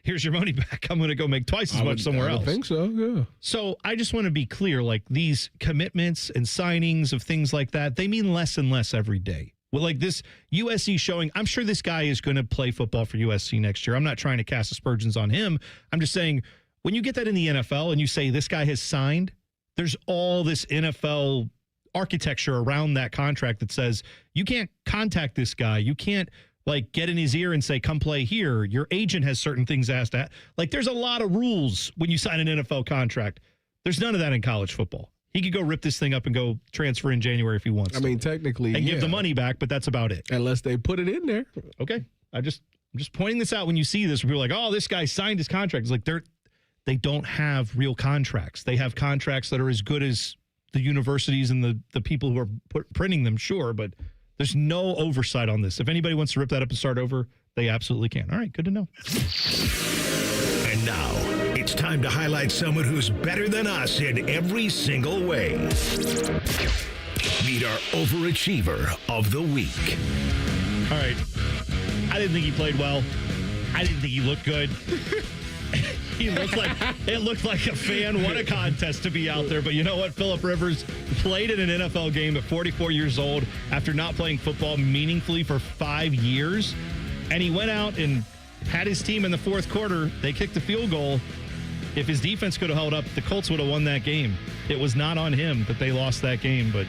Here's your money back. I'm going to go make twice as much somewhere else. I think so, yeah. So I just want to be clear, like these commitments and signings of things like that, they mean less and less every day. Well, like this USC showing, I'm sure this guy is going to play football for USC next year. I'm not trying to cast aspersions on him. I'm just saying when you get that in the NFL and you say this guy has signed, there's all this NFL architecture around that contract that says you can't contact this guy. You can't like get in his ear and say, come play here. Your agent has certain things asked at. Like there's a lot of rules when you sign an NFL contract. There's none of that in college football. He could go rip this thing up and go transfer in January if he wants to. I mean, technically, and give the money back, but that's about it. Unless they put it in there. Okay. I'm just pointing this out when you see this. People are like, oh, this guy signed his contract. It's like they don't have real contracts. They have contracts that are as good as the universities and the people who are printing them, sure, but there's no oversight on this. If anybody wants to rip that up and start over, they absolutely can. All right, good to know. And now, it's time to highlight someone who's better than us in every single way. Meet our overachiever of the week. All right. I didn't think he played well. I didn't think he looked good. It looked like a fan won a contest to be out there. But you know what? Phillip Rivers played in an NFL game at 44 years old after not playing football meaningfully for 5 years. And he went out and had his team in the fourth quarter. They kicked the field goal. If his defense could have held up, the Colts would have won that game. It was not on him that they lost that game. But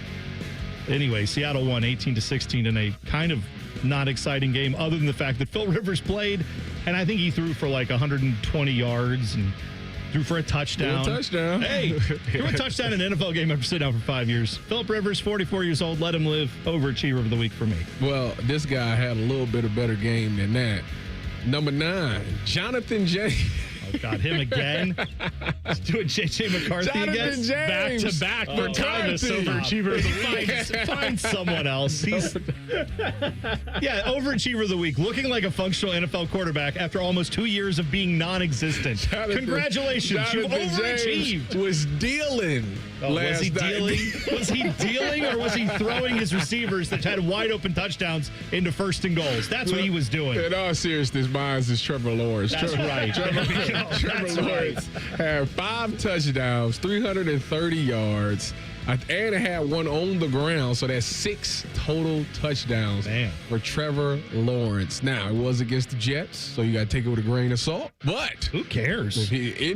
anyway, Seattle won 18-16 in a kind of not exciting game other than the fact that Phil Rivers played, and I think he threw for like 120 yards and threw for a touchdown. Hey, threw a touchdown in an NFL game after sitting out for 5 years. Phillip Rivers, 44 years old, let him live. Overachiever of the week for me. Well, this guy had a little bit of better game than that. Number 9, Jonathan James. Oh, God, him again? He's doing J.J. McCarthy Jonathan again? James. Back-to-back for Tyvis, overachiever. Find someone else. Overachiever of the week. Looking like a functional NFL quarterback after almost 2 years of being non-existent. Congratulations, you overachieved. James was dealing. Was he dealing? Was he dealing, or was he throwing his receivers that had wide open touchdowns into first and goals? That's what he was doing. In all seriousness, mine is Trevor Lawrence. That's right. Trevor Lawrence had 5 touchdowns, 330 yards, and it had one on the ground, so that's 6 total touchdowns for Trevor Lawrence. Now, it was against the Jets, so you got to take it with a grain of salt, but who cares? Hey,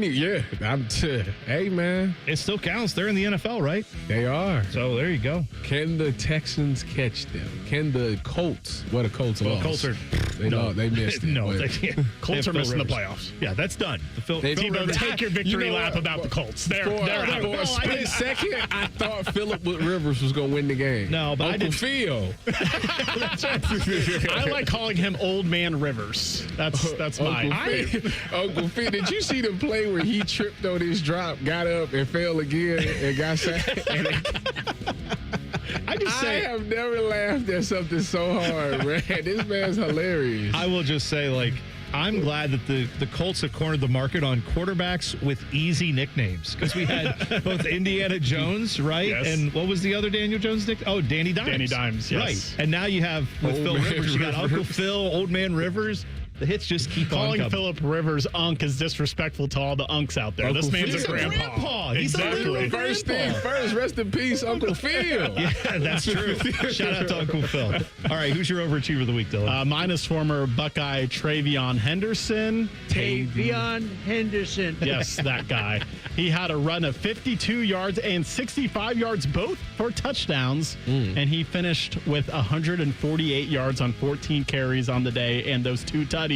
man. It still counts. They're in the NFL, right? They are. So there you go. Can the Texans catch them? Can the Colts? The Colts lost. Colts are... They missed it. No, they can't. Colts are missing the playoffs. Yeah, that's done. Take your victory lap about the Colts. They're out. For a split second, I thought Phillip Rivers was going to win the game. No, but Uncle Phil. I like calling him Old Man Rivers. That's mine. Uncle Phil. Did you see the play where he tripped on his drop, got up, and fell again, and got sacked? I have never laughed at something so hard, man. This man's hilarious. I will just say, like, I'm glad that the Colts have cornered the market on quarterbacks with easy nicknames, because we had both Indiana Jones, right? Yes. And what was the other Daniel Jones nickname? Oh, Danny Dimes. Danny Dimes, yes. Right. And now you have, with Phil Rivers, you got Uncle Phil, Old Man Rivers. The hits just keep calling on Phillip Rivers Unk is disrespectful to all the Unks out there. This man's a grandpa. He's exactly. First thing first, rest in peace, Uncle Phil. Yeah, that's true. Shout out to Uncle Phil. All right, who's your overachiever of the week, Dylan? Mine is former Buckeye Travion Henderson. Tavion Henderson. Yes, that guy. He had a run of 52 yards and 65 yards, both for touchdowns, and he finished with 148 yards on 14 carries on the day, and those 2 tutties.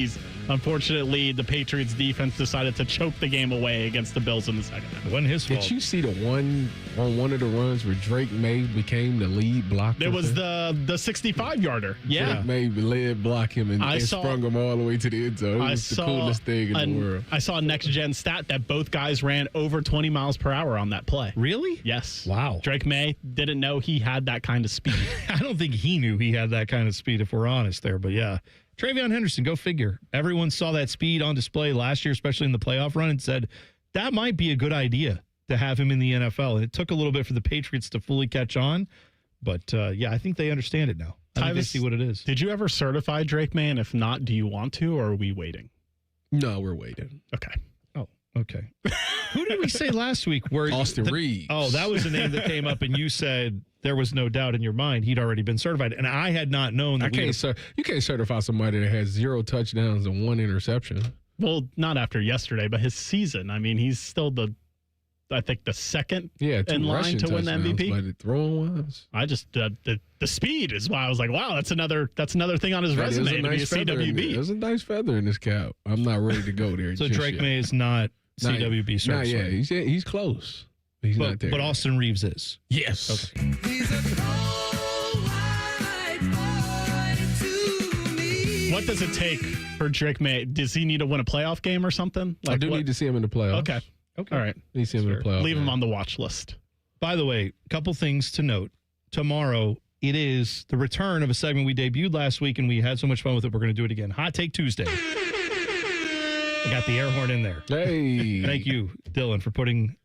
Unfortunately, the Patriots defense decided to choke the game away against the Bills in the second half. It wasn't his fault. Did you see the one on one of the runs where Drake May became the lead blocker? It was the 65-yarder. Yeah. Drake May led block him and sprung him all the way to the end zone. It was the coolest thing in the world. I saw a next-gen stat that both guys ran over 20 miles per hour on that play. Really? Yes. Wow. Drake May didn't know he had that kind of speed. I don't think he knew he had that kind of speed, if we're honest there, but yeah. Travion Henderson, go figure. Everyone saw that speed on display last year, especially in the playoff run, and said that might be a good idea to have him in the NFL. And it took a little bit for the Patriots to fully catch on, but I think they understand it now. I think they see what it is. Did you ever certify Drake May? And if not, do you want to, or are we waiting? No, we're waiting. Okay. Oh, okay. Who did we say last week? Where Austin Reeves. Oh, that was the name that came up, and you said there was no doubt in your mind he'd already been certified, and I had not known that. You can't certify somebody that has 0 touchdowns and 1 interception. Well, not after yesterday, but his season. I mean, he's still the second in line to win the MVP. But the throwing was. I just the speed is why I was like, wow, that's another thing on his resume to be a CWB. There's a nice feather in his cap. I'm not ready to go there. So Drake May is not CWB certified. Not yet. He's close. He's not there. But Austin Reeves is. Yes. Okay. What does it take for Drake May? Does he need to win a playoff game or something? I do need to see him in the playoffs. Okay. All right. Need to see him in the playoffs. Leave him on the watch list. By the way, a couple things to note. Tomorrow, it is the return of a segment we debuted last week, and we had so much fun with it, we're going to do it again. Hot Take Tuesday. I got the air horn in there. Hey. Thank you, Dylan, for putting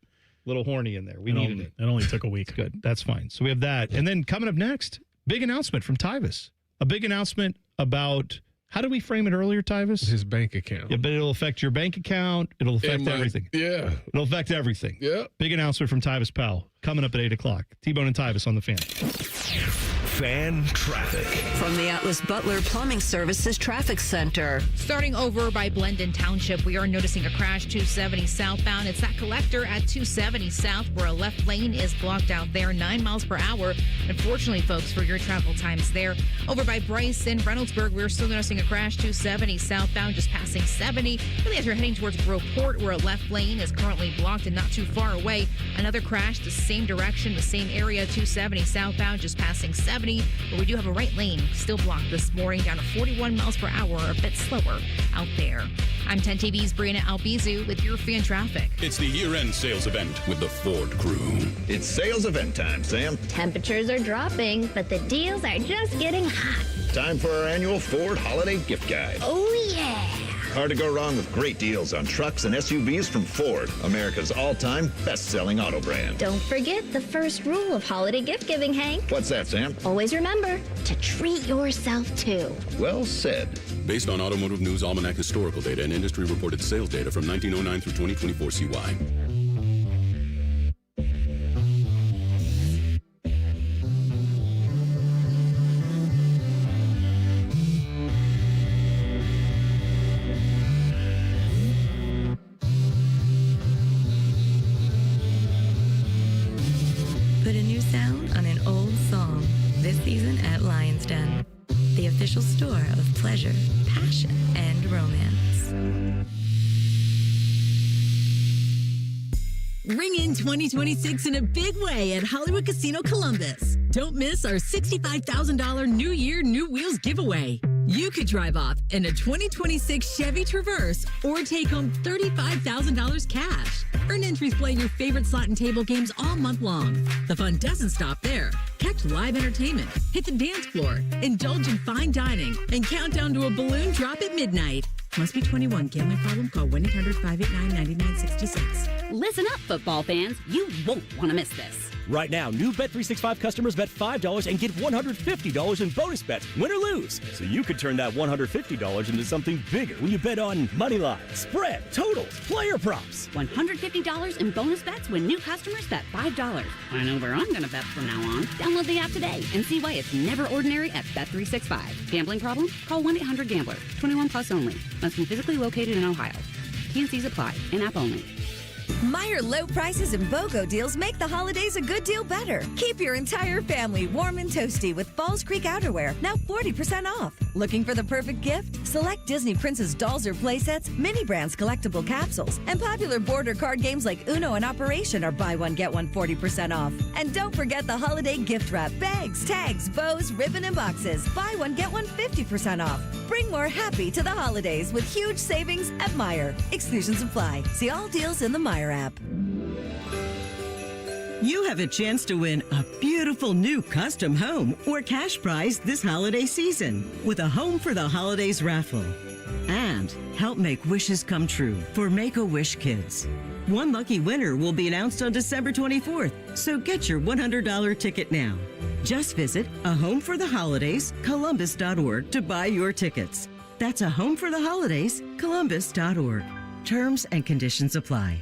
little horny in there. We needed it. It only took a week. Good. That's fine. So we have that. And then coming up next, big announcement from Tyvis. A big announcement about, how did we frame it earlier, Tyvis? His bank account. Yeah, but it'll affect your bank account. It'll affect everything. Yeah. It'll affect everything. Yeah. Big announcement from Tyvis Powell coming up at 8 o'clock. T-Bone and Tyvis on the Fan. Fan traffic. From the Atlas Butler Plumbing Services Traffic Center. Starting over by Blendon Township, we are noticing a crash 270 southbound. It's that collector at 270 south where a left lane is blocked out there, 9 miles per hour. Unfortunately, folks, for your travel times there. Over by Bryce in Reynoldsburg, we're still noticing a crash 270 southbound, just passing 70. Really, as you're heading towards Groveport, where a left lane is currently blocked and not too far away. Another crash, the same direction, the same area, 270 southbound, just passing 70. But we do have a right lane still blocked this morning, down to 41 miles per hour, a bit slower out there. I'm 10 TV's Brianna Albizu with your fan traffic. It's the year-end sales event with the Ford crew. It's sales event time, Sam. Temperatures are dropping, but the deals are just getting hot. Time for our annual Ford Holiday Gift Guide. Oh, yeah. Hard to go wrong with great deals on trucks and SUVs from Ford, America's all-time best-selling auto brand. Don't forget the first rule of holiday gift giving, Hank. What's that, Sam? Always remember to treat yourself, too. Well said. Based on Automotive News Almanac historical data and industry-reported sales data from 1909 through 2024 CY. Put a new sound on an old song. This season at Lion's Den, the official store of pleasure, passion, and romance. Ring in 2026 in a big way at Hollywood Casino Columbus. Don't miss our $65,000 New Year, New Wheels giveaway. You could drive off in a 2026 Chevy Traverse or take home $35,000 cash. Earn entries playing your favorite slot and table games all month long. The fun doesn't stop there. Catch live entertainment, hit the dance floor, indulge in fine dining, and count down to a balloon drop at midnight. Must be 21. Gambling problem? Call 1-800-589-9966. Listen up, football fans. You won't want to miss this. Right now, new Bet365 customers bet $5 and get $150 in bonus bets, win or lose. So you could turn that $150 into something bigger when you bet on money line, spread, totals, player props. $150 in bonus bets when new customers bet $5. I know where I'm going to bet from now on. Download the app today and see why it's never ordinary at Bet365. Gambling problem? Call 1-800-GAMBLER. 21 plus only. Must be physically located in Ohio. T&Cs apply. In-app only. Meijer low prices and BOGO deals make the holidays a good deal better. Keep your entire family warm and toasty with Falls Creek outerwear, now 40% off. Looking for the perfect gift? Select Disney Princess dolls or playsets, Mini Brands collectible capsules, and popular border card games like Uno and Operation are buy one, get one 40% off. And don't forget the holiday gift wrap, bags, tags, bows, ribbon, and boxes. Buy one, get one 50% off. Bring more happy to the holidays with huge savings at Meijer. Exclusions apply. See all deals in the Meijer app. You have a chance to win a beautiful new custom home or cash prize this holiday season with a Home for the Holidays raffle. And help make wishes come true for Make-A-Wish Kids. One lucky winner will be announced on December 24th, so get your $100 ticket now. Just visit A Home for the Holidays, Columbus.org to buy your tickets. That's a home for the holidays, Columbus.org. Terms and conditions apply.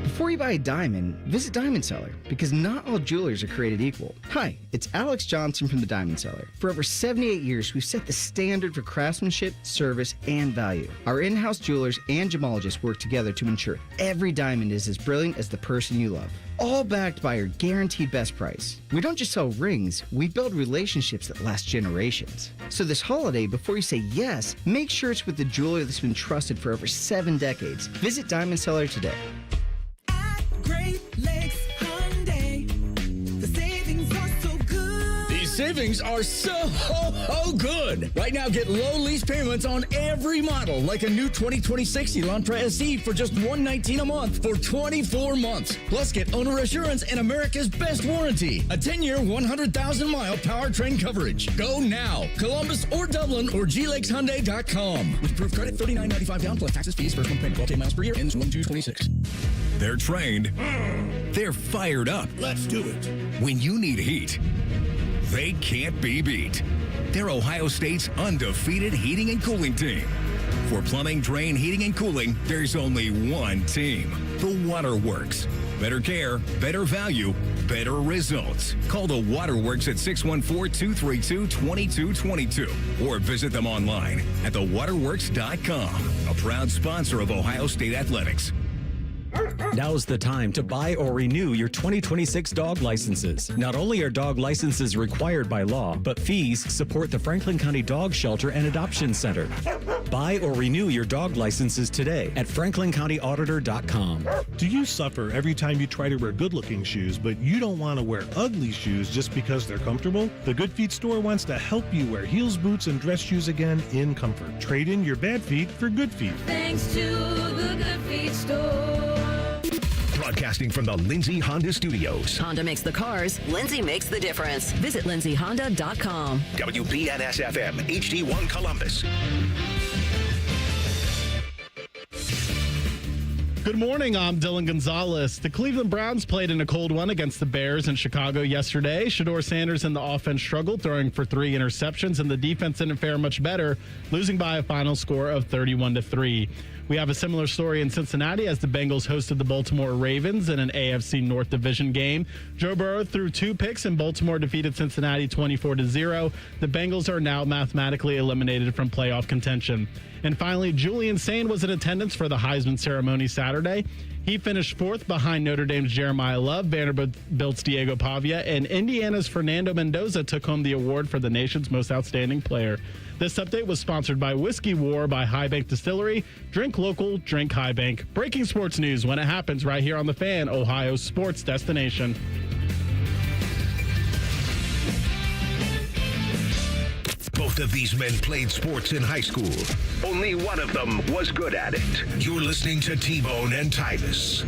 Before you buy a diamond, visit Diamond Seller, because not all jewelers are created equal. Hi, it's Alex Johnson from the Diamond Seller. For over 78 years, we've set the standard for craftsmanship, service, and value. Our in-house jewelers and gemologists work together to ensure every diamond is as brilliant as the person you love. All backed by our guaranteed best price. We don't just sell rings, we build relationships that last generations. So this holiday, before you say yes, make sure it's with the jeweler that's been trusted for over 7 decades. Visit Diamond Seller today. Great Lakes Hyundai. The savings are so good. These savings are so good. Right now, get low lease payments on every model, like a new 2026 Elantra SE for just $119 a month for 24 months. Plus, get owner assurance and America's best warranty. A 10-year, 100,000-mile powertrain coverage. Go now. Columbus or Dublin or glexhyundai.com. With approved credit, $39.95 down plus taxes, fees, first month payment, 12 miles per year, ends 1/2/26. They're trained. They're fired up. Let's do it. When you need heat, they can't be beat. They're Ohio State's undefeated heating and cooling team. For plumbing, drain, heating, and cooling, there's only one team. The Waterworks. Better care, better value, better results. Call the Waterworks at 614-232-2222 or visit them online at thewaterworks.com. A proud sponsor of Ohio State Athletics. Now's the time to buy or renew your 2026 dog licenses. Not only are dog licenses required by law, but fees support the Franklin County Dog Shelter and Adoption Center. Buy or renew your dog licenses today at franklincountyauditor.com. Do you suffer every time you try to wear good-looking shoes, but you don't want to wear ugly shoes just because they're comfortable? The Good Feet store wants to help you wear heels, boots, and dress shoes again in comfort. Trade in your bad feet for good feet. Thanks to the Good Feet store. Broadcasting from the Lindsay Honda Studios. Honda makes the cars, Lindsay makes the difference. Visit lindsayhonda.com. WBNS-FM, HD1 Columbus. Good morning, I'm Dylan Gonzalez. The Cleveland Browns played in a cold one against the Bears in Chicago yesterday. Shador Sanders and the offense struggled, throwing for 3 interceptions, and the defense didn't fare much better, losing by a final score of 31-3. We have a similar story in Cincinnati as the Bengals hosted the Baltimore Ravens in an AFC North Division game. Joe Burrow threw 2 picks and Baltimore defeated Cincinnati 24-0. The Bengals are now mathematically eliminated from playoff contention. And finally, Julian Sayin was in attendance for the Heisman ceremony Saturday. He finished 4th behind Notre Dame's Jeremiah Love, Vanderbilt's Diego Pavia, and Indiana's Fernando Mendoza took home the award for the nation's most outstanding player. This update was sponsored by Whiskey War by High Bank Distillery. Drink local, drink High Bank. Breaking sports news when it happens right here on The Fan, Ohio's sports destination. Both of these men played sports in high school. Only one of them was good at it. You're listening to T-Bone and Tyvis.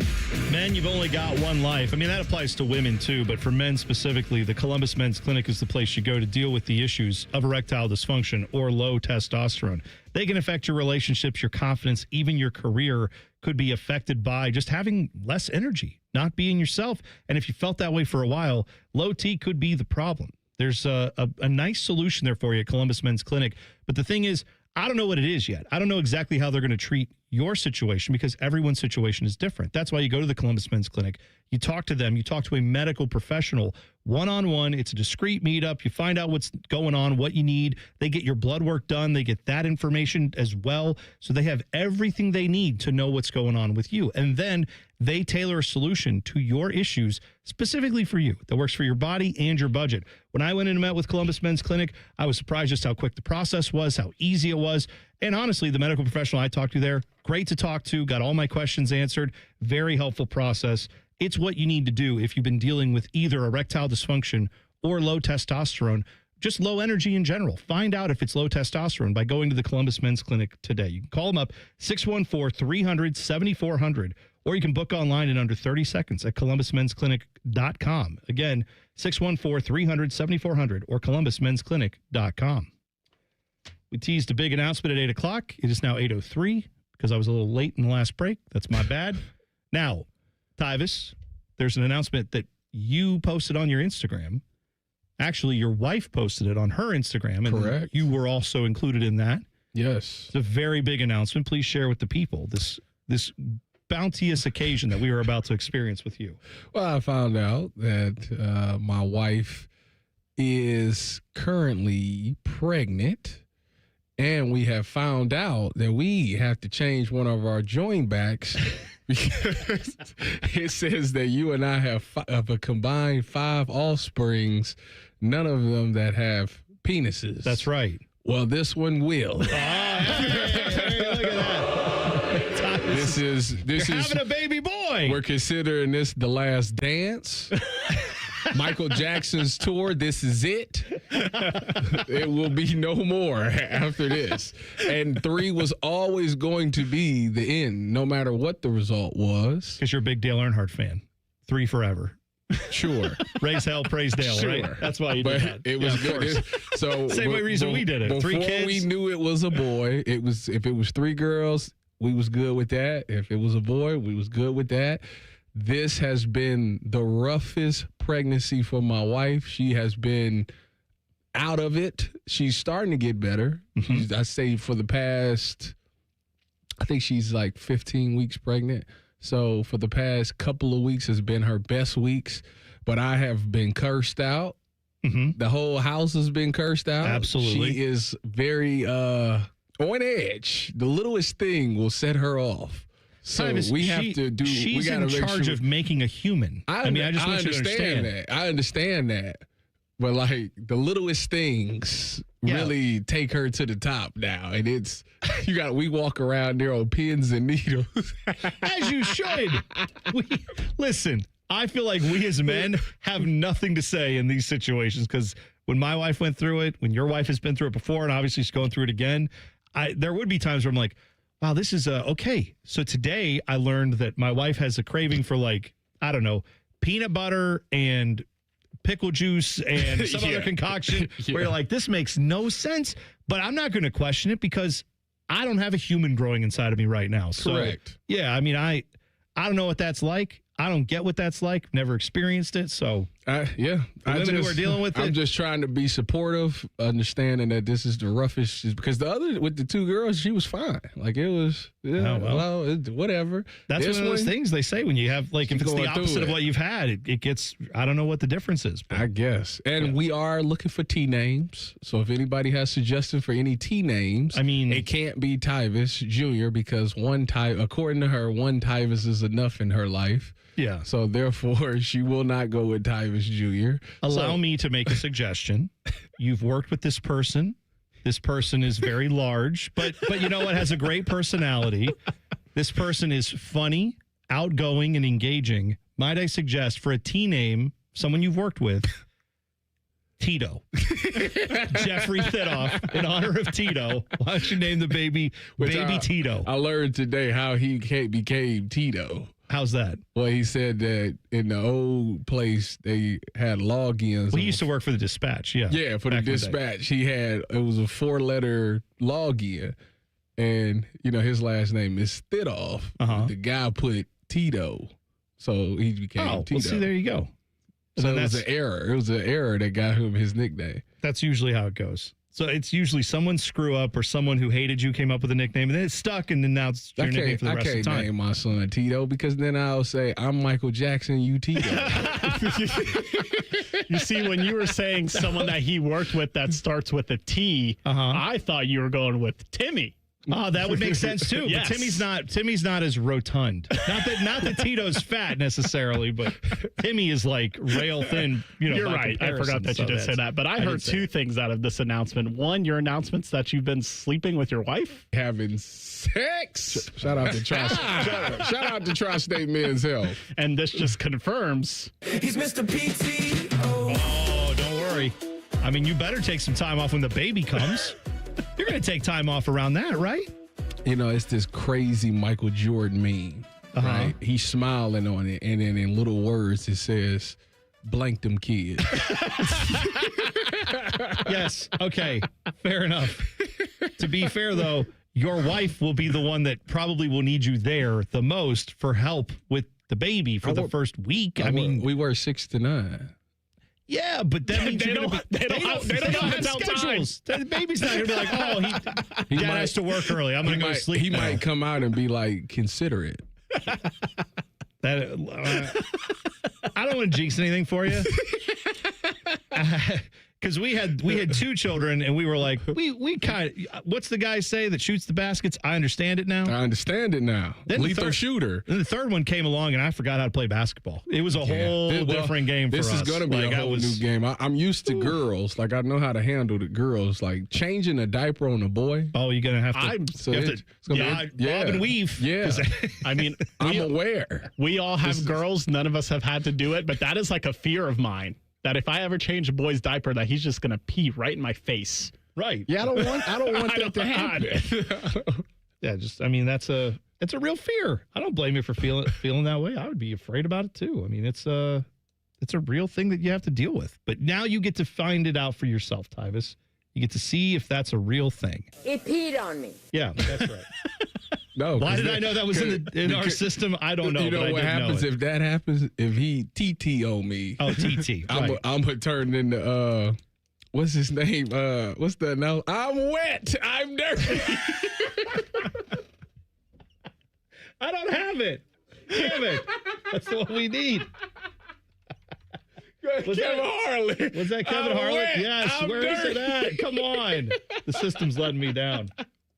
Men, you've only got one life. I mean, that applies to women, too. But for men specifically, the Columbus Men's Clinic is the place you go to deal with the issues of erectile dysfunction or low testosterone. They can affect your relationships, your confidence, even your career could be affected by just having less energy, not being yourself. And if you felt that way for a while, low T could be the problem. There's a nice solution there for you at Columbus Men's Clinic. But the thing is, I don't know what it is yet. I don't know exactly how they're going to treat your situation because everyone's situation is different. That's why you go to the Columbus Men's Clinic. You talk to them. You talk to a medical professional one-on-one. It's a discreet meetup. You find out what's going on, what you need. They get your blood work done. They get that information as well. So they have everything they need to know what's going on with you. And then they tailor a solution to your issues specifically for you that works for your body and your budget. When I went in and met with Columbus Men's Clinic, I was surprised just how quick the process was, how easy it was. And honestly, the medical professional I talked to there, great to talk to, got all my questions answered, very helpful process. It's what you need to do if you've been dealing with either erectile dysfunction or low testosterone, just low energy in general. Find out if it's low testosterone by going to the Columbus Men's Clinic today. You can call them up 614-300-7400, or you can book online in under 30 seconds at columbusmensclinic.com. Again, 614-300-7400 or columbusmensclinic.com. We teased a big announcement at 8 o'clock. It is now 8:03 because I was a little late in the last break. That's my bad. Now, Tyvis, there's an announcement that you posted on your Instagram. Actually, your wife posted it on her Instagram. And correct. You were also included in that. Yes. It's a very big announcement. Please share with the people this bounteous occasion that we are about to experience with you. Well, I found out that my wife is currently pregnant, and we have found out that we have to change one of our join backs because it says that you and I have a combined 5 offsprings, none of them that have penises. That's right. Well, this one will. Hey, look at that. This is having a baby boy. We're considering this the last dance. Michael Jackson's tour. This is it. It will be no more after this. And 3 was always going to be the end, no matter what the result was. Because you're a big Dale Earnhardt fan. 3 forever. Sure. Raise hell, praise Dale, sure. Right? That's why you did that. It was good. So same reason we did it. Before 3 kids. we knew it was a boy, if it was 3 girls, we was good with that. If it was a boy, we was good with that. This has been the roughest pregnancy for my wife. She has been out of it. She's starting to get better. I say for the past, I think she's like 15 weeks pregnant. So for the past couple of weeks has been her best weeks, but I have been cursed out. The whole house has been cursed out. Absolutely. She is very on edge. The littlest thing will set her off. So Tyvis, we have to do. She's we gotta in make charge sure of making a human. I just want you to understand that. I understand that. But like the littlest things really take her to the top now. And it's we walk around there on pins and needles. As you should. Listen, I feel like we as men have nothing to say in these situations because when my wife went through it, when your wife has been through it before, and obviously she's going through it again, there would be times where I'm like, wow, this is okay. So today I learned that my wife has a craving for peanut butter and pickle juice and some other concoction where you're like, this makes no sense, but I'm not going to question it because I don't have a human growing inside of me right now. So, correct. Yeah, I mean, I don't know what that's like. I don't get what that's like. Never experienced it. So, the women who are dealing with it. I'm just trying to be supportive, understanding that this is the roughest. Because the other, with the 2 girls, she was fine. Like, it was, whatever. That's one of those things they say when you have, like, if it's the opposite of what you've had, it gets, I don't know what the difference is. But, I guess. And we are looking for T names. So if anybody has suggestions for any T names, it can't be Tyvis Jr. because according to her, one Tyvis is enough in her life. Yeah. So therefore, she will not go with Tyvis Jr. Allow me to make a suggestion. You've worked with this person. This person is very large, but you know what? Has a great personality. This person is funny, outgoing, and engaging. Might I suggest for a T name, someone you've worked with, Tito. Jeffrey Thidoff, in honor of Tito. Why don't you name the baby Tito? I learned today how he became Tito. How's that? Well, he said that in the old place they had logins. Well, he used to work for the dispatch, yeah. Yeah, for the dispatch. It was a 4-letter login. And, his last name is Thidoff. The guy put Tito. So he became Tito. Well, see, there you go. So it was an error. It was an error that got him his nickname. That's usually how it goes. So it's usually someone screw up or someone who hated you came up with a nickname, and then it's stuck, and then now it's your nickname for the rest of the time. I can't name my son Tito because then I'll say, I'm Michael Jackson, you Tito. You see, when you were saying someone that he worked with that starts with a T, I thought you were going with Timmy. Oh, that would make sense too. Yes. But Timmy's not as rotund. Not that Tito's fat necessarily, but Timmy is like rail thin. You're right. I forgot that you did say that. But I heard 2 things out of this announcement. One, your announcement's that you've been sleeping with your wife, having sex. Shout out to shout out to Tri-State Men's Health. And this just confirms he's Mr. PT. Oh, don't worry. I mean, you better take some time off when the baby comes. You're going to take time off around that, right? It's this crazy Michael Jordan meme, right? He's smiling on it, and then in little words it says, blank them kids. Yes, okay, fair enough. To be fair, though, your wife will be the one that probably will need you there the most for help with the baby for the first week. I mean, we were 6 to 9. Yeah, but then they don't have schedules. The baby's not going to be like, oh, he has to work early. I'm going to go to sleep. He might come out and be like, consider it. I don't want to jinx anything for you. Because we had 2 children, and we were like, we kind of, what's the guy say that shoots the baskets? I understand it now. Then lethal shooter. Then the third one came along, and I forgot how to play basketball. It was a whole different game for us. This is going to be a whole new game. I'm used to girls. Like, I know how to handle the girls. Like, changing a diaper on a boy. Oh, you're going to have to. Bob and weave. Yeah. I mean, I'm aware. We all have girls. None of us have had to do it, but that is like a fear of mine. That if I ever change a boy's diaper, that he's just gonna pee right in my face. Right. Yeah, I don't want that to happen. Yeah, it's a real fear. I don't blame you for feeling that way. I would be afraid about it too. I mean, it's a real thing that you have to deal with. But now you get to find it out for yourself, Tyvis. You get to see if that's a real thing. It peed on me. Yeah, that's right. No. Why did I know that was in our system? I don't know. You know what happens if that happens? If he TT on me. Oh, TT. I'm going to turn into, what's his name? What's the no? I'm wet. I'm dirty. I don't have it. Damn it. That's what we need. Was Kevin Harlan. Was that Kevin Harlan? Wet. Yes. Where is it at? Come on. The system's letting me down.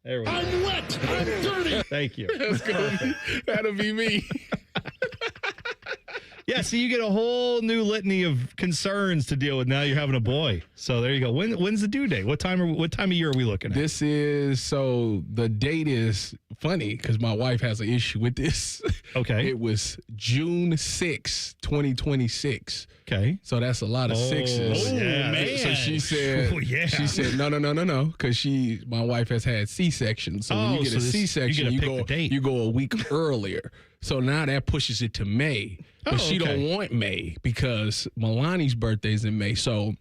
There we go. I'm wet. I'm dirty. Thank you. That'll be me. Yeah, so you get a whole new litany of concerns to deal with now you're having a boy. So there you go. When's the due date? What time of year are we looking at? The date is funny because my wife has an issue with this. Okay. It was June 6, 2026. Okay. So that's a lot of sixes. Oh, yeah. Man. So she said, no, because my wife has had C-section. So when you get a C-section, you go a week earlier. So now that pushes it to May. But she don't want May because Milani's birthday's in May. So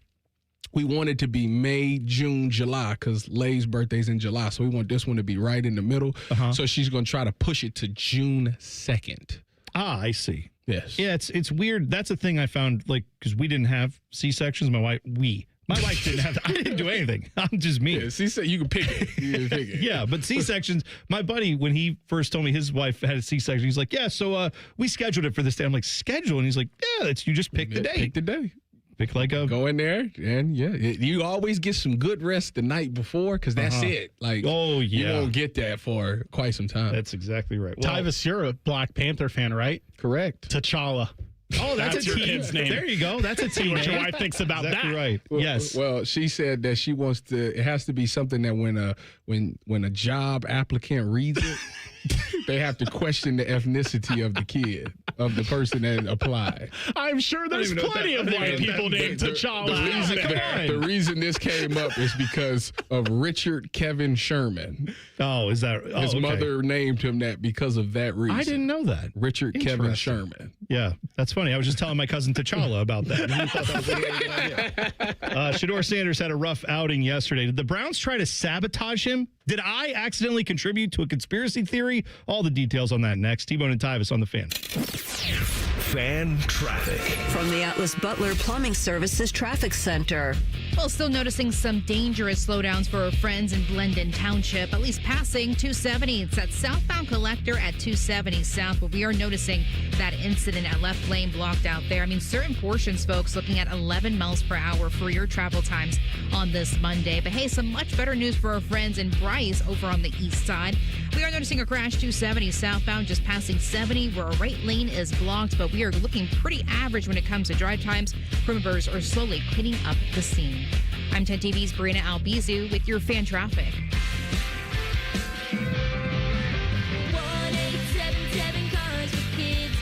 we want it to be May, June, July because Lay's birthday's in July. So we want this one to be right in the middle. So she's going to try to push it to June 2nd. Ah, I see. Yes. Yeah, it's weird. That's a thing I found, like, because we didn't have C-sections. My wife didn't have. I didn't do anything. I'm just me. Yeah, C-section, you can pick it. Yeah, but C-sections. My buddy, when he first told me his wife had a C-section, he's like, "Yeah, so we scheduled it for this day." I'm like, "Schedule?" And he's like, "Yeah, you just pick the day. Pick the day. Pick like a go in there and you always get some good rest the night before because that's it. Like, you won't get that for quite some time. That's exactly right. Well, Tyvis, you're a Black Panther fan, right? Correct. T'Challa. Oh, that's your a team. kid's name. There you go. That's a team. What your wife thinks about exactly that. Right. Well, yes. Well, she said that she wants to. It has to be something that when a job applicant reads it, they have to question the ethnicity of the kid, of the person that applied. I'm sure there's plenty of white people named T'Challa. The reason this came up is because of Richard Kevin Sherman. Oh, is that his mother named him that because of that reason? I didn't know that. Richard Kevin Sherman. Yeah, that's funny. I was just telling my cousin T'Challa about that. He thought that was a really good idea. Shedeur Sanders had a rough outing yesterday. Did the Browns try to sabotage him? Did I accidentally contribute to a conspiracy theory? All the details on that next. T-Bone and Tyvis on the Fan. Fan traffic. From the Atlas Butler Plumbing Services Traffic Center. Well, still noticing some dangerous slowdowns for our friends in Blendon Township, at least passing 270. It's that southbound collector at 270 South, where we are noticing that incident at left lane blocked out there. I mean, certain portions, folks, looking at 11 miles per hour for your travel times on this Monday. But hey, some much better news for our friends in Bryce over on the east side. We are noticing a crash 270 southbound, just passing 70, where our right lane is blocked, but we are looking pretty average when it comes to drive times. Crew members are slowly cleaning up the scene. I'm 10 TV's Brina Albizu with your fan traffic. 1877 Cars for Kids.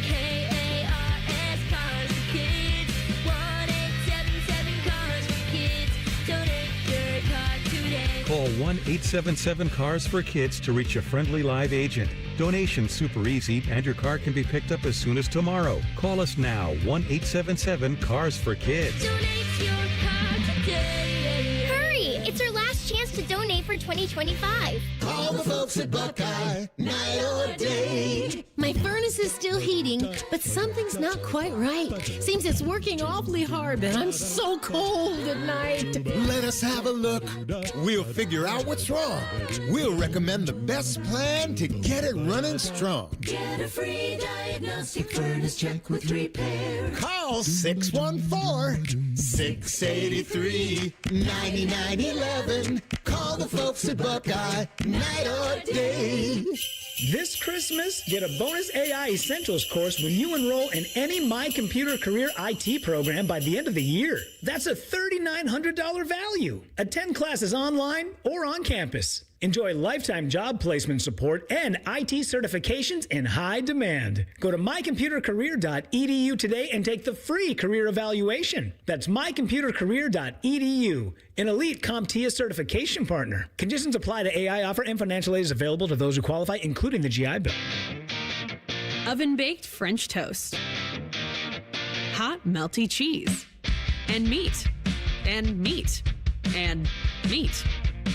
KARS Cars for Kids. 1877 Cars for Kids. Donate your car today. Call 1-877-CARS for Kids to reach a friendly live agent. Donation's super easy, and your car can be picked up as soon as tomorrow. Call us now, 1-877-CARS for Kids. Donate your car today. Hurry! It's our last chance to donate for summer 2025. Call the folks at Buckeye, night or day. My furnace is still heating, but something's not quite right. Seems it's working awfully hard, but I'm so cold at night. Let us have a look. We'll figure out what's wrong. We'll recommend the best plan to get it running strong. Get a free diagnostic furnace check with repair. Call 614-683-9911. Call the folks at Buckeye, night or day. This Christmas, get a bonus AI Essentials course when you enroll in any My Computer Career IT program by the end of the year. That's a $3,900 value. Attend classes online or on campus. Enjoy lifetime job placement support and IT certifications in high demand. Go to mycomputercareer.edu today and take the free career evaluation. That's mycomputercareer.edu, an elite CompTIA certification partner. Conditions apply to AI offer and financial aid is available to those who qualify, including the GI Bill. Oven-baked French toast. Hot, melty cheese. And meat. And meat. And meat.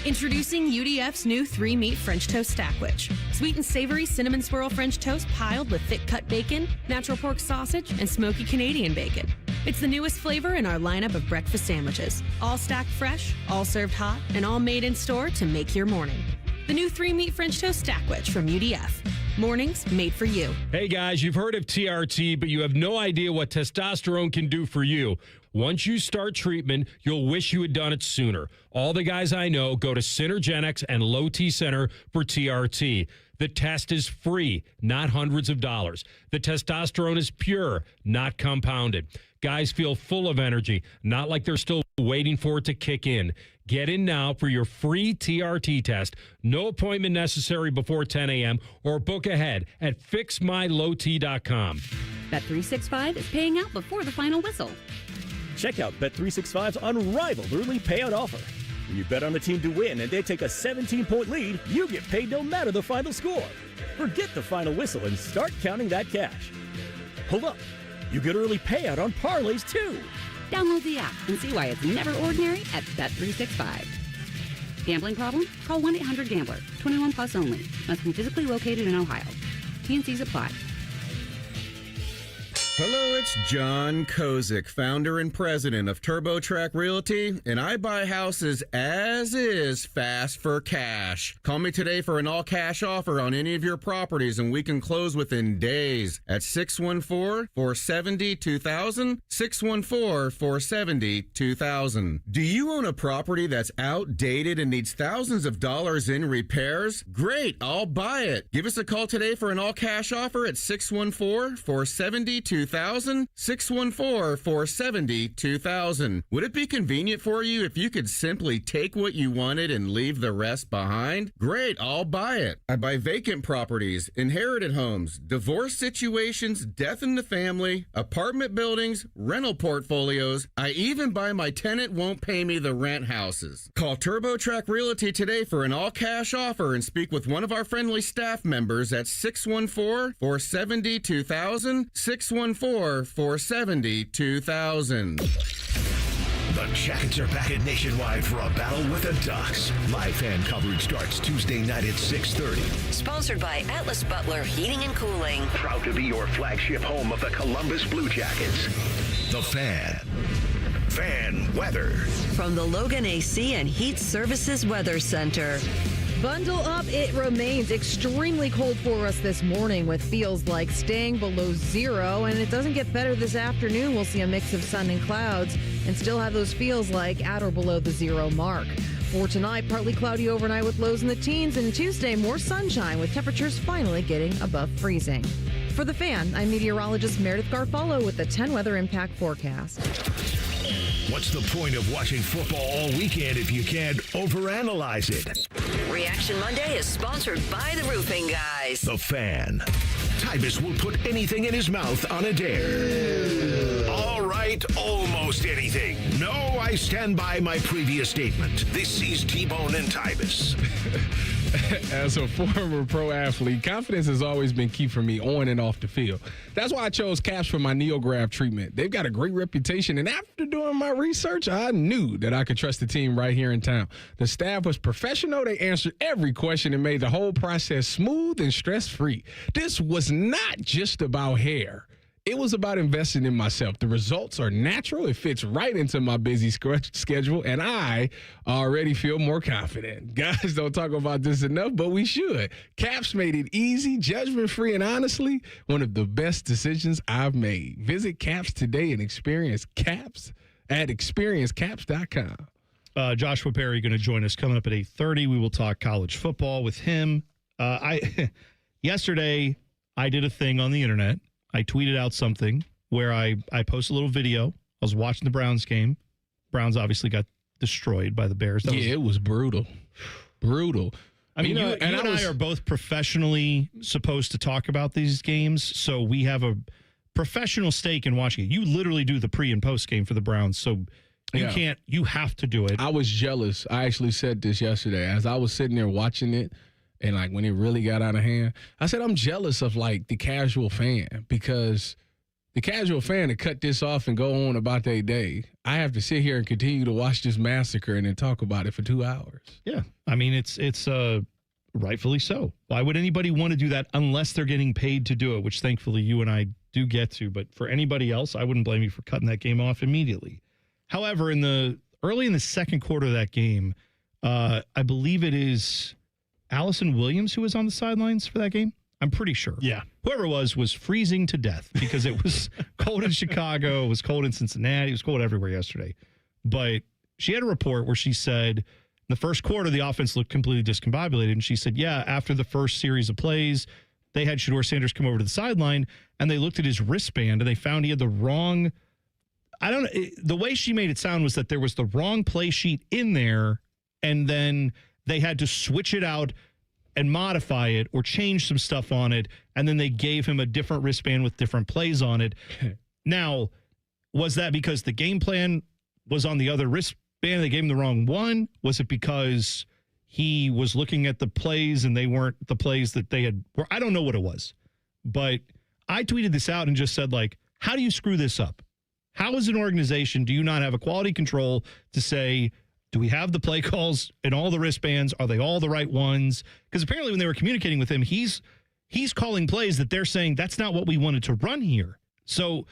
Introducing UDF's new 3-meat French toast sandwich. Sweet and savory cinnamon swirl French toast piled with thick cut bacon, natural pork sausage, and smoky Canadian bacon. It's the newest flavor in our lineup of breakfast sandwiches. All stacked fresh, all served hot, and all made in store to make your morning. The new 3-meat French toast sandwich from UDF. Mornings made for you. Hey guys, you've heard of TRT, but you have no idea what testosterone can do for you. Once you start treatment, you'll wish you had done it sooner. All the guys I know go to Synergenics and Low T Center for TRT. The test is free, not hundreds of dollars. The testosterone is pure, not compounded. Guys feel full of energy, not like they're still waiting for it to kick in. Get in now for your free TRT test. No appointment necessary before 10 a.m. or book ahead at fixmylowt.com. Bet365 is paying out before the final whistle. Check out Bet365's unrivaled early payout offer. When you bet on a team to win and they take a 17-point lead, you get paid no matter the final score. Forget the final whistle and start counting that cash. Hold up. You get early payout on parlays, too. Download the app and see why it's never ordinary at Bet365. Gambling problem? Call 1-800-GAMBLER. 21 plus only. Must be physically located in Ohio. T&Cs apply. Hello, it's John Kozik, founder and president of TurboTrack Realty, and I buy houses as is fast for cash. Call me today for an all-cash offer on any of your properties, and we can close within days at 614-470-2000, 614-470-2000. Do you own a property that's outdated and needs thousands of dollars in repairs? Great, I'll buy it. Give us a call today for an all-cash offer at 614-470-2000. 614-470-2000. Would it be convenient for you if you could simply take what you wanted and leave the rest behind? Great, I'll buy it. I buy vacant properties, inherited homes, divorce situations, death in the family, apartment buildings, rental portfolios. I even buy my tenant won't pay me the rent houses. Call TurboTrack Realty today for an all-cash offer and speak with one of our friendly staff members at 614-470-2000, 614-470-2000. The Jackets are back at Nationwide for a battle with the Ducks. Live fan coverage starts Tuesday night at 6:30. Sponsored by Atlas Butler Heating and Cooling. Proud to be your flagship home of the Columbus Blue Jackets. The Fan. Fan weather. From the Logan AC and Heat Services Weather Center. Bundle up, it remains extremely cold for us this morning with feels like staying below zero, and it doesn't get better this afternoon. We'll see a mix of sun and clouds and still have those feels like at or below the zero mark. For tonight, partly cloudy overnight with lows in the teens, and Tuesday, more sunshine with temperatures finally getting above freezing. For The Fan, I'm meteorologist Meredith Garfalo with the 10 Weather Impact Forecast. What's the point of watching football all weekend if you can't overanalyze it? Reaction Monday is sponsored by the Roofing Guys. The Fan. Tyvis will put anything in his mouth on a dare. All right, almost post anything. No, I stand by my previous statement. This is T-Bone and Tyvis. As a former pro athlete, confidence has always been key for me on and off the field. That's why I chose Caps for my NeoGraft treatment. They've got a great reputation, and after doing my research, I knew that I could trust the team right here in town. The staff was professional. They answered every question and made the whole process smooth and stress-free. This was not just about hair. It was about investing in myself. The results are natural. It fits right into my busy schedule, and I already feel more confident. Guys don't talk about this enough, but we should. Caps made it easy, judgment-free, and honestly, one of the best decisions I've made. Visit Caps today and experience Caps at experiencecaps.com. Joshua Perry going to join us coming up at 8:30. We will talk college football with him. Yesterday, I did a thing on the internet. I tweeted out something where I posted a little video. I was watching the Browns game. Browns obviously got destroyed by the Bears. It was brutal. Brutal. I mean, you and I are both professionally supposed to talk about these games, so we have a professional stake in watching it. You literally do the pre and post game for the Browns, so you have to do it. I was jealous. I actually said this yesterday as I was sitting there watching it. And, like, when it really got out of hand, I said, I'm jealous of, like, the casual fan because the casual fan to cut this off and go on about their day, I have to sit here and continue to watch this massacre and then talk about it for 2 hours. Yeah. I mean, it's rightfully so. Why would anybody want to do that unless they're getting paid to do it, which thankfully you and I do get to. But for anybody else, I wouldn't blame you for cutting that game off immediately. However, early in the second quarter of that game, I believe it is Allison Williams, who was on the sidelines for that game? I'm pretty sure. Yeah. Whoever it was freezing to death because it was cold in Chicago. It was cold in Cincinnati. It was cold everywhere yesterday. But she had a report where she said in the first quarter, the offense looked completely discombobulated. And she said, after the first series of plays, they had Shedeur Sanders come over to the sideline and they looked at his wristband and they found he had the wrong. The way she made it sound was that there was the wrong play sheet in there and then they had to switch it out and modify it or change some stuff on it, and then they gave him a different wristband with different plays on it. Now, was that because the game plan was on the other wristband and they gave him the wrong one? Was it because he was looking at the plays and they weren't the plays that they had? I don't know what it was, but I tweeted this out and just said, like, how do you screw this up? How, as an organization, do you not have a quality control to say, do we have the play calls and all the wristbands? Are they all the right ones? Because apparently when they were communicating with him, he's calling plays that they're saying that's not what we wanted to run here. So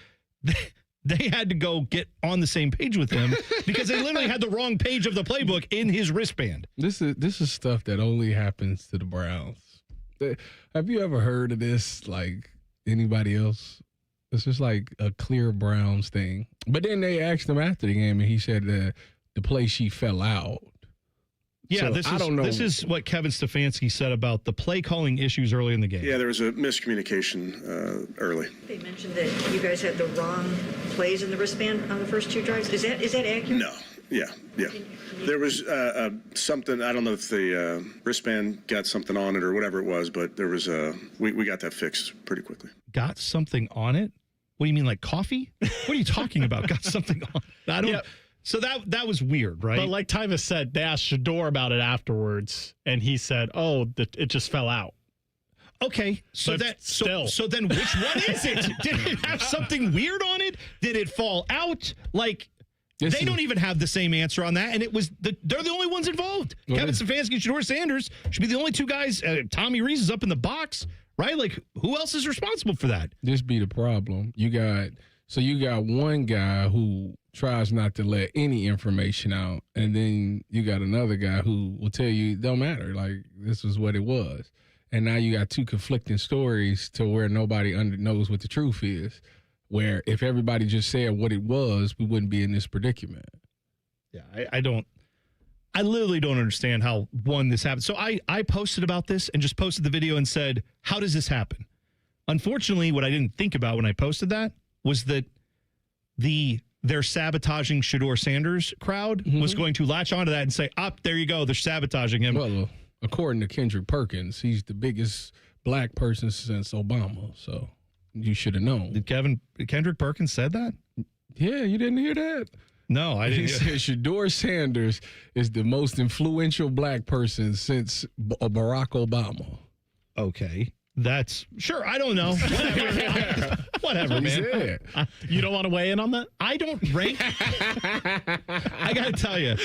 they had to go get on the same page with him because they literally had the wrong page of the playbook in his wristband. This is stuff that only happens to the Browns. Have you ever heard of this, like, anybody else? It's just like a clear Browns thing. But then they asked him after the game, and he said that the play sheet fell out. Yeah, so I don't know. This is what Kevin Stefanski said about the play calling issues early in the game. Yeah, there was a miscommunication early. They mentioned that you guys had the wrong plays in the wristband on the first two drives. Is that accurate? No. Yeah. There was something, I don't know if the wristband got something on it or whatever it was, but there was we got that fixed pretty quickly. Got something on it? What do you mean, like coffee? What are you talking about? Got something on it? I don't. Yeah. So that was weird, right? But like Tyvis said, they asked Shedeur about it afterwards, and he said, it just fell out. Okay, so then which one is it? Did it have something weird on it? Did it fall out? Like, they don't even have the same answer on that, and they're the only ones involved. Kevin Stefanski and Shedeur Sanders should be the only two guys. Tommy Rees is up in the box, right? Like, who else is responsible for that? This be the problem. You got one guy who tries not to let any information out, and then you got another guy who will tell you it don't matter, like, this is what it was. And now you got two conflicting stories to where nobody knows what the truth is, where if everybody just said what it was, we wouldn't be in this predicament. Yeah, I literally don't understand how, this happened. So I posted about this and just posted the video and said, how does this happen? Unfortunately, what I didn't think about when I posted that was that their sabotaging Shedeur Sanders crowd was going to latch onto that and say, there you go, they're sabotaging him. Well, according to Kendrick Perkins, he's the biggest black person since Obama, so you should have known. Did Kendrick Perkins said that? Yeah, you didn't hear that? No, I didn't. He said Shador Sanders is the most influential black person since Barack Obama. Okay. That's sure. I don't know. Whatever, man. You don't want to weigh in on that? I don't rank. I got to tell you,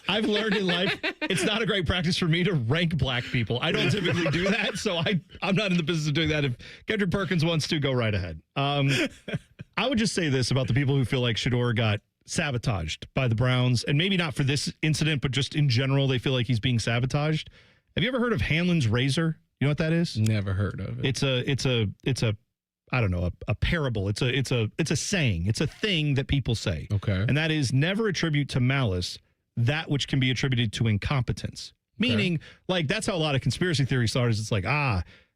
I've learned in life it's not a great practice for me to rank black people. I don't typically do that, so I'm not in the business of doing that. If Kendrick Perkins wants to, go right ahead. I would just say this about the people who feel like Shador got sabotaged by the Browns, and maybe not for this incident, but just in general, they feel like he's being sabotaged. Have you ever heard of Hanlon's razor? You know what that is? Never heard of it. It's a I don't know, a parable. It's a saying. It's a thing that people say. Okay. And that is never attribute to malice that which can be attributed to incompetence. Meaning, like, that's how a lot of conspiracy theory starts. It's like,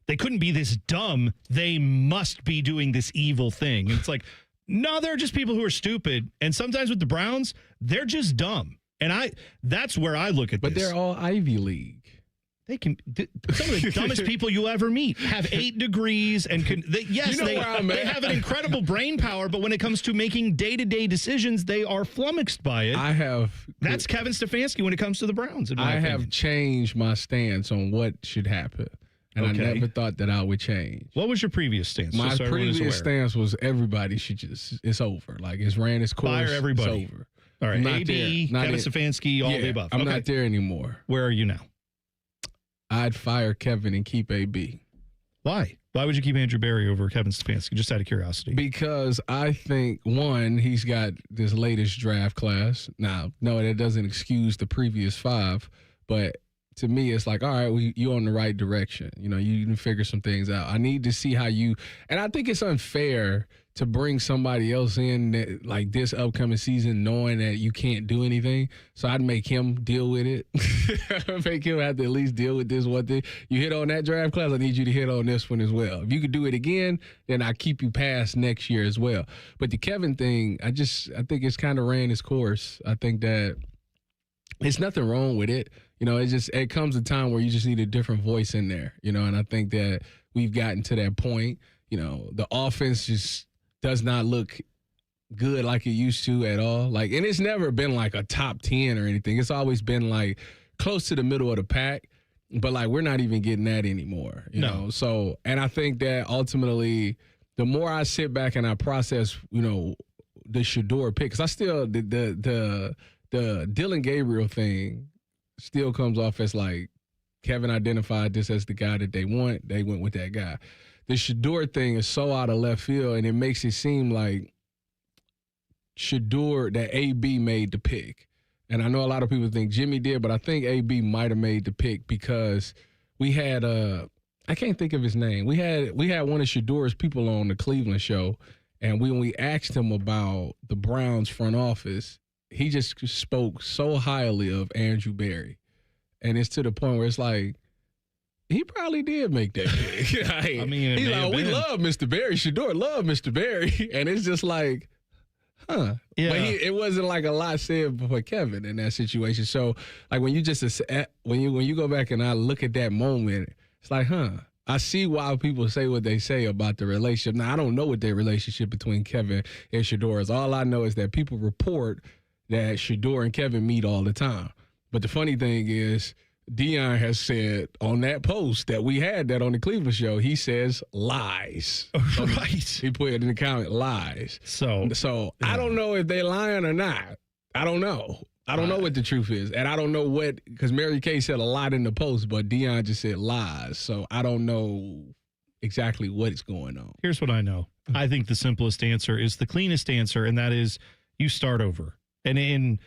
they couldn't be this dumb. They must be doing this evil thing. And it's like, no, they're just people who are stupid. And sometimes with the Browns, they're just dumb. And that's where I look at but this. They're all Ivy League. They can. Some of the dumbest people you ever meet have 8 degrees and they have an incredible brain power, but when it comes to making day-to-day decisions, they are flummoxed by it. That's Kevin Stefanski when it comes to the Browns. I have changed my stance on what should happen, and I never thought that I would change. What was your previous stance? My previous stance was everybody should it's over. Like, it's ran its course. Fire everybody. It's over. All right, AD, Kevin Stefanski, all the above. I'm not there anymore. Where are you now? I'd fire Kevin and keep AB. Why? Why would you keep Andrew Berry over Kevin Stefanski? Just out of curiosity. Because I think, one, he's got this latest draft class. Now, no, that doesn't excuse the previous 5, but to me, it's like, all right, you're on the right direction. You know, you can figure some things out. I need to see how and I think it's unfair to bring somebody else in that, like, this upcoming season knowing that you can't do anything. So I'd make him deal with it. Make him have to at least deal with this one thing. You hit on that draft class, I need you to hit on this one as well. If you could do it again, then I keep you past next year as well. But the Kevin thing, I think it's kind of ran its course. I think that it's nothing wrong with it. You know, it comes a time where you just need a different voice in there, you know, and I think that we've gotten to that point. You know, the offense just does not look good like it used to at all. Like, and it's never been like a top 10 or anything. It's always been like close to the middle of the pack, but like we're not even getting that anymore, you know? So, and I think that ultimately the more I sit back and I process, you know, the Shador pick, because I still, the Dillon Gabriel thing still comes off as like Kevin identified this as the guy that they want. They went with that guy. The Shador thing is so out of left field, and it makes it seem like Shador, that AB made the pick. And I know a lot of people think Jimmy did, but I think AB might have made the pick because we had I can't think of his name. We had one of Shador's people on the Cleveland show, and when we asked him about the Browns front office, he just spoke so highly of Andrew Berry. And it's to the point where it's like, he probably did make that pick. I mean, he's like, we love Mr. Berry. Shador love Mr. Berry. And it's just like, huh. Yeah. But it wasn't like a lot said for Kevin in that situation. So, like, when you when you go back and I look at that moment, it's like, huh. I see why people say what they say about the relationship. Now, I don't know what their relationship between Kevin and Shador is. All I know is that people report that Shador and Kevin meet all the time. But the funny thing is, Dion has said on that post that we had that on the Cleveland show, he says lies. Right. He put it in the comment, lies. So I don't know if they lying or not. I don't know. I don't know what the truth is. And I don't know because Mary Kay said a lot in the post, but Dion just said lies. So I don't know exactly what is going on. Here's what I know. I think the simplest answer is the cleanest answer, and that is you start over. And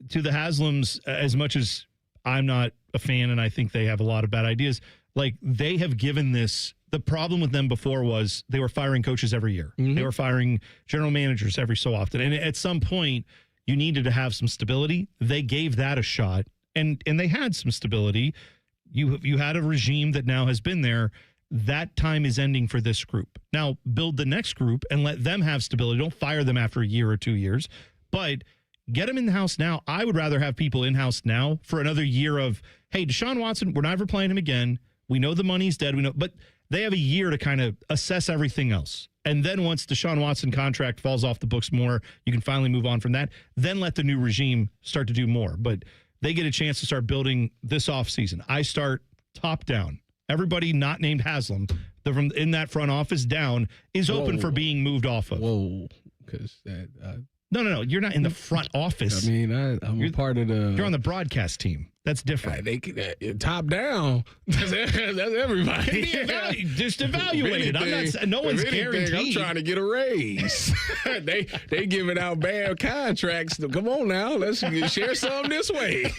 to the Haslams, as much as I'm not a fan and I think they have a lot of bad ideas, like, they have given this, the problem with them before was they were firing coaches every year. Mm-hmm. They were firing general managers every so often. And at some point, you needed to have some stability. They gave that a shot, and they had some stability. You had a regime that now has been there. That time is ending for this group. Now, build the next group and let them have stability. Don't fire them after a year or 2 years, but get them in the house now. I would rather have people in-house now for another year of, hey, Deshaun Watson, we're never playing him again. We know the money's dead. We know, but they have a year to kind of assess everything else. And then once Deshaun Watson contract falls off the books more, you can finally move on from that. Then let the new regime start to do more. But they get a chance to start building this offseason. I start top down. Everybody not named Haslam from in that front office down is open for being moved off of. Whoa, because that. No. You're not in the front office. I mean, I'm a part of the. You're on the broadcast team. That's different. Top down. That's everybody. Just evaluate it. No one's guaranteed. I'm trying to get a raise. they giving out bad contracts. Come on now, let's share some this way.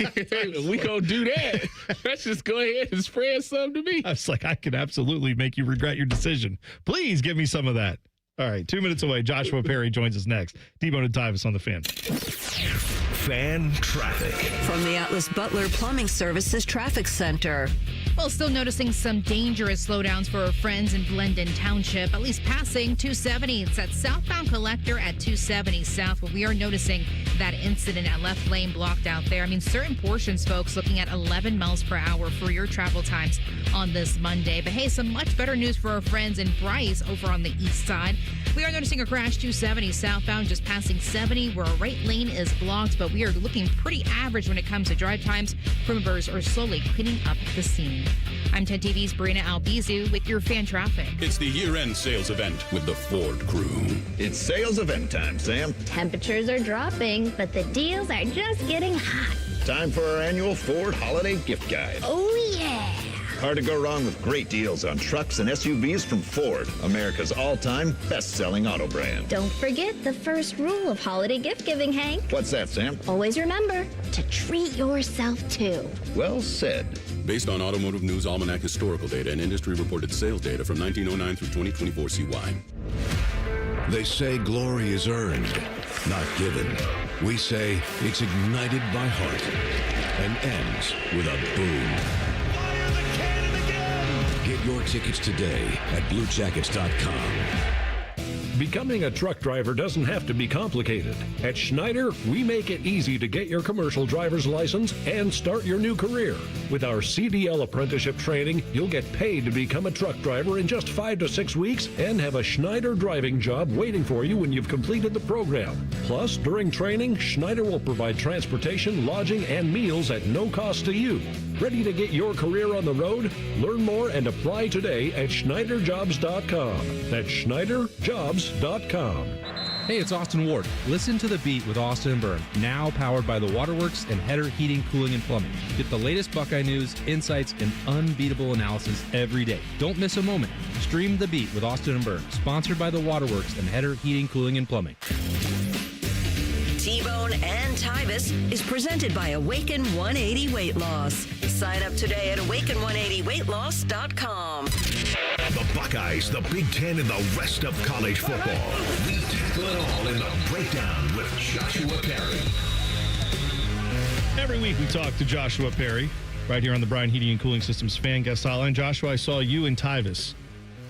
We gonna do that. Let's just go ahead and spread some to me. I was like, I can absolutely make you regret your decision. Please give me some of that. All right, 2 minutes away. Joshua Perry joins us next. T-Bone and Tyvis on the Fan. Fan traffic. From the Atlas Butler Plumbing Services Traffic Center. Well, still noticing some dangerous slowdowns for our friends in Blendon Township, at least passing 270. It's at southbound collector at 270 south. Well, we are noticing that incident at left lane blocked out there. I mean, certain portions, folks, looking at 11 miles per hour for your travel times on this Monday. But hey, some much better news for our friends in Bryce over on the east side. We are noticing a crash 270 southbound, just passing 70, where our right lane is blocked, but we are looking pretty average when it comes to drive times. Crew members are slowly cleaning up the scene. I'm 10 TV's Brina Albizu with your fan traffic. It's the year-end sales event with the Ford crew. It's sales event time, Sam. Temperatures are dropping, but the deals are just getting hot. Time for our annual Ford Holiday Gift Guide. Oh, yeah. Hard to go wrong with great deals on trucks and SUVs from Ford, America's all-time best-selling auto brand. Don't forget the first rule of holiday gift giving, Hank. What's that, Sam? Always remember to treat yourself, too. Well said. Based on Automotive News Almanac historical data and industry-reported sales data from 1909 through 2024 CY. They say glory is earned, not given. We say it's ignited by heart and ends with a boom. Get your tickets today at BlueJackets.com. Becoming a truck driver doesn't have to be complicated. At Schneider, we make it easy to get your commercial driver's license and start your new career. With our CDL apprenticeship training, you'll get paid to become a truck driver in just 5 to 6 weeks and have a Schneider driving job waiting for you when you've completed the program. Plus, during training, Schneider will provide transportation, lodging, and meals at no cost to you. Ready to get your career on the road? Learn more and apply today at SchneiderJobs.com. That's SchneiderJobs.com. Hey, it's Austin Ward. Listen to The Beat with Austin and Byrne, now powered by the Waterworks and Header Heating, Cooling, and Plumbing. Get the latest Buckeye news, insights, and unbeatable analysis every day. Don't miss a moment. Stream The Beat with Austin and Byrne, sponsored by the Waterworks and Header Heating, Cooling, and Plumbing. T-Bone and Tyvis is presented by Awaken 180 Weight Loss. Sign up today at awaken180weightloss.com. The Buckeyes, the Big Ten, and the rest of college football. We tackle it all in the breakdown with Joshua Perry. Every week we talk to Joshua Perry right here on the Bryan Heating and Cooling Systems fan guest hotline. Joshua, I saw you and Tyvis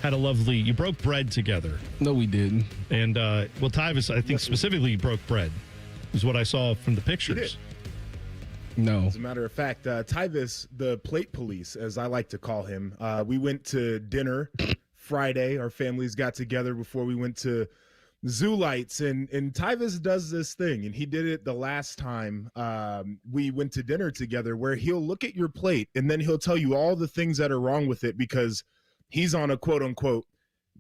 had a you broke bread together. No, we didn't. And, Tyvis, I think specifically broke bread is what I saw from the pictures. No. As a matter of fact, Tyvis, the plate police, as I like to call him, we went to dinner Friday. Our families got together before we went to Zoo Lights, and Tyvis does this thing, and he did it the last time we went to dinner together, where he'll look at your plate, and then he'll tell you all the things that are wrong with it because he's on a quote-unquote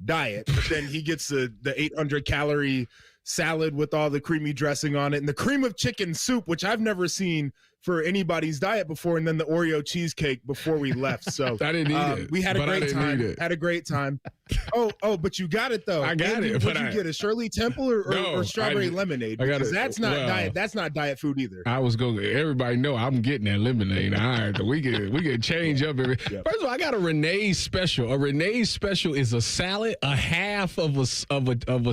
diet, but then he gets the 800-calorie salad with all the creamy dressing on it and the cream of chicken soup, which I've never seen for anybody's diet before, and then the Oreo cheesecake before we left. So I didn't eat it. We had a great time. Had a great time. But you got it though. I got it. Would you get a Shirley Temple or strawberry lemonade? Because that's not diet. That's not diet food either. I was going. Everybody know I'm getting that lemonade. All right, we can change up. First of all, I got a Renee's special. A Renee's special is a salad, a half of a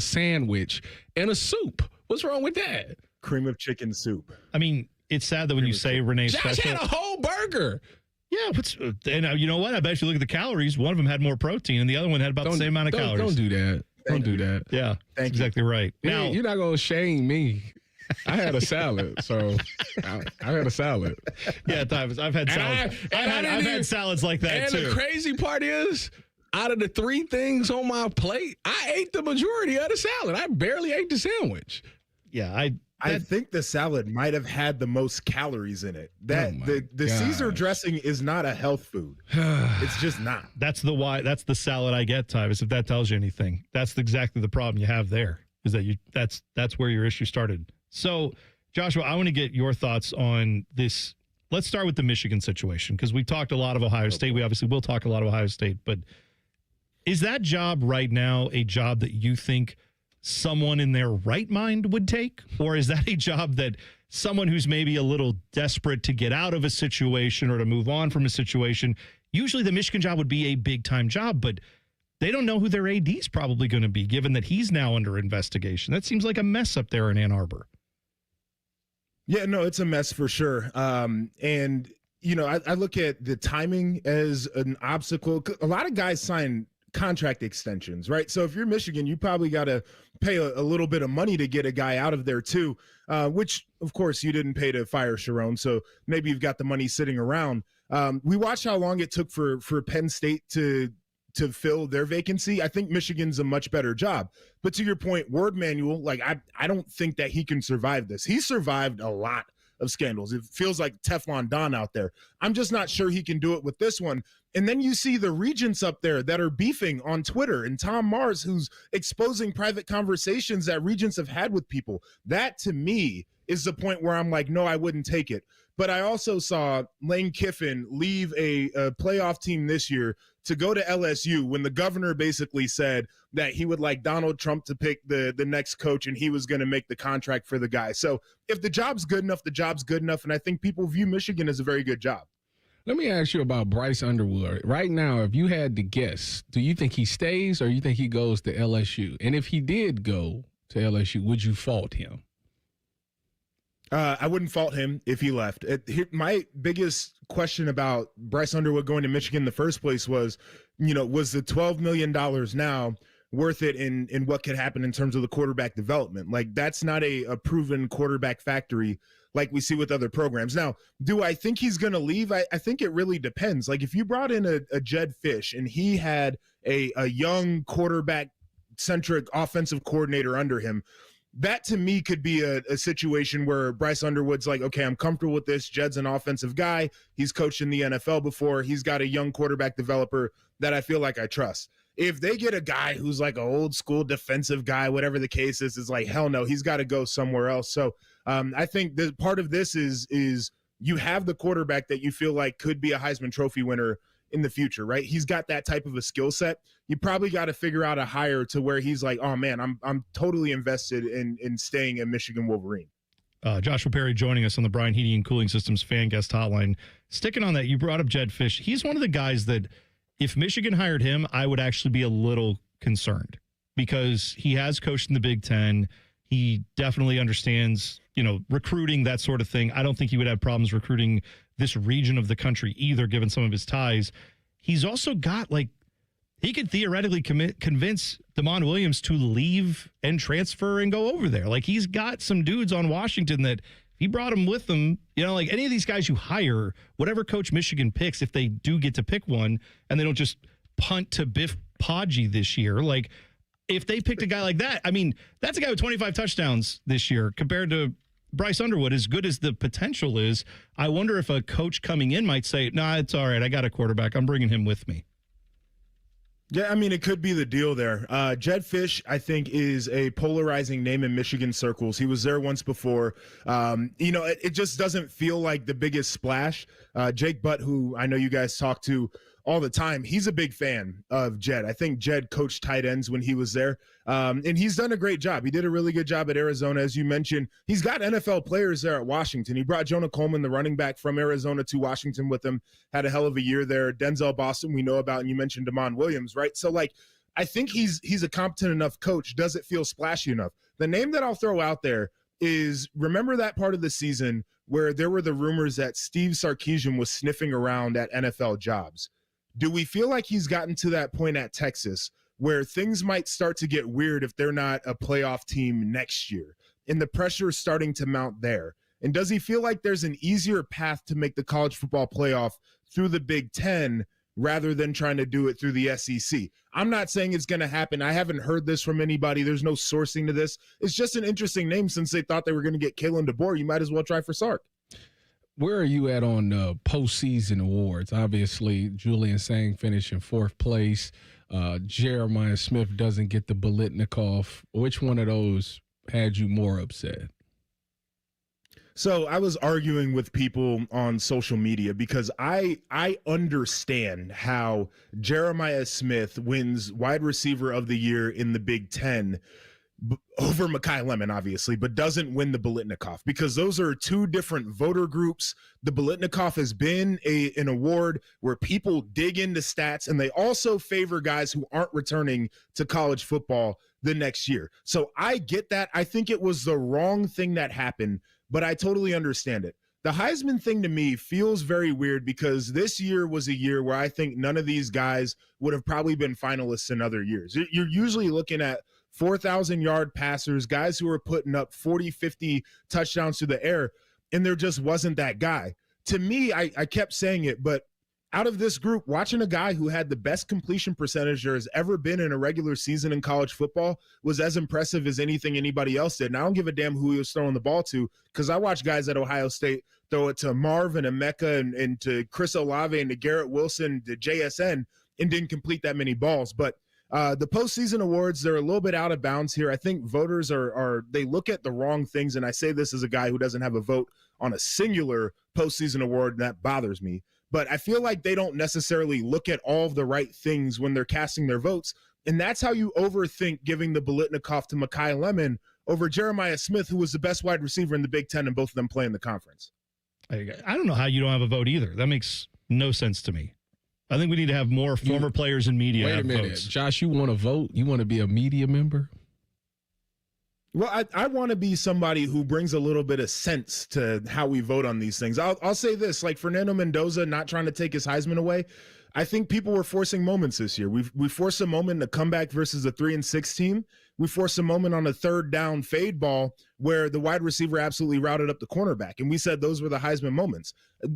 sandwich, and a soup. What's wrong with that? Cream of chicken soup. I mean, it's sad that when you say Renee's Josh special, had a whole burger. Yeah, and you know what? I bet you look at the calories. One of them had more protein, and the other one had about the same amount of calories. Don't do that. Don't do that. Yeah, that's exactly right. Now you're not gonna shame me. I had a salad, so I had a salad. Yeah, I've had salads. I've had salads like that and too. And the crazy part is, out of the 3 things on my plate, I ate the majority of the salad. I barely ate the sandwich. Yeah, I think the salad might have had the most calories in it. The Caesar dressing is not a health food. It's just not. That's the salad I get, Tyvis, if that tells you anything. That's exactly the problem you have there, is that that's where your issue started. So, Joshua, I want to get your thoughts on this. Let's start with the Michigan situation, because we talked a lot of Ohio State. We obviously will talk a lot of Ohio State, but is that job right now a job that you think someone in their right mind would take? Or is that a job that someone who's maybe a little desperate to get out of a situation or to move on from a situation? Usually the Michigan job would be a big-time job, but they don't know who their AD is probably going to be, given that he's now under investigation. That seems like a mess up there in Ann Arbor. Yeah, no, it's a mess for sure. And, you know, I look at the timing as an obstacle. A lot of guys sign contract extensions, right? So if you're Michigan, you probably got to pay a little bit of money to get a guy out of there too, which of course you didn't pay to fire Sharon. So maybe you've got the money sitting around. We watched how long it took for Penn State to fill their vacancy. I think Michigan's a much better job. But to your point, Ward Manuel, like I don't think that he can survive this. He survived a lot of scandals. It feels like Teflon Don out there. I'm just not sure he can do it with this one. And then you see the regents up there that are beefing on Twitter, and Tom Mars, who's exposing private conversations that regents have had with people. That, to me, is the point where I'm like, no, I wouldn't take it. But I also saw Lane Kiffin leave a playoff team this year to go to LSU when the governor basically said that he would like Donald Trump to pick the next coach, and he was going to make the contract for the guy. So if the job's good enough, the job's good enough. And I think people view Michigan as a very good job. Let me ask you about Bryce Underwood. Right now, if you had to guess, do you think he stays or you think he goes to LSU? And if he did go to LSU, would you fault him? I wouldn't fault him if he left. My biggest question about Bryce Underwood going to Michigan in the first place was, you know, was the $12 million now worth it in what could happen in terms of the quarterback development? Like, that's not a proven quarterback factory like we see with other programs. Now, do I think he's going to leave? I think it really depends. Like, if you brought in a Jed Fish and he had a young quarterback-centric offensive coordinator under him, that to me could be a situation where Bryce Underwood's like, okay, I'm comfortable with this. Jed's an offensive guy. He's coached in the NFL before. He's got a young quarterback developer that I feel like I trust. If they get a guy who's like an old school defensive guy, whatever the case is like, hell no, he's got to go somewhere else. So I think that part of this is you have the quarterback that you feel like could be a Heisman Trophy winner in the future, right? He's got that type of a skill set. You probably got to figure out a hire to where he's like, oh man, I'm totally invested in staying a Michigan Wolverine. Joshua Perry joining us on the Brian Heating and Cooling Systems fan guest hotline. Sticking on that, you brought up Jed Fish. He's one of the guys that if Michigan hired him, I would actually be a little concerned because he has coached in the Big Ten. He definitely understands, you know, recruiting, that sort of thing. I don't think he would have problems recruiting this region of the country either, given some of his ties. He's also got, like, he could theoretically convince DeMond Williams to leave and transfer and go over there. Like, he's got some dudes on Washington that if he brought them with him, you know, like any of these guys you hire, whatever coach Michigan picks, if they do get to pick one and they don't just punt to Biff Podgy this year, like if they picked a guy like that, I mean, that's a guy with 25 touchdowns this year compared to Bryce Underwood. As good as the potential is, I wonder if a coach coming in might say, nah, it's all right. I got a quarterback. I'm bringing him with me. Yeah, I mean, it could be the deal there. Jed Fish, I think, is a polarizing name in Michigan circles. He was there once before. You know, it just doesn't feel like the biggest splash. Jake Butt, who I know you guys talk to all the time, he's a big fan of Jed. I think Jed coached tight ends when he was there, and he's done a great job. He did a really good job at Arizona, as you mentioned. He's got NFL players there at Washington. He brought Jonah Coleman, the running back from Arizona, to Washington with him, had a hell of a year there. Denzel Boston, we know about, and you mentioned DeMond Williams, right? So, like, I think he's a competent enough coach. Does it feel splashy enough? The name that I'll throw out there is, remember that part of the season where there were the rumors that Steve Sarkisian was sniffing around at NFL jobs? Do we feel like he's gotten to that point at Texas where things might start to get weird if they're not a playoff team next year and the pressure is starting to mount there? And does he feel like there's an easier path to make the college football playoff through the Big Ten rather than trying to do it through the SEC. I'm not saying it's going to happen. I haven't heard this from anybody. There's no sourcing to this. It's just an interesting name since they thought they were going to get Kalen DeBoer. You might as well try for Sark. Where are you at on postseason awards? Obviously, Julian Sayin finished in 4th place. Jeremiah Smith doesn't get the Biletnikoff. Which one of those had you more upset? So I was arguing with people on social media because I understand how Jeremiah Smith wins wide receiver of the year in the Big Ten over Mekhi Lemon, obviously, but doesn't win the Biletnikoff because those are two different voter groups. The Biletnikoff has been an award where people dig into stats, and they also favor guys who aren't returning to college football the next year. So I get that. I think it was the wrong thing that happened, but I totally understand it. The Heisman thing to me feels very weird because this year was a year where I think none of these guys would have probably been finalists in other years. You're usually looking at 4,000-yard passers, guys who are putting up 40, 50 touchdowns through the air, and there just wasn't that guy. To me, I kept saying it, but out of this group, watching a guy who had the best completion percentage there has ever been in a regular season in college football was as impressive as anything anybody else did. And I don't give a damn who he was throwing the ball to because I watched guys at Ohio State throw it to Marvin and Mecca and to Chris Olave and to Garrett Wilson, to JSN, and didn't complete that many balls. But the postseason awards, they're a little bit out of bounds here. I think voters they look at the wrong things. And I say this as a guy who doesn't have a vote on a singular postseason award, and that bothers me. But I feel like they don't necessarily look at all of the right things when they're casting their votes. And that's how you overthink giving the Biletnikoff to Mekhi Lemon over Jeremiah Smith, who was the best wide receiver in the Big Ten, and both of them play in the conference. I don't know how you don't have a vote either. That makes no sense to me. I think we need to have more former players in media. Wait a minute. Votes. Josh, you want to vote? You want to be a media member? Well, I want to be somebody who brings a little bit of sense to how we vote on these things. I'll say this, like Fernando Mendoza not trying to take his Heisman away. I think people were forcing moments this year. We forced a moment in a comeback versus a 3-6 team. We forced a moment on a 3rd down fade ball where the wide receiver absolutely routed up the cornerback. And we said those were the Heisman moments.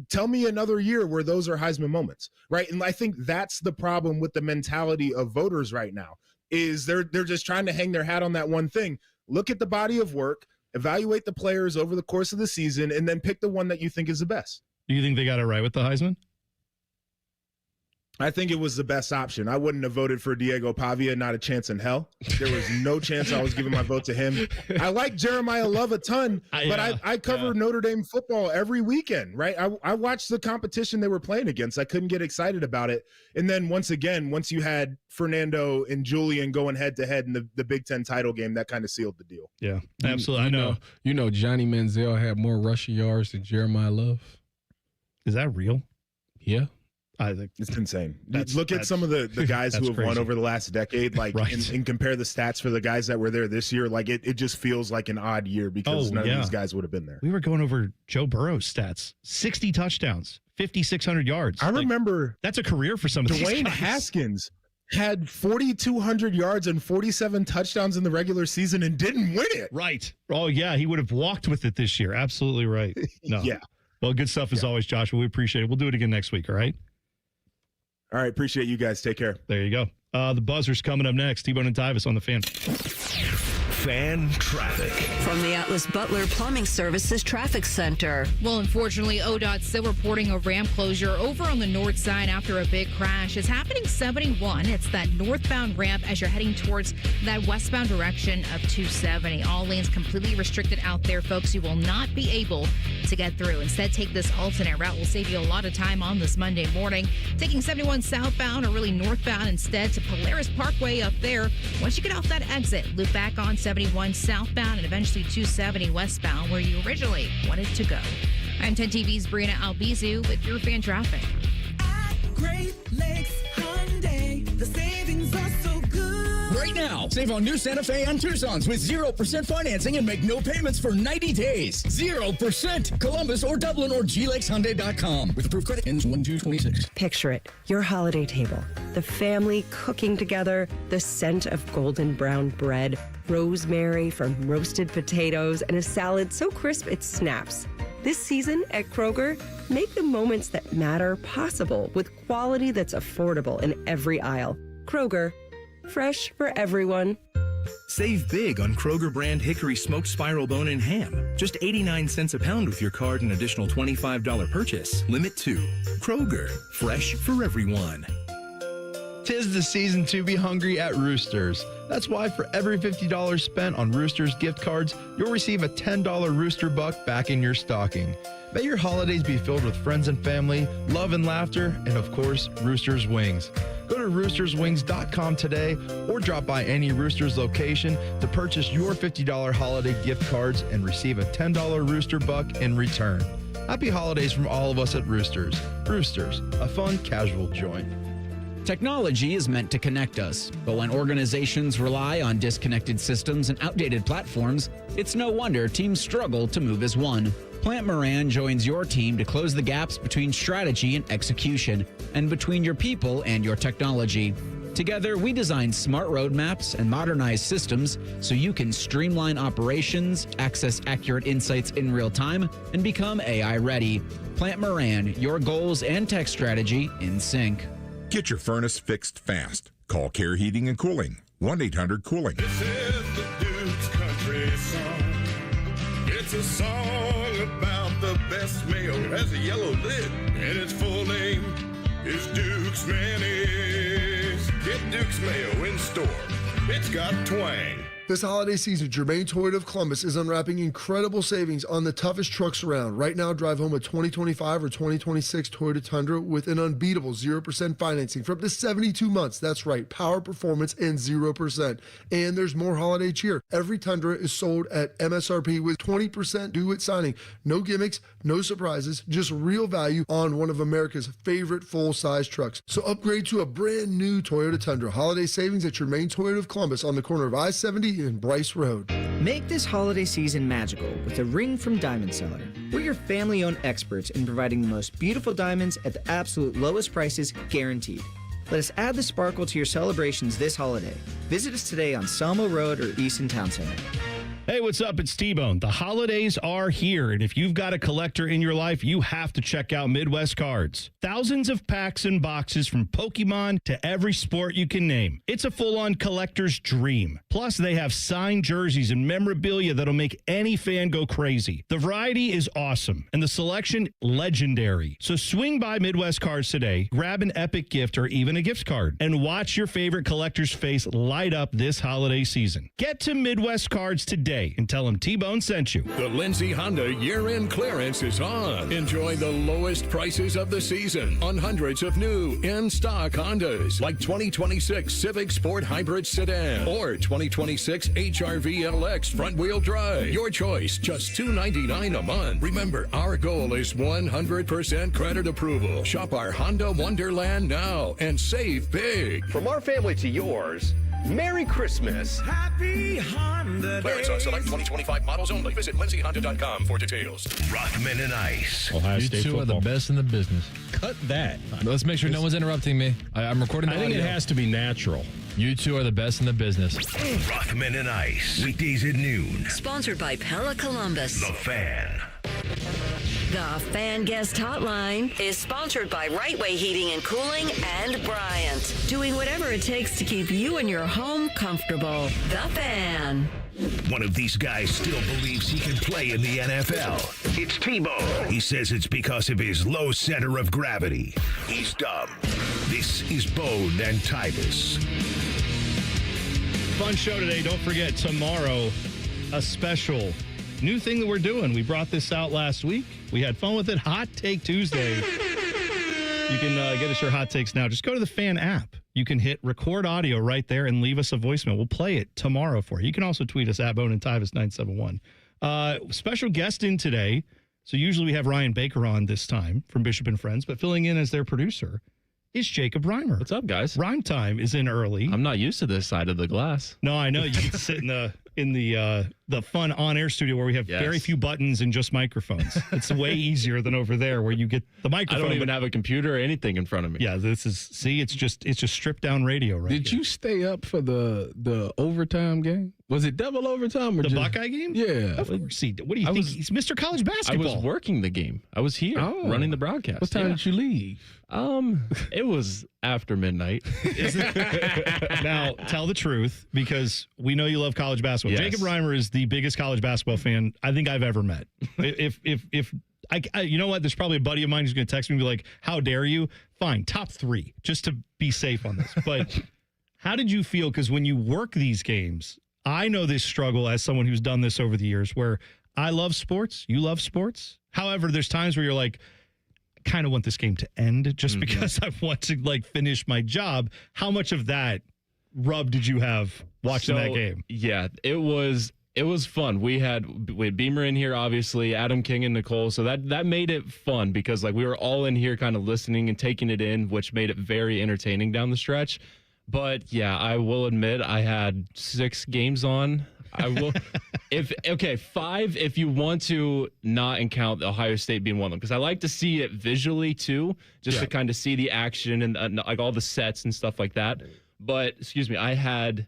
Tell me another year where those are Heisman moments, right? And I think that's the problem with the mentality of voters right now is they're just trying to hang their hat on that one thing. Look at the body of work, evaluate the players over the course of the season, and then pick the one that you think is the best. Do you think they got it right with the Heisman? I think it was the best option. I wouldn't have voted for Diego Pavia, not a chance in hell. There was no chance I was giving my vote to him. I like Jeremiah Love a ton, but I cover Notre Dame football every weekend, right? I watched the competition they were playing against. I couldn't get excited about it. And then once you had Fernando and Julian going head-to-head in the Big Ten title game, that kind of sealed the deal. Yeah, absolutely. I know. You know Johnny Manziel had more rushing yards than Jeremiah Love. Is that real? Yeah. I think it's insane. Look at some of the guys who have won over the last decade, like, and compare the stats for the guys that were there this year. Like, it just feels like an odd year because none of these guys would have been there. We were going over Joe Burrow's stats: 60 touchdowns, 5,600 yards. I remember that's a career for some of these guys. Dwayne Haskins had 4,200 yards and 47 touchdowns in the regular season and didn't win it. Right. Oh yeah, he would have walked with it this year. Absolutely right. No. Yeah. Well, good stuff as always, Joshua. We appreciate it. We'll do it again next week. All right. All right, appreciate you guys. Take care. There you go. The buzzer's coming up next. T-Bone and Tyvis on the Fan. Fan traffic. From the Atlas Butler Plumbing Services Traffic Center. Well, unfortunately, ODOT's still reporting a ramp closure over on the north side after a big crash. It's happening 71. It's that northbound ramp as you're heading towards that westbound direction of 270. All lanes completely restricted out there, folks. You will not be able to get through. Instead, take this alternate route. Will save you a lot of time on this Monday morning. Taking 71 southbound or really northbound instead to Polaris Parkway up there. Once you get off that exit, loop back on 71 southbound and eventually 270 westbound where you originally wanted to go. I'm 10 TV's Brianna Albizu with your fan traffic. Great Lakes Hyundai, the savings are so good. Right now, save on new Santa Fe and Tucson's with 0% financing and make no payments for 90 days. 0%. Columbus or Dublin or glakeshyundai.com with approved credit ends 1/2/26. Picture it, your holiday table, the family cooking together, the scent of golden brown bread, rosemary from roasted potatoes, and a salad so crisp it snaps. This season at Kroger, make the moments that matter possible with quality that's affordable in every aisle. Kroger, fresh for everyone. Save big on Kroger brand Hickory smoked spiral bone and ham. Just 89 cents a pound with your card and additional $25 purchase. Limit 2. Kroger, fresh for everyone. 'Tis the season to be hungry at Roosters. That's why for every $50 spent on Roosters gift cards, you'll receive a $10 Rooster Buck back in your stocking. May your holidays be filled with friends and family, love and laughter, and of course, Roosters Wings. Go to roosterswings.com today or drop by any Roosters location to purchase your $50 holiday gift cards and receive a $10 Rooster Buck in return. Happy holidays from all of us at Roosters. Roosters, a fun, casual joint. Technology is meant to connect us, but when organizations rely on disconnected systems and outdated platforms, it's no wonder teams struggle to move as one. Plant Moran joins your team to close the gaps between strategy and execution, and between your people and your technology. Together, we design smart roadmaps and modernize systems so you can streamline operations, access accurate insights in real time, and become AI ready. Plant Moran, your goals and tech strategy in sync. Get your furnace fixed fast. Call Care Heating and Cooling, 1-800-COOLING. This is the Duke's Country Song. It's a song about the best mayo. It has a yellow lid, and its full name is Duke's Mayonnaise. Get Duke's Mayo in store. It's got twang. This holiday season, Germain Toyota of Columbus is unwrapping incredible savings on the toughest trucks around. Right now, drive home a 2025 or 2026 Toyota Tundra with an unbeatable 0% financing for up to 72 months. That's right, power, performance, and 0%. And there's more holiday cheer. Every Tundra is sold at MSRP with 20% due at signing. No gimmicks, no surprises, just real value on one of America's favorite full-size trucks. So upgrade to a brand new Toyota Tundra. Holiday savings at Germain Toyota of Columbus on the corner of I-70 and Bryce Road. Make this holiday season magical with a ring from Diamond Seller. We're your family-owned experts in providing the most beautiful diamonds at the absolute lowest prices guaranteed. Let us add the sparkle to your celebrations this holiday. Visit us today on Selma Road or Easton Town Center. Hey, what's up? It's T-Bone. The holidays are here, and if you've got a collector in your life, you have to check out Midwest Cards. Thousands of packs and boxes from Pokemon to every sport you can name. It's a full-on collector's dream. Plus, they have signed jerseys and memorabilia that'll make any fan go crazy. The variety is awesome, and the selection legendary. So swing by Midwest Cards today, grab an epic gift or even a gift card, and watch your favorite collector's face light up this holiday season. Get to Midwest Cards today and tell them T-Bone sent you. The Lindsay Honda year-end clearance is on. Enjoy the lowest prices of the season on hundreds of new in-stock Hondas, like 2026 Civic Sport Hybrid Sedan or 2026 HR-V LX front-wheel drive. Your choice, just $299 a month. Remember, our goal is 100% credit approval. Shop our Honda Wonderland now and save big. From our family to yours, Merry Christmas. Happy Honda Clearance on select 2025 models only. Visit lindsayhonda.com for details. Rothman and Ice. Ohio State two football. Are the best in the business. Cut that. Let's make sure no one's interrupting me. I'm recording the audio. I think it has to be natural. You two are the best in the business. Rothman and Ice. Weekdays at noon. Sponsored by Pella Columbus. The Fan. The Fan Guest Hotline is sponsored by Right Way Heating and Cooling and Bryant. Doing whatever it takes to keep you and your home comfortable. The Fan. One of these guys still believes he can play in the NFL. It's T-Bone. He says it's because of his low center of gravity. He's dumb. This is Bone and Tyvis. Fun show today. Don't forget, tomorrow, a special new thing that we're doing. We brought this out last week. We had fun with it. Hot Take Tuesday. You can get us your hot takes now. Just go to the Fan app. You can hit record audio right there and leave us a voicemail. We'll play it tomorrow for you. You can also tweet us at Bone and Tyvis 971. Special guest in today. So usually we have Ryan Baker on this time from Bishop and Friends, but filling in as their producer is Jacob Reimer. What's up, guys? Rhyme time is in early. I'm not used to this side of the glass. No, I know. You get to sit in the in the fun on-air studio where we have very few buttons and just microphones. It's way easier than over there where you get the microphone. I don't even have a computer or anything in front of me. Yeah, it's just stripped down radio right Did you stay up for the overtime game? Was it double overtime or the just Buckeye game? Yeah. Of course he did. What do you think? He's Mr. College Basketball. I was working the game. I was here running the broadcast. What time did you leave? It was after midnight. Now, tell the truth, because we know you love college basketball. Yes. Jacob Reimer is the biggest college basketball fan I think I've ever met. If I you know what? There's probably a buddy of mine who's going to text me and be like, "How dare you?" Fine, top 3, just to be safe on this. But how did you feel? Because when you work these games, I know this struggle as someone who's done this over the years, where I love sports, you love sports. However, there's times where you're like, kind of want this game to end just because I want to finish my job. How much of that rub did you have watching that game? Yeah, it was fun. We had Beamer in here, obviously, Adam King and Nicole. So that made it fun because we were all in here kind of listening and taking it in, which made it very entertaining down the stretch. But yeah, I will admit I had 6 games on. I will. 5 if you want to not count Ohio State being one of them, because I like to see it visually too, just to kind of see the action and all the sets and stuff like that. But I had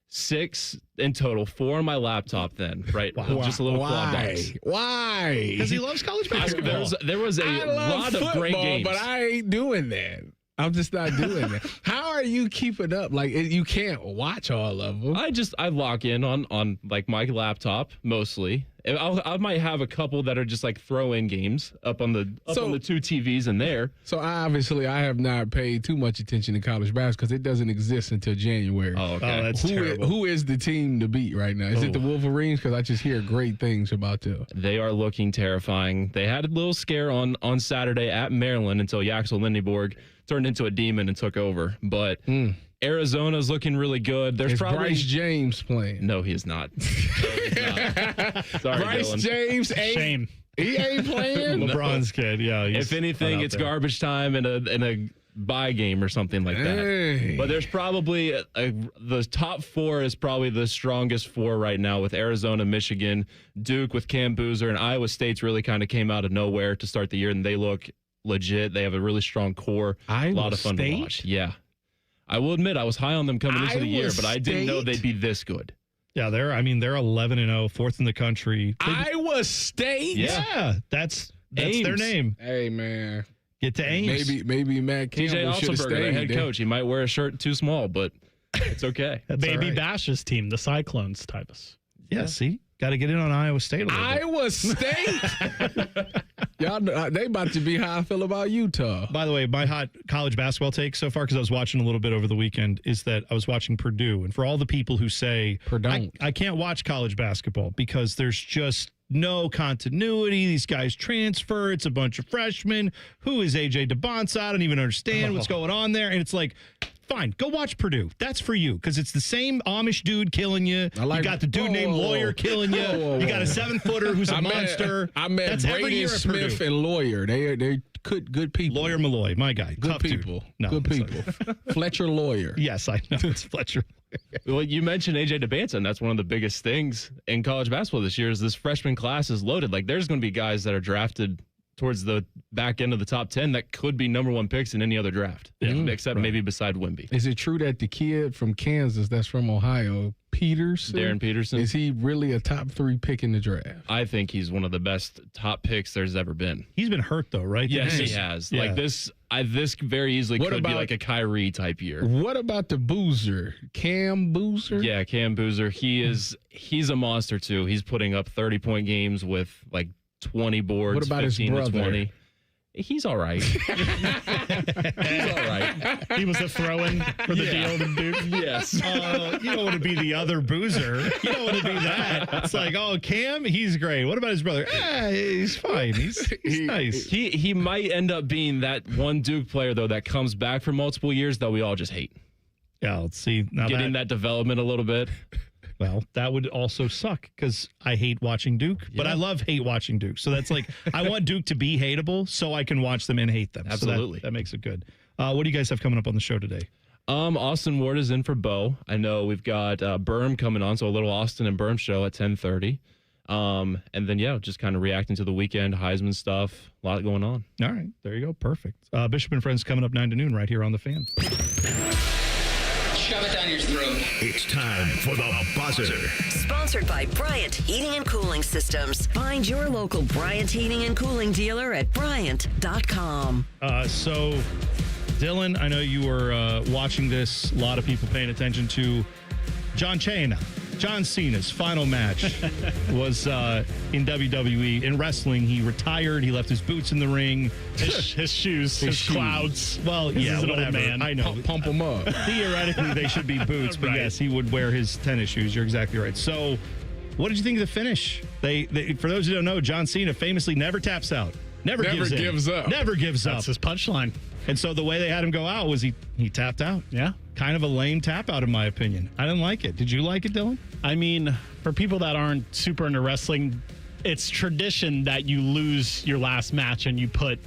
6 in total, 4 on my laptop. Then just a little quad box. Why? Because he loves college basketball. There was a lot of great games, but I ain't doing that. I'm just not doing that. How are you keeping up? You can't watch all of them. I lock in on my laptop mostly. I might have a couple that are just throw-in games up on the 2 TVs in there. So obviously I have not paid too much attention to college basketball because it doesn't exist until January. Oh, okay. That's terrible. Who is the team to beat right now? Is it the Wolverines? Because I just hear great things about them. They are looking terrifying. They had a little scare on Saturday at Maryland until Yaxel Lindeborg turned into a demon and took over. But Arizona's looking really good. There's probably Bryce James playing. No, he is not. Sorry, Bryce Dylan. James ain't. Shame. He ain't playing. LeBron's kid. Yeah. If anything, it's garbage time in a bye game or something like that. But there's probably the top 4 is probably the strongest 4 right now, with Arizona, Michigan, Duke with Cam Boozer, and Iowa State's really kind of came out of nowhere to start the year, and they look legit. They have a really strong core. A lot of fun to watch. Yeah. I will admit I was high on them coming into the year, but I didn't know they'd be this good. Yeah, they're 11-0, 4th in the country. Iowa State? Yeah, that's their name. Hey, man. Get to Ames. Maybe Matt Campbell should have TJ Otzelberger, the head coach. He might wear a shirt too small, but it's okay. Baby Bash's team, the Cyclones, Tyvis. Yeah, see? Got to get in on Iowa State a little bit. Iowa State? Y'all know, they about to be how I feel about Utah. By the way, my hot college basketball take so far, because I was watching a little bit over the weekend, is that I was watching Purdue. And for all the people who say, I can't watch college basketball because there's just no continuity. These guys transfer. It's a bunch of freshmen. Who is AJ DeBonsa? I don't even understand what's going on there. And it's like, fine, go watch Purdue. That's for you, because it's the same Amish dude killing you. You got the dude named Lawyer killing you. You got a 7-footer who's a monster. I met That's every year at Smith Purdue. and Lawyer. They good people. Lawyer Malloy, my guy. Good Tough people. Dude. No, good people. Fletcher Lawyer. Yes, I know. It's Fletcher. Well, you mentioned AJ DeBansa, and that's one of the biggest things in college basketball this year is this freshman class is loaded. There's going to be guys that are drafted towards the back end of the top 10 that could be number 1 picks in any other draft, except maybe beside Wemby. Is it true that the kid from Kansas that's from Ohio, Darren Peterson, is he really a top 3 pick in the draft? I think he's one of the best top picks there's ever been. He's been hurt though, right? Yes, he has. Yeah. This very easily could be like a Kyrie type year. What about the Boozer? Cam Boozer? Yeah, Cam Boozer. He's a monster too. He's putting up 30-point games with 20 boards. What about 15 his brother? To 20. He's all right. He's all right. He was a throw-in for the deal to Duke. Yes. You don't want to be the other Boozer. You don't want to be that. It's like, Cam, he's great. What about his brother? He's fine. He's nice. He might end up being that one Duke player, though, that comes back for multiple years that we all just hate. Yeah, let's see. Now Getting that development a little bit. Well, that would also suck because I hate watching Duke, but I hate watching Duke. So that's I want Duke to be hateable so I can watch them and hate them. Absolutely. So that makes it good. What do you guys have coming up on the show today? Austin Ward is in for Bo. I know we've got Berm coming on, so a little Austin and Berm show at 10:30. And then, just kind of reacting to the weekend, Heisman stuff, a lot going on. All right, there you go. Perfect. Bishop and Friends coming up 9 to noon right here on The Fan. Shove it down your throat. It's time for the buzzer. Sponsored by Bryant Heating and Cooling Systems. Find your local Bryant Heating and Cooling dealer at Bryant.com. So, Dylan, I know you were watching this. A lot of people paying attention to John Cena's final match was in WWE. In wrestling, he retired. He left his boots in the ring. His shoes, his clouds. Well, This yeah, is an old whatever. man. I know. Pump them up. Theoretically, they should be boots, but Right. yes, he would wear his tennis shoes. You're exactly right. So, what did you think of the finish? They for those who don't know, John Cena famously never taps out. Never gives up. Never gives up. That's his punchline. And so the way they had him go out was he tapped out. Yeah. Kind of a lame tap out, in my opinion. I didn't like it. Did you like it, Dylan? I mean, for people that aren't super into wrestling, it's tradition that you lose your last match and you put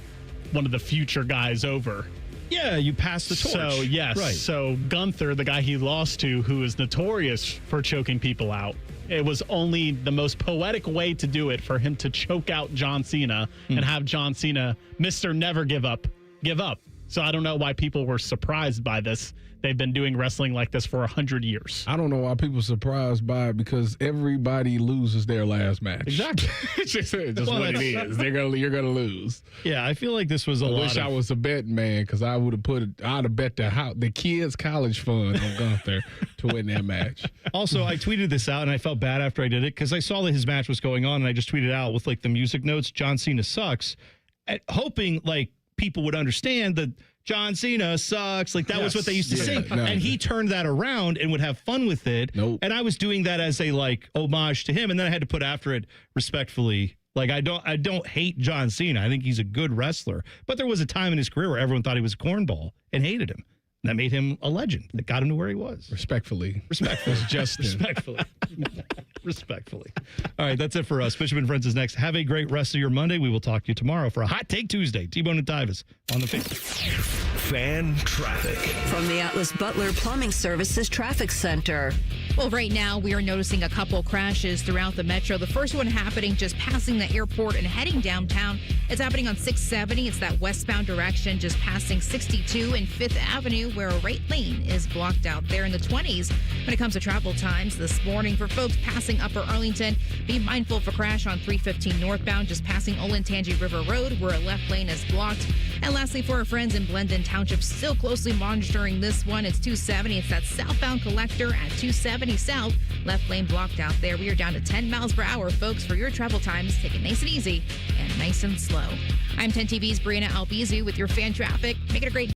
one of the future guys over. Yeah, you pass the torch. So, yes. Right. So, Gunther, the guy he lost to, who is notorious for choking people out, it was only the most poetic way to do it for him to choke out John Cena and have John Cena, Mr. Never Give Up, give up. So I don't know why people were surprised by this. They've been doing wrestling like this for 100 years. I don't know why people are surprised by it because everybody loses their last match. Exactly. It's just what it is. You're gonna lose. Yeah, I feel like this was a lot. I wish I was a betting man because I'd have bet the kids' college fund on Gunther to win that match. Also, I tweeted this out and I felt bad after I did it because I saw that his match was going on and I just tweeted out with like the music notes, John Cena sucks, hoping like people would understand that John Cena sucks. Like that was what they used to sing. No. And he turned that around and would have fun with it. Nope. And I was doing that as a like homage to him. And then I had to put after it respectfully. Like I don't hate John Cena. I think he's a good wrestler. But there was a time in his career where everyone thought he was a cornball and hated him. That made him a legend. That got him to where he was. Respectfully. Justin. Respectfully. All right, that's it for us. Bishop and Friends is next. Have a great rest of your Monday. We will talk to you tomorrow for a Hot Take Tuesday. T-Bone and Tyvis on the Fan. Fan traffic. From the Atlas Butler Plumbing Services Traffic Center. Well, right now we are noticing a couple crashes throughout the metro. The first one happening just passing the airport and heading downtown. It's happening on 670. It's that westbound direction just passing 62 and 5th Avenue where a right lane is blocked out there in the 20s. When it comes to travel times this morning for folks passing Upper Arlington, be mindful of a crash on 315 northbound just passing Olentangy River Road where a left lane is blocked. And lastly, for our friends in Blendon Township, still closely monitoring this one. It's 270. It's that southbound collector at 270 South. Left lane blocked out there. We are down to 10 miles per hour, folks, for your travel times. Take it nice and easy and nice and slow. I'm 10 TV's Brianna Albizu with your fan traffic. Make it a great